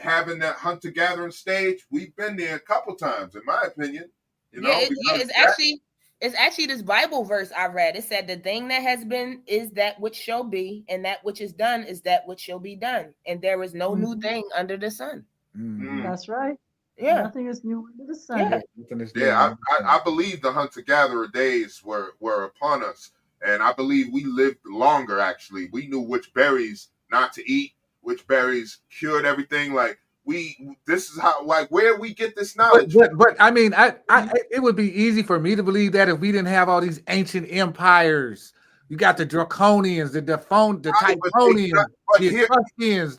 having that hunter-gathering stage, we've been there a couple times, in my opinion. You know, it's actually this Bible verse I read. It said the thing that has been is that which shall be, and that which is done is that which shall be done. And there is no new thing under the sun. That's right. Yeah. Nothing is new under the sun. I believe the hunter-gatherer days were upon us. And I believe we lived longer, actually. We knew which berries not to eat, which berries cured everything. Like, this is how, like, where we get this knowledge. But I mean, it would be easy for me to believe that if we didn't have all these ancient empires. You got the Draconians, the Typhonians, the Etruscans,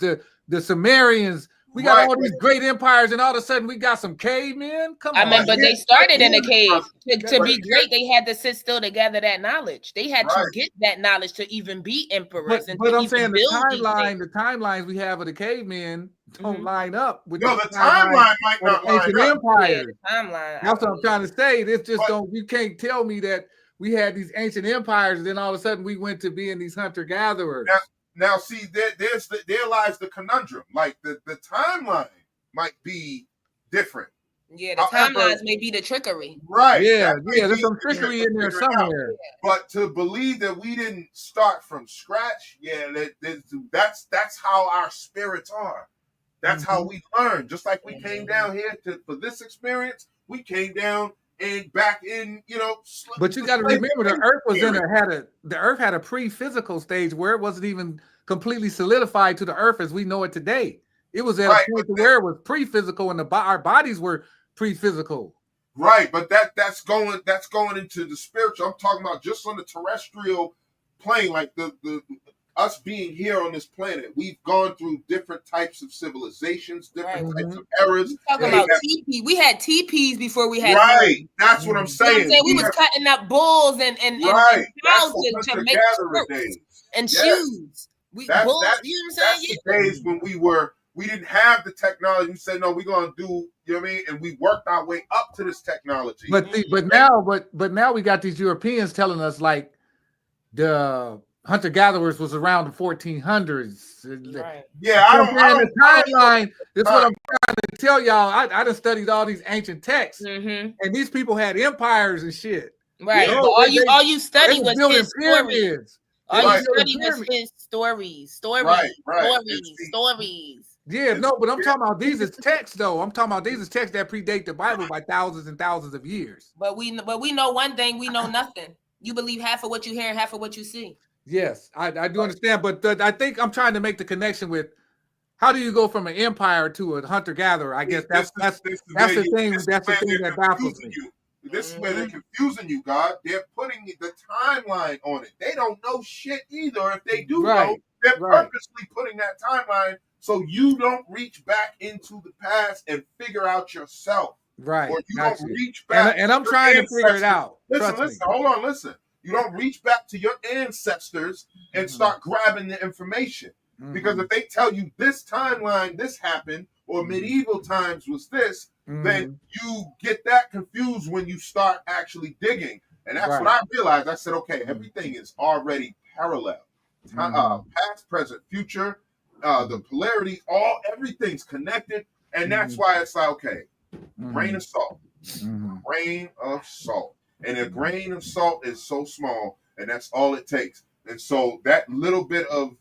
the Sumerians. We got all these great empires, and all of a sudden we got some cavemen. Come on. I mean, but they started in a cave. To be great, they had to sit still to gather that knowledge. They had to get that knowledge to even be emperors. But I'm saying the timelines we have of the cavemen don't line up with the timeline might not line ancient up. empires. Yeah, timeline. That's what I'm trying to say. This just you can't tell me that we had these ancient empires, and then all of a sudden we went to being these hunter-gatherers. Now, see, there lies the conundrum. Like the timeline might be different. Yeah, the timelines may be the trickery. Right. Yeah, there's some trickery in there somewhere. But to believe that we didn't start from scratch, that's how our spirits are. That's how we learn. Just like we came down here for this experience, we came down and back in, But you got to remember, the Earth was the Earth had a pre-physical stage where it wasn't even completely solidified to the Earth as we know it today. It was at a point where it was pre-physical, and our bodies were pre-physical. Right, but that's going into the spiritual. I'm talking about just on the terrestrial plane, like the us being here on this planet. We've gone through different types of civilizations, different types of eras. Talking about TP, we had TPs before we had. Right, that's what I'm saying. We was cutting up bulls and cows to make shirts and shoes. Bulls, you know what I'm saying? The days when we didn't have the technology. We said, no, we're gonna do, you know what I mean? And we worked our way up to this technology. But now we got these Europeans telling us like the hunter-gatherers was around the 1400s. Right. Yeah, I don't the timeline. That's what I'm trying to tell y'all. I done studied all these ancient texts, and these people had empires and shit. Right. You know, all you study was his pyramids. All you study was his stories. Yeah, no, but I'm talking about these as texts, though. I'm talking about these as texts that predate the Bible by thousands and thousands of years. But we know one thing: we know nothing. You believe half of what you hear and half of what you see. Yes, I do understand, but I think I'm trying to make the connection with how do you go from an empire to a hunter-gatherer? I guess that's the thing. That's the thing that baffles me. This is where they're confusing you, God. They're putting the timeline on it. They don't know shit either. If they do know, they're purposely putting that timeline so you don't reach back into the past and figure out yourself. Right. Or you don't reach back. And I'm trying to figure it out. Listen, hold on, listen. You don't reach back to your ancestors and start grabbing the information. Because if they tell you this timeline, this happened, or medieval times was this, then you get that confused when you start actually digging. And that's what I realized. I said, okay, everything is already parallel. Past, present, future, the polarity, everything's connected. And that's why it's like, okay, grain of salt. Grain of salt. And a grain of salt is so small, and that's all it takes. And so that little bit of,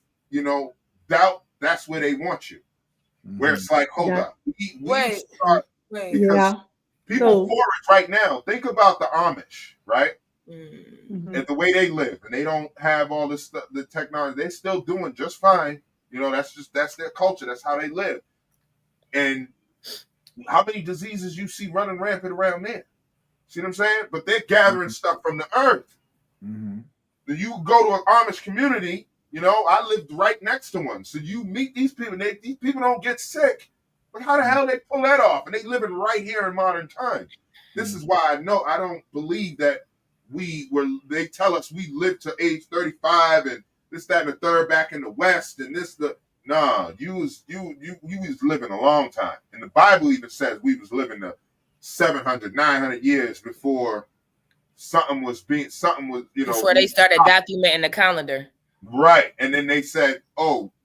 doubt, that's where they want you. Where it's like, hold up. We start, because people forage right now. Think about the Amish, right? And the way they live. And they don't have all this stuff, the technology. They're still doing just fine. That's their culture. That's how they live. And how many diseases you see running rampant around there? See what I'm saying? But they're gathering stuff from the earth. You go to an Amish community, I lived right next to one. So you meet these people, and these people don't get sick. But how the hell they pull that off? And they living right here in modern times. This is why I don't believe that they tell us we live to age 35 and this, that, and the third back in the West and you was living a long time. And the Bible even says we was living to 700, 900 years before something was, before they started documenting the calendar. Right. And then they said, God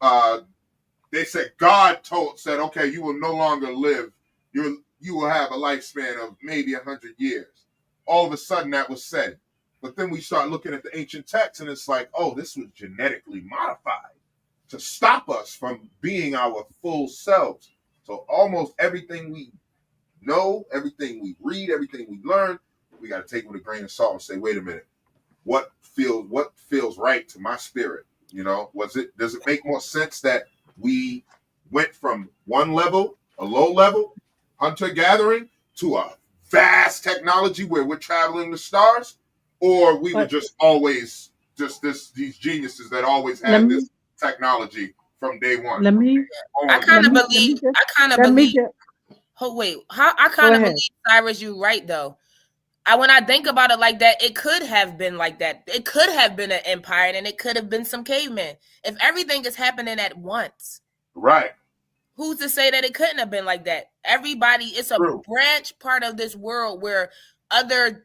said, okay, you will no longer live. You will have a lifespan of maybe 100 years. All of a sudden that was said. But then we start looking at the ancient texts and it's like, oh, this was genetically modified to stop us from being our full selves. So almost everything we know, everything we read, everything we learn, we got to take it with a grain of salt and say, wait a minute, what feels right to my spirit? Does it make more sense that we went from one level, a low level, hunter-gathering, to a vast technology where we're traveling the stars? Or we were just always these geniuses that always had this technology from day one? I kind of believe. Oh wait, I kind of believe, Cyrus, you right though. When I think about it like that, it could have been like that. It could have been an empire, and it could have been some cavemen. If everything is happening at once, right? Who's to say that it couldn't have been like that? Everybody, it's a branch part of this world where other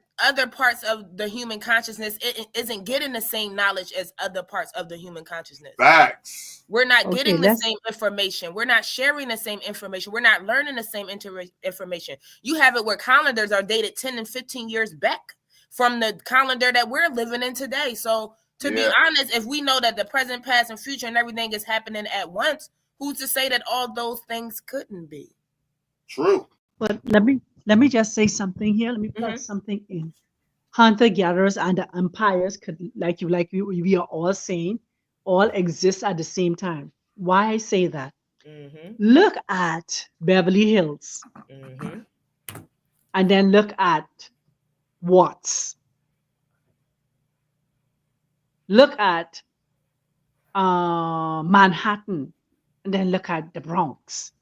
parts of the human consciousness isn't getting the same knowledge as other parts of the human consciousness. Facts. We're not getting the same information. We're not sharing the same information. We're not learning the same information. You have it where calendars are dated 10 and 15 years back from the calendar that we're living in today. So to be honest, if we know that the present, past, and future and everything is happening at once, who's to say that all those things couldn't be? True. But let me just say something here. Let me put something in. Hunter-gatherers and the empires could, we are all saying, all exist at the same time. Why I say that? Look at Beverly Hills. And then look at Watts. Look at Manhattan. And then look at the Bronx.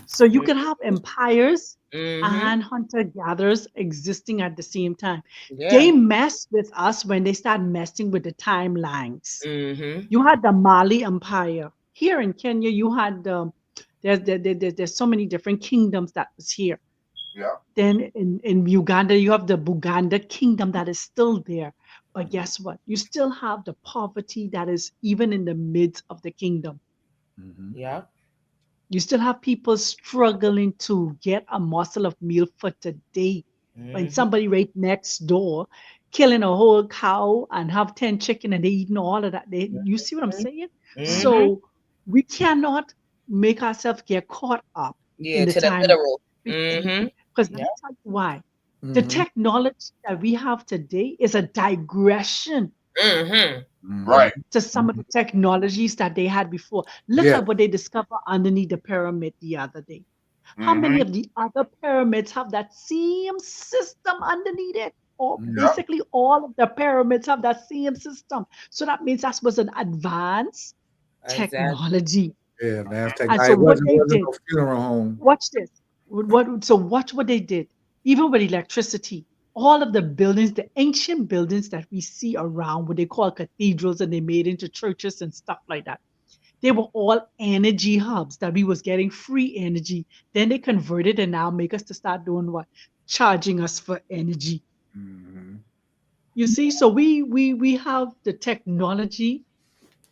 So you can have empires and hunter-gatherers existing at the same time. They mess with us when they start messing with the timelines. You had the Mali Empire. Here in Kenya, you had there's so many different kingdoms that was here. Yeah. Then in Uganda, you have the Buganda kingdom that is still there. But guess what? You still have the poverty that is even in the midst of the kingdom. Yeah. You still have people struggling to get a morsel of meal for today. When somebody right next door killing a whole cow and have 10 chicken and they eating all of that. You see what I'm saying? So we cannot make ourselves get caught up in the time. Because let me tell you why. The technology that we have today is a digression right to some of the technologies that they had before. Look at what they discovered underneath the pyramid the other day. How many of the other pyramids have that same system underneath it? Or basically all of the pyramids have that same system. So that means that was an advanced technology. Yeah, man. And so what they did, no funeral home. watch this. Watch what they did. Even with electricity, all of the buildings, the ancient buildings that we see around, what they call cathedrals, and they made into churches and stuff like that, they were all energy hubs that we was getting free energy. Then they converted and now make us to start doing what? Charging us for energy. You see, so we have the technology,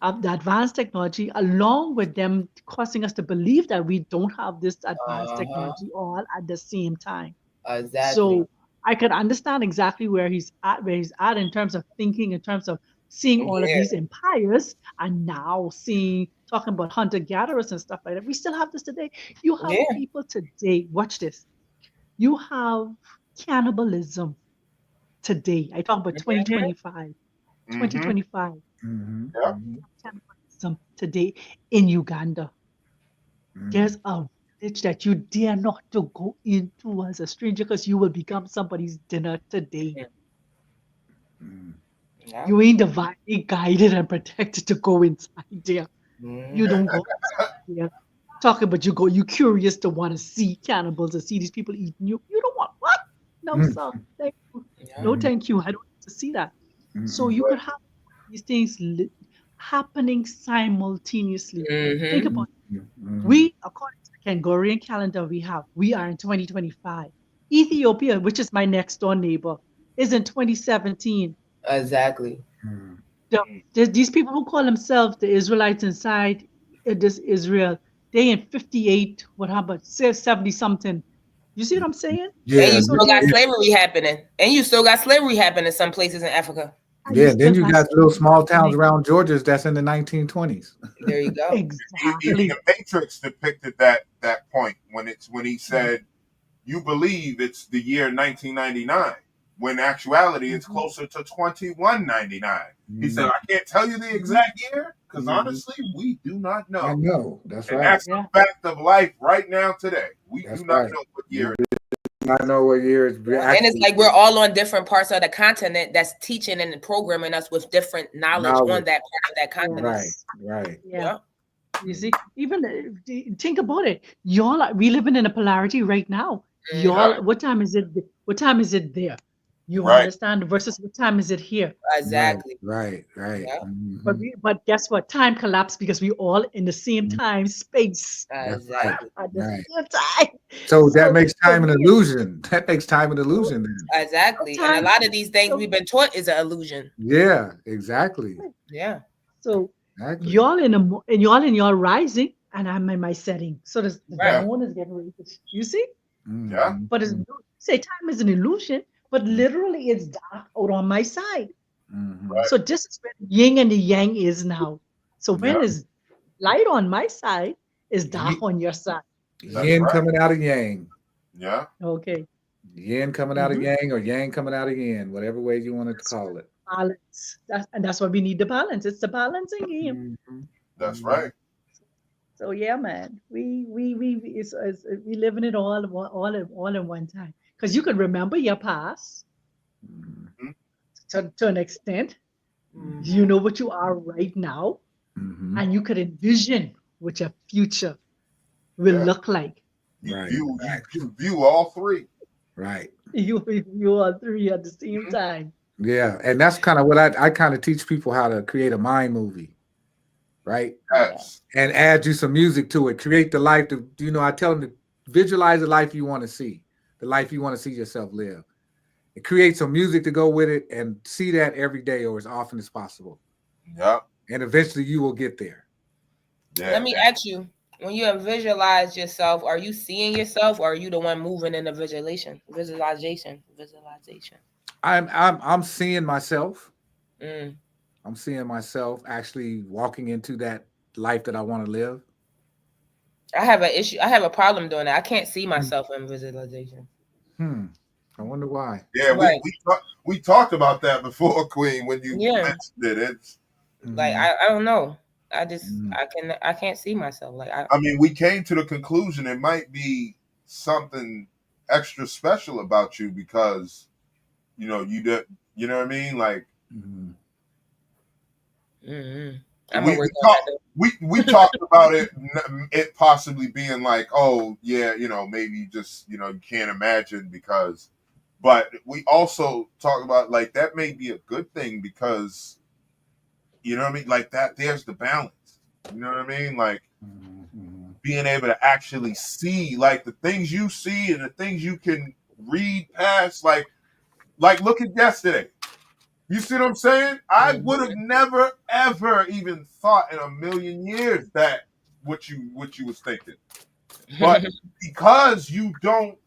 the advanced technology, along with them causing us to believe that we don't have this advanced technology all at the same time. Exactly. So I could understand exactly where he's at in terms of thinking, in terms of seeing all of these empires, and now talking about hunter-gatherers and stuff like that. We still have this today. You have people today, watch this. You have cannibalism today. I talk about 2025. 2025. Cannibalism today in Uganda. There's a village that you dare not to go into as a stranger because you will become somebody's dinner today. You ain't divinely guided and protected to go inside there. You don't go inside there. talking, but you curious to want to see cannibals and see these people eating you. You don't want what? No, sir. Thank you. Yeah. No, thank you. I don't want to see that. So you could have these things happening simultaneously. Think Mm-hmm. about it. We, according to the Gregorian calendar we are in 2025. Ethiopia, which is my next door neighbor, is in 2017. Exactly. These people who call themselves the Israelites inside this Israel, they in 58, what how about 70 something. You see what I'm saying? Yeah, And you So still got they slavery happening. And you still got slavery happening in some places in Africa. yeah. Then still you got got little small towns happening. around Georgia that's in the 1920s. There you go. Even Exactly. the Matrix depicted that point when he said, "You believe it's the year 1999." When actuality, it's closer to 2199. He said, "I can't tell you the exact year because honestly, we do not know." I know. That's And right. that's the fact of life right now today. We That's do not right. know what year it is. I know what year it's And it's like we're all on different parts of the continent that's teaching and programming us with different knowledge on that part of that continent. Right. Yeah. You see, even think about it. We living in a polarity right now. Y'all, what time is it? What time is it there? You understand? Versus what time is it here? Exactly. Right. Yeah. But guess what? Time collapsed because we all in the same time space Exactly. at the same time. So that makes time an illusion. That makes time an illusion then. Exactly. And a lot of these things we've been taught is an illusion. Yeah, exactly. Yeah. So Exactly. y'all in your rising, and I'm in my setting. So the moon is getting ready. You see? Yeah. But it's say time is an illusion, but literally it's dark out on my side. So this is where the yin and the yang is now. So when is light on my side, is dark on your side. Yin coming out of yang. Yeah. Okay. Yin coming out of yang or yang coming out of yin, whatever way you want to call it. Balance. That's why we need the balance. It's the balancing game. That's right. So yeah, man, we living it all in one time. Because you can remember your past to an extent. You know what you are right now, and you could envision what your future will look like. You view all three. Right. You all three at the same time. Yeah, and that's kind of what I kind of teach people how to create a mind movie, right? Yes. And add you some music to it. Create the life I tell them to visualize the life you want to see, the life you want to see yourself live. And create some music to go with it and see that every day or as often as possible. Yeah. And eventually you will get there. Yeah. Let me ask you, when you visualize yourself, are you seeing yourself or are you the one moving in the visualization? I'm seeing myself. Mm. I'm seeing myself actually walking into that life that I want to live. I have an issue. I have a problem doing that. I can't see myself in visualization. I wonder why. Yeah, we talked about that before, Queen, when you mentioned it. It's like I don't know. I just I can't see myself. Like I mean, we came to the conclusion it might be something extra special about you because you did, you know what I mean? Like we talked about it possibly being like, oh yeah, maybe just you can't imagine because, but we also talk about like that may be a good thing because you know what I mean, like that there's the balance, you know what I mean, like being able to actually see like the things you see and the things you can read past, like look at yesterday. You see what I'm saying? I would have never, ever even thought in a million years that what you was thinking. But because you don't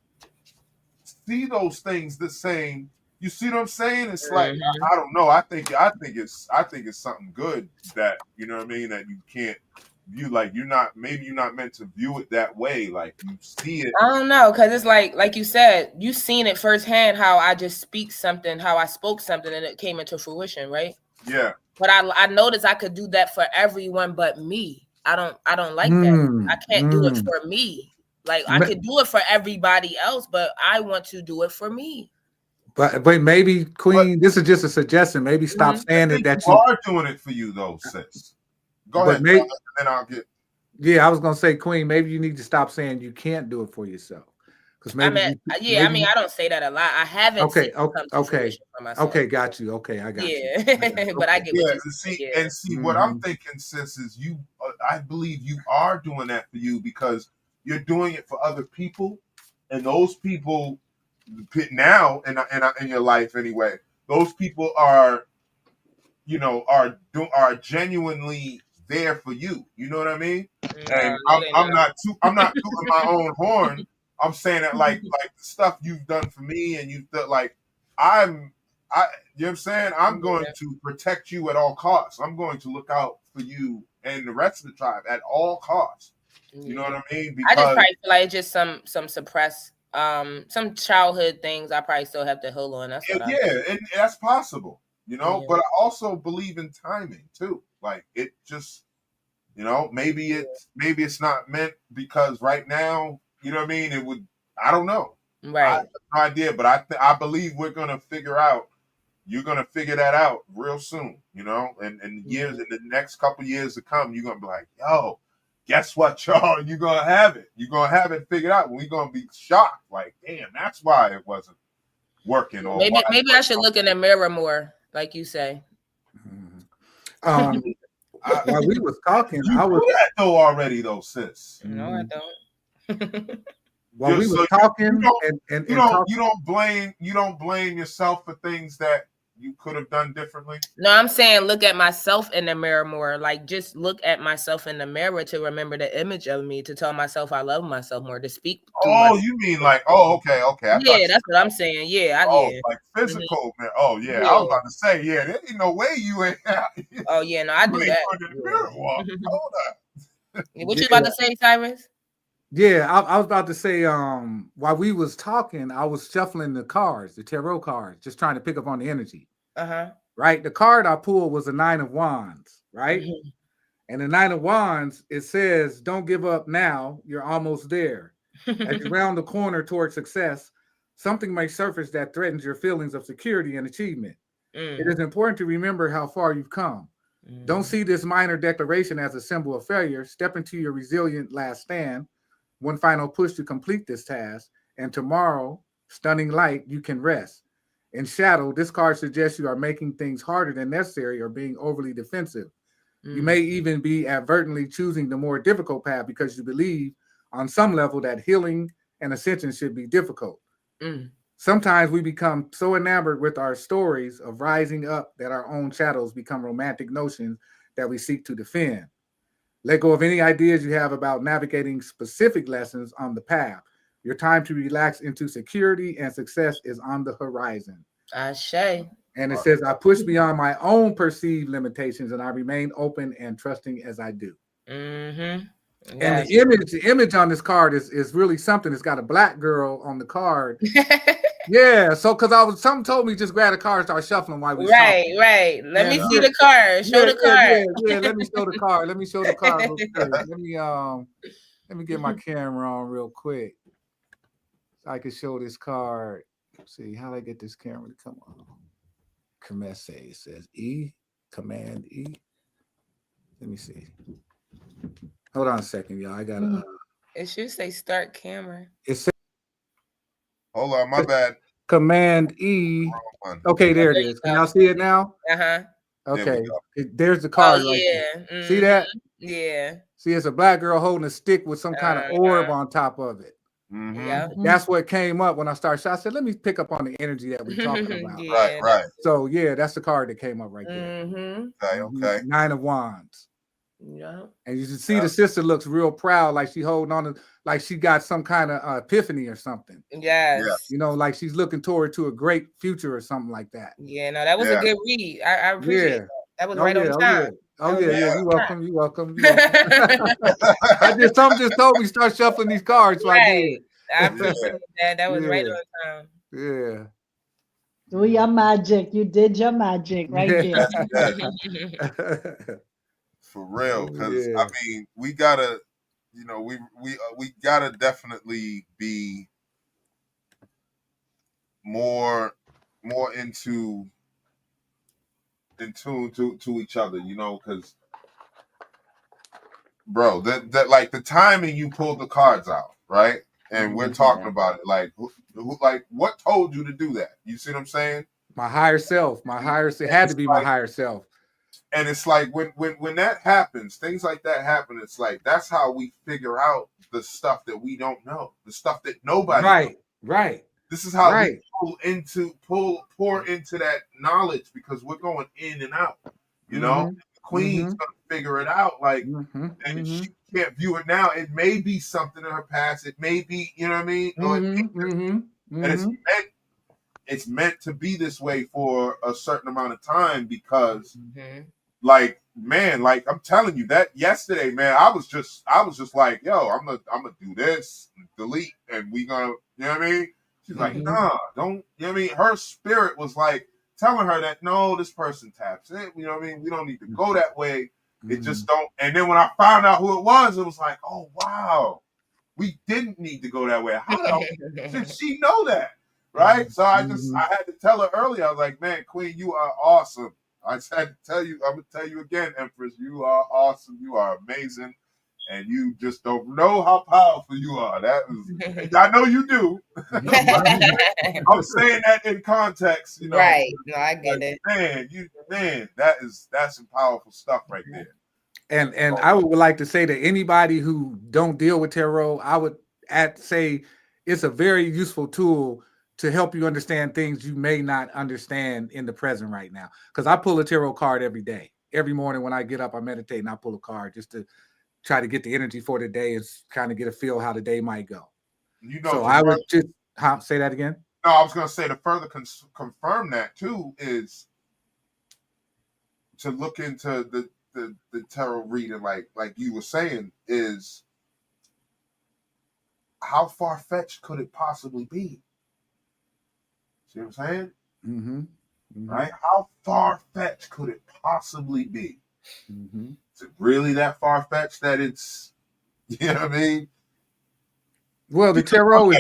see those things the same, you see what I'm saying? It's like I don't know. I think it's something good that you know what I mean, that you can't view, like you're not meant to view it that way. Like you see it. I don't know, because it's like you said, you seen it firsthand how I just spoke something and it came into fruition, right? Yeah. But I noticed I could do that for everyone but me. I don't like that. I can't do it for me. Like I could do it for everybody else, but I want to do it for me. But maybe, Queen, this is just a suggestion. Maybe stop saying that you are doing it for you though, sis. Go ahead, and then I'll get. Yeah, I was gonna say, Queen, maybe you need to stop saying you can't do it for yourself. Because I maybe mean, you yeah, I mean, I don't say that a lot. I haven't seen okay, it come to okay, fruition for myself. okay, got you. Okay, I got you. I got Yeah, you. but I Okay. get what Yeah, you're saying. Yeah. and see what I'm thinking, sis, is you. I believe you are doing that for you because you're doing it for other people, and those people now in your life anyway. Those people are are genuinely there for you. You know what I mean? No, And they I'm not. not tooting my own horn. I'm saying that like the stuff you've done for me and you've done like I'm I you know what I'm saying? I'm going Yeah. to protect you at all costs. I'm going to look out for you and the rest of the tribe at all costs. You know Yeah. what I mean? I just Because probably feel like it's just some suppressed some childhood things I probably still have to heal on. That's what I yeah, and that's possible, yeah. but I also believe in timing too. Like it just maybe it's not meant because right now, you know what I mean? It would, I don't know. I Right. have no idea, but I believe we're gonna figure out. You're gonna figure that out real soon, and years in the next couple years to come, you're gonna be like, yo, guess what, y'all? You're gonna have it. You're gonna have it figured out. We're gonna be shocked, like, damn, that's why it wasn't working or why. Maybe I should look in the mirror more, like you say. Um, while we was talking, You I was do that though already, though, sis. No, I don't. while we So was talking and you don't blame yourself for things that you could have done differently. No, I'm saying look at myself in the mirror more. Like just look at myself in the mirror to remember the image of me, to tell myself I love myself more, to speak through Oh, myself. you mean like, oh, okay. I thought Yeah, you, that's what I'm saying. Yeah, oh, yeah. like Mhm. physical, man. Oh, yeah. I was Yeah. about to say, yeah, there ain't no way you ain't you Oh yeah, no, I do ain't that. going to the mirror walk. Hold up. What you yeah, about to say, Cyrus? I was about to say, while we was talking, I was shuffling the cards, the tarot cards, just trying to pick up on the energy. Uh-huh. Right, the card I pulled was a 9 of Wands, right? Mm-hmm. And the 9 of Wands, it says, "Don't give up now. You're almost there." As you round the corner towards success, something may surface that threatens your feelings of security and achievement. It is important to remember how far you've come. Don't see this minor declaration as a symbol of failure. Step into your resilient last stand, one final push to complete this task, and tomorrow, stunning light, you can rest. In shadow, this card suggests you are making things harder than necessary or being overly defensive. You may even be advertently choosing the more difficult path because you believe on some level that healing and ascension should be difficult. Sometimes we become so enamored with our stories of rising up that our own shadows become romantic notions that we seek to defend. Let go of any ideas you have about navigating specific lessons on the path. Your time to relax into security and success is on the horizon. Ashe. And it says, I push beyond my own perceived limitations and I remain open and trusting as I do. Mm-hmm. And Yes. the image on this card is really something. It's got a black girl on the card. Yeah, so because something told me just grab the card and start shuffling while we talking. Right. Let me And see the card. Show the card. yeah. Let me show the card. Let me show the card real quick. Let me get my camera on real quick so I can show this card. Let's see how do I get this camera to come on. Command it says Command E. Let me see. Hold on a second, y'all. I gotta. It should say start camera. It says Hold on, my bad. Command E. Wrong one. Okay, there it is. Can y'all see it now? Uh-huh. Okay, There there's the Oh card right yeah. there. See that? Yeah. See, it's a black girl holding a stick with some kind of orb on top of it. Yeah. That's what came up when I started. I said, let me pick up on the energy that we're talking about. Yeah. Right. So yeah, that's the card that came up right there. Okay. 9 of Wands. Yeah. And you can see the sister looks real proud, like she holding on to, like she got some kind of epiphany or something. Yes. You know, like she's looking toward to a great future or something like that. Yeah, no, that was a good read. I appreciate that. That was right on time. You welcome. You welcome. Something just told me start shuffling these cards, so I did. I appreciate that. That was right on time. Yeah. Do your magic. You did your magic right there. For real, because I mean, we gotta, we gotta definitely be more in tune to each other, because bro, that like the timing you pulled the cards out, right? And we're talking about it. Like, like what told you to do that? You see what I'm saying? My higher self. My higher self had to be my higher self. And it's like when that happens, things like that happen. It's like that's how we figure out the stuff that we don't know, the stuff that nobody knows. Right. This is how we pour into that knowledge because we're going in and out. You know, the queen's gonna figure it out. Like, and she can't view it now. It may be something in her past. It may be, you know what I mean? And it's meant to be this way for a certain amount of time because, like, man, like I'm telling you that yesterday, man, I was just like, yo, I'm gonna do this, delete, and we gonna, you know what I mean? She's like, nah, don't, you know what I mean? Her spirit was like telling her that no, this person taps in, you know what I mean? We don't need to go that way. It just don't. And then when I found out who it was like, oh wow, we didn't need to go that way. How did she know that? Right? So I had to tell her earlier. I was like, man, Queen, you are awesome. I just had to tell you, I'm gonna tell you again, Empress, you are awesome, you are amazing, and you just don't know how powerful you are. That is, I know you do. I'm saying that in context, you know. Right. No, I get it. Man, that's some powerful stuff right there. And I would like to say that anybody who don't deal with tarot, I would say it's a very useful tool to help you understand things you may not understand in the present right now. Because I pull a tarot card every day. Every morning when I get up, I meditate and I pull a card just to try to get the energy for the day and kind of get a feel how the day might go. You know, so I would just say that again. No, I was going to say to further confirm that too is to look into the tarot reading, like you were saying, is how far-fetched could it possibly be? See what I'm saying? Right? How far-fetched could it possibly be? Is it really that far-fetched that it's, you know what I mean? Well, the tarot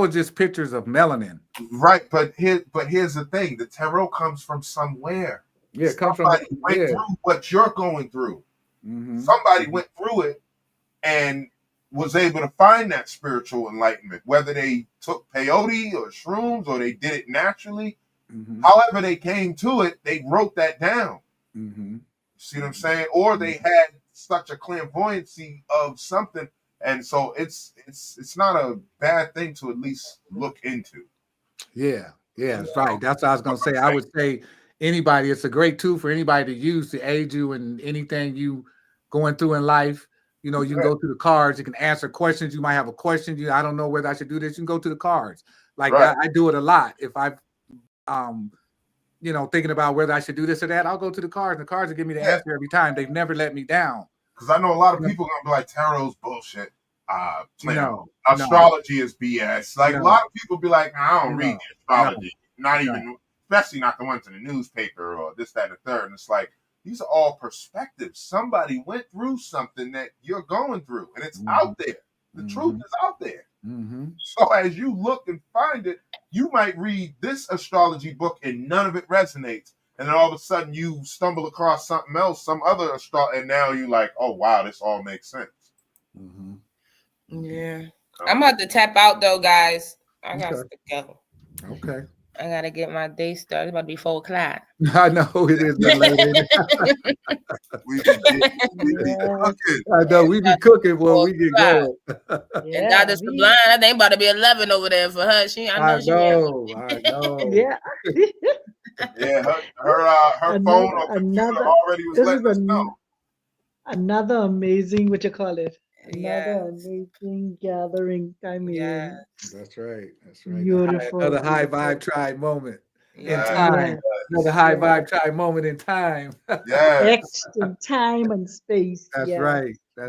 is just pictures of melanin. Right, but here's the thing: the tarot comes from somewhere. Yeah, it comes from went through what you're going through. Somebody went through it and was able to find that spiritual enlightenment, whether they took peyote or shrooms or they did it naturally. However they came to it, they wrote that down. See what I'm saying? Or they had such a clairvoyancy of something, and so it's not a bad thing to at least look into. Yeah, that's right. That's what I was gonna say. I would say anybody, it's a great tool for anybody to use to aid you in anything you going through in life. You know, you can go to the cards. You can answer questions. You might have a question. I don't know whether I should do this. You can go to the cards. Like I do it a lot. If I, thinking about whether I should do this or that, I'll go to the cards. The cards will give me the answer every time. They've never let me down. Because I know a lot of people are gonna be like, tarot's bullshit. Astrology is BS. Like a lot of people be like, I don't read astrology. Not even, especially not the ones in the newspaper or this, that, and the third. And it's like, these are all perspectives. Somebody went through something that you're going through, and it's out there. The truth is out there. So as you look and find it, you might read this astrology book and none of it resonates. And then all of a sudden you stumble across something else, some other astrology, and now you're like, oh, wow, this all makes sense. Yeah. I'm about to tap out, though, guys. I got to go. Okay. I gotta get my day started. It's about to be 4 o'clock. I know it is. We be cooking. I know we be cooking when we get going. And Dr. Sublime, I think about to be 11 over there for her. I know. Yeah. Yeah, her phone or computer already was letting us know. Another amazing, what you call it? Another amazing gathering time in. That's right. Beautiful. Another high vibe tribe moment in time. Another high vibe tribe moment in time. In time and space. That's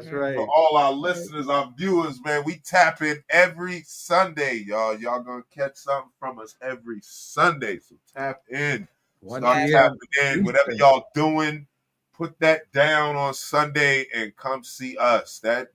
right. For all our listeners, our viewers, man, we tap in every Sunday, y'all. Y'all gonna catch something from us every Sunday. So tap in. Start tapping in. Whatever y'all doing, put that down on Sunday and come see us. That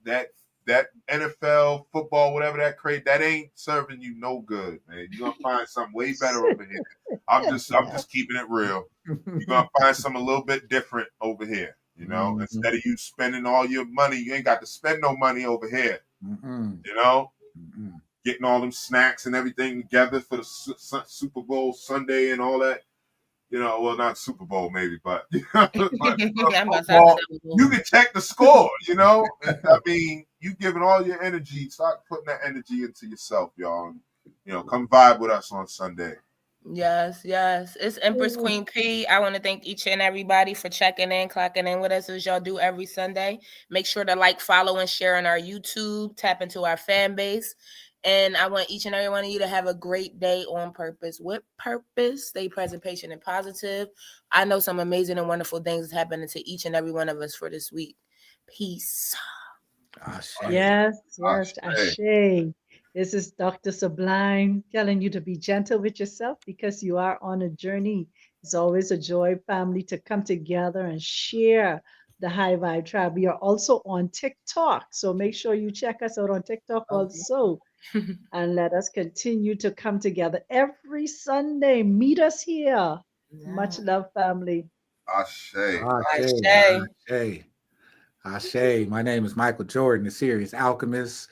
NFL, football, whatever that ain't serving you no good, man. You're gonna find something way better over here. I'm just keeping it real. You're gonna find something a little bit different over here. You know, Mhm. instead of you spending all your money, you ain't got to spend no money over here. Mm-mm. You know, Mm-mm. getting all them snacks and everything together for the Super Bowl Sunday and all that. You know, well, not Super Bowl maybe, but, but I'm about to football, say, you can check the score. You know, I mean, you giving all your energy. Start putting that energy into yourself, y'all. And, you know, come vibe with us on Sunday. Yes, yes. It's Empress Queen P. I want to thank each and everybody for checking in, clocking in with us as y'all do every Sunday. Make sure to like, follow, and share on our YouTube. Tap into our fan base. And I want each and every one of you to have a great day on purpose. With purpose, stay present, patient, and positive. I know some amazing and wonderful things is happening to each and every one of us for this week. Peace. Ashe. Yes, yes, Ashe. Ashe. This is Dr. Sublime telling you to be gentle with yourself because you are on a journey. It's always a joy, family, to come together and share the High Vibe Tribe. We are also on TikTok, so make sure you check us out on TikTok also. And let us continue to come together every Sunday. Meet us here. Much love, family. Ashe. Ashe. Ashe. Ashe. Ashe. My name is Michael Jordan, the Serious Alchemist.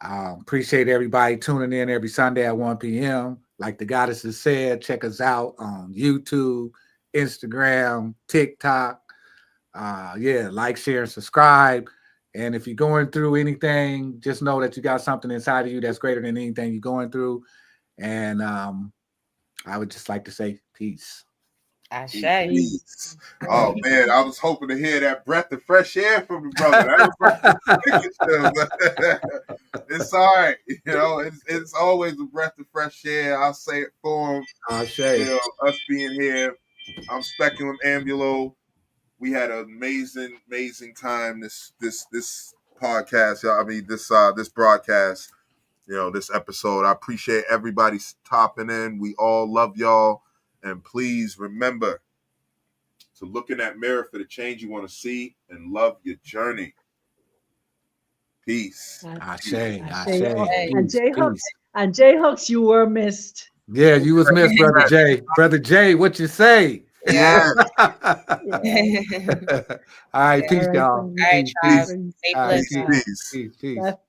Appreciate everybody tuning in every Sunday at 1 p.m. Like the goddesses said, check us out on YouTube, Instagram, TikTok. Like, share, and subscribe. And if you're going through anything, just know that you got something inside of you that's greater than anything you're going through. And I would just like to say peace. Ashe. Peace. Oh man, I was hoping to hear that breath of fresh air from the brother. That was my picture, but it's all right. You know, it's always a breath of fresh air. I'll say it for him. Ashe. You know, us being here. I'm Speculum Ambulo. We had an amazing time this podcast. I mean this broadcast. You know, this episode. I appreciate everybody topping in. We all love y'all. And please remember to look in that mirror for the change you want to see and love your journey. Peace. Ashe. Ashe. Oh, Ashe. and Peace. J Hooks, you were missed. Yeah, you was missed, Brother Jay. Brother Jay, what you say? Yeah. All right, peace, All right, y'all. family. All right, Peace, tribe. peace. Stay All right, blessed. Peace. peace, peace. Left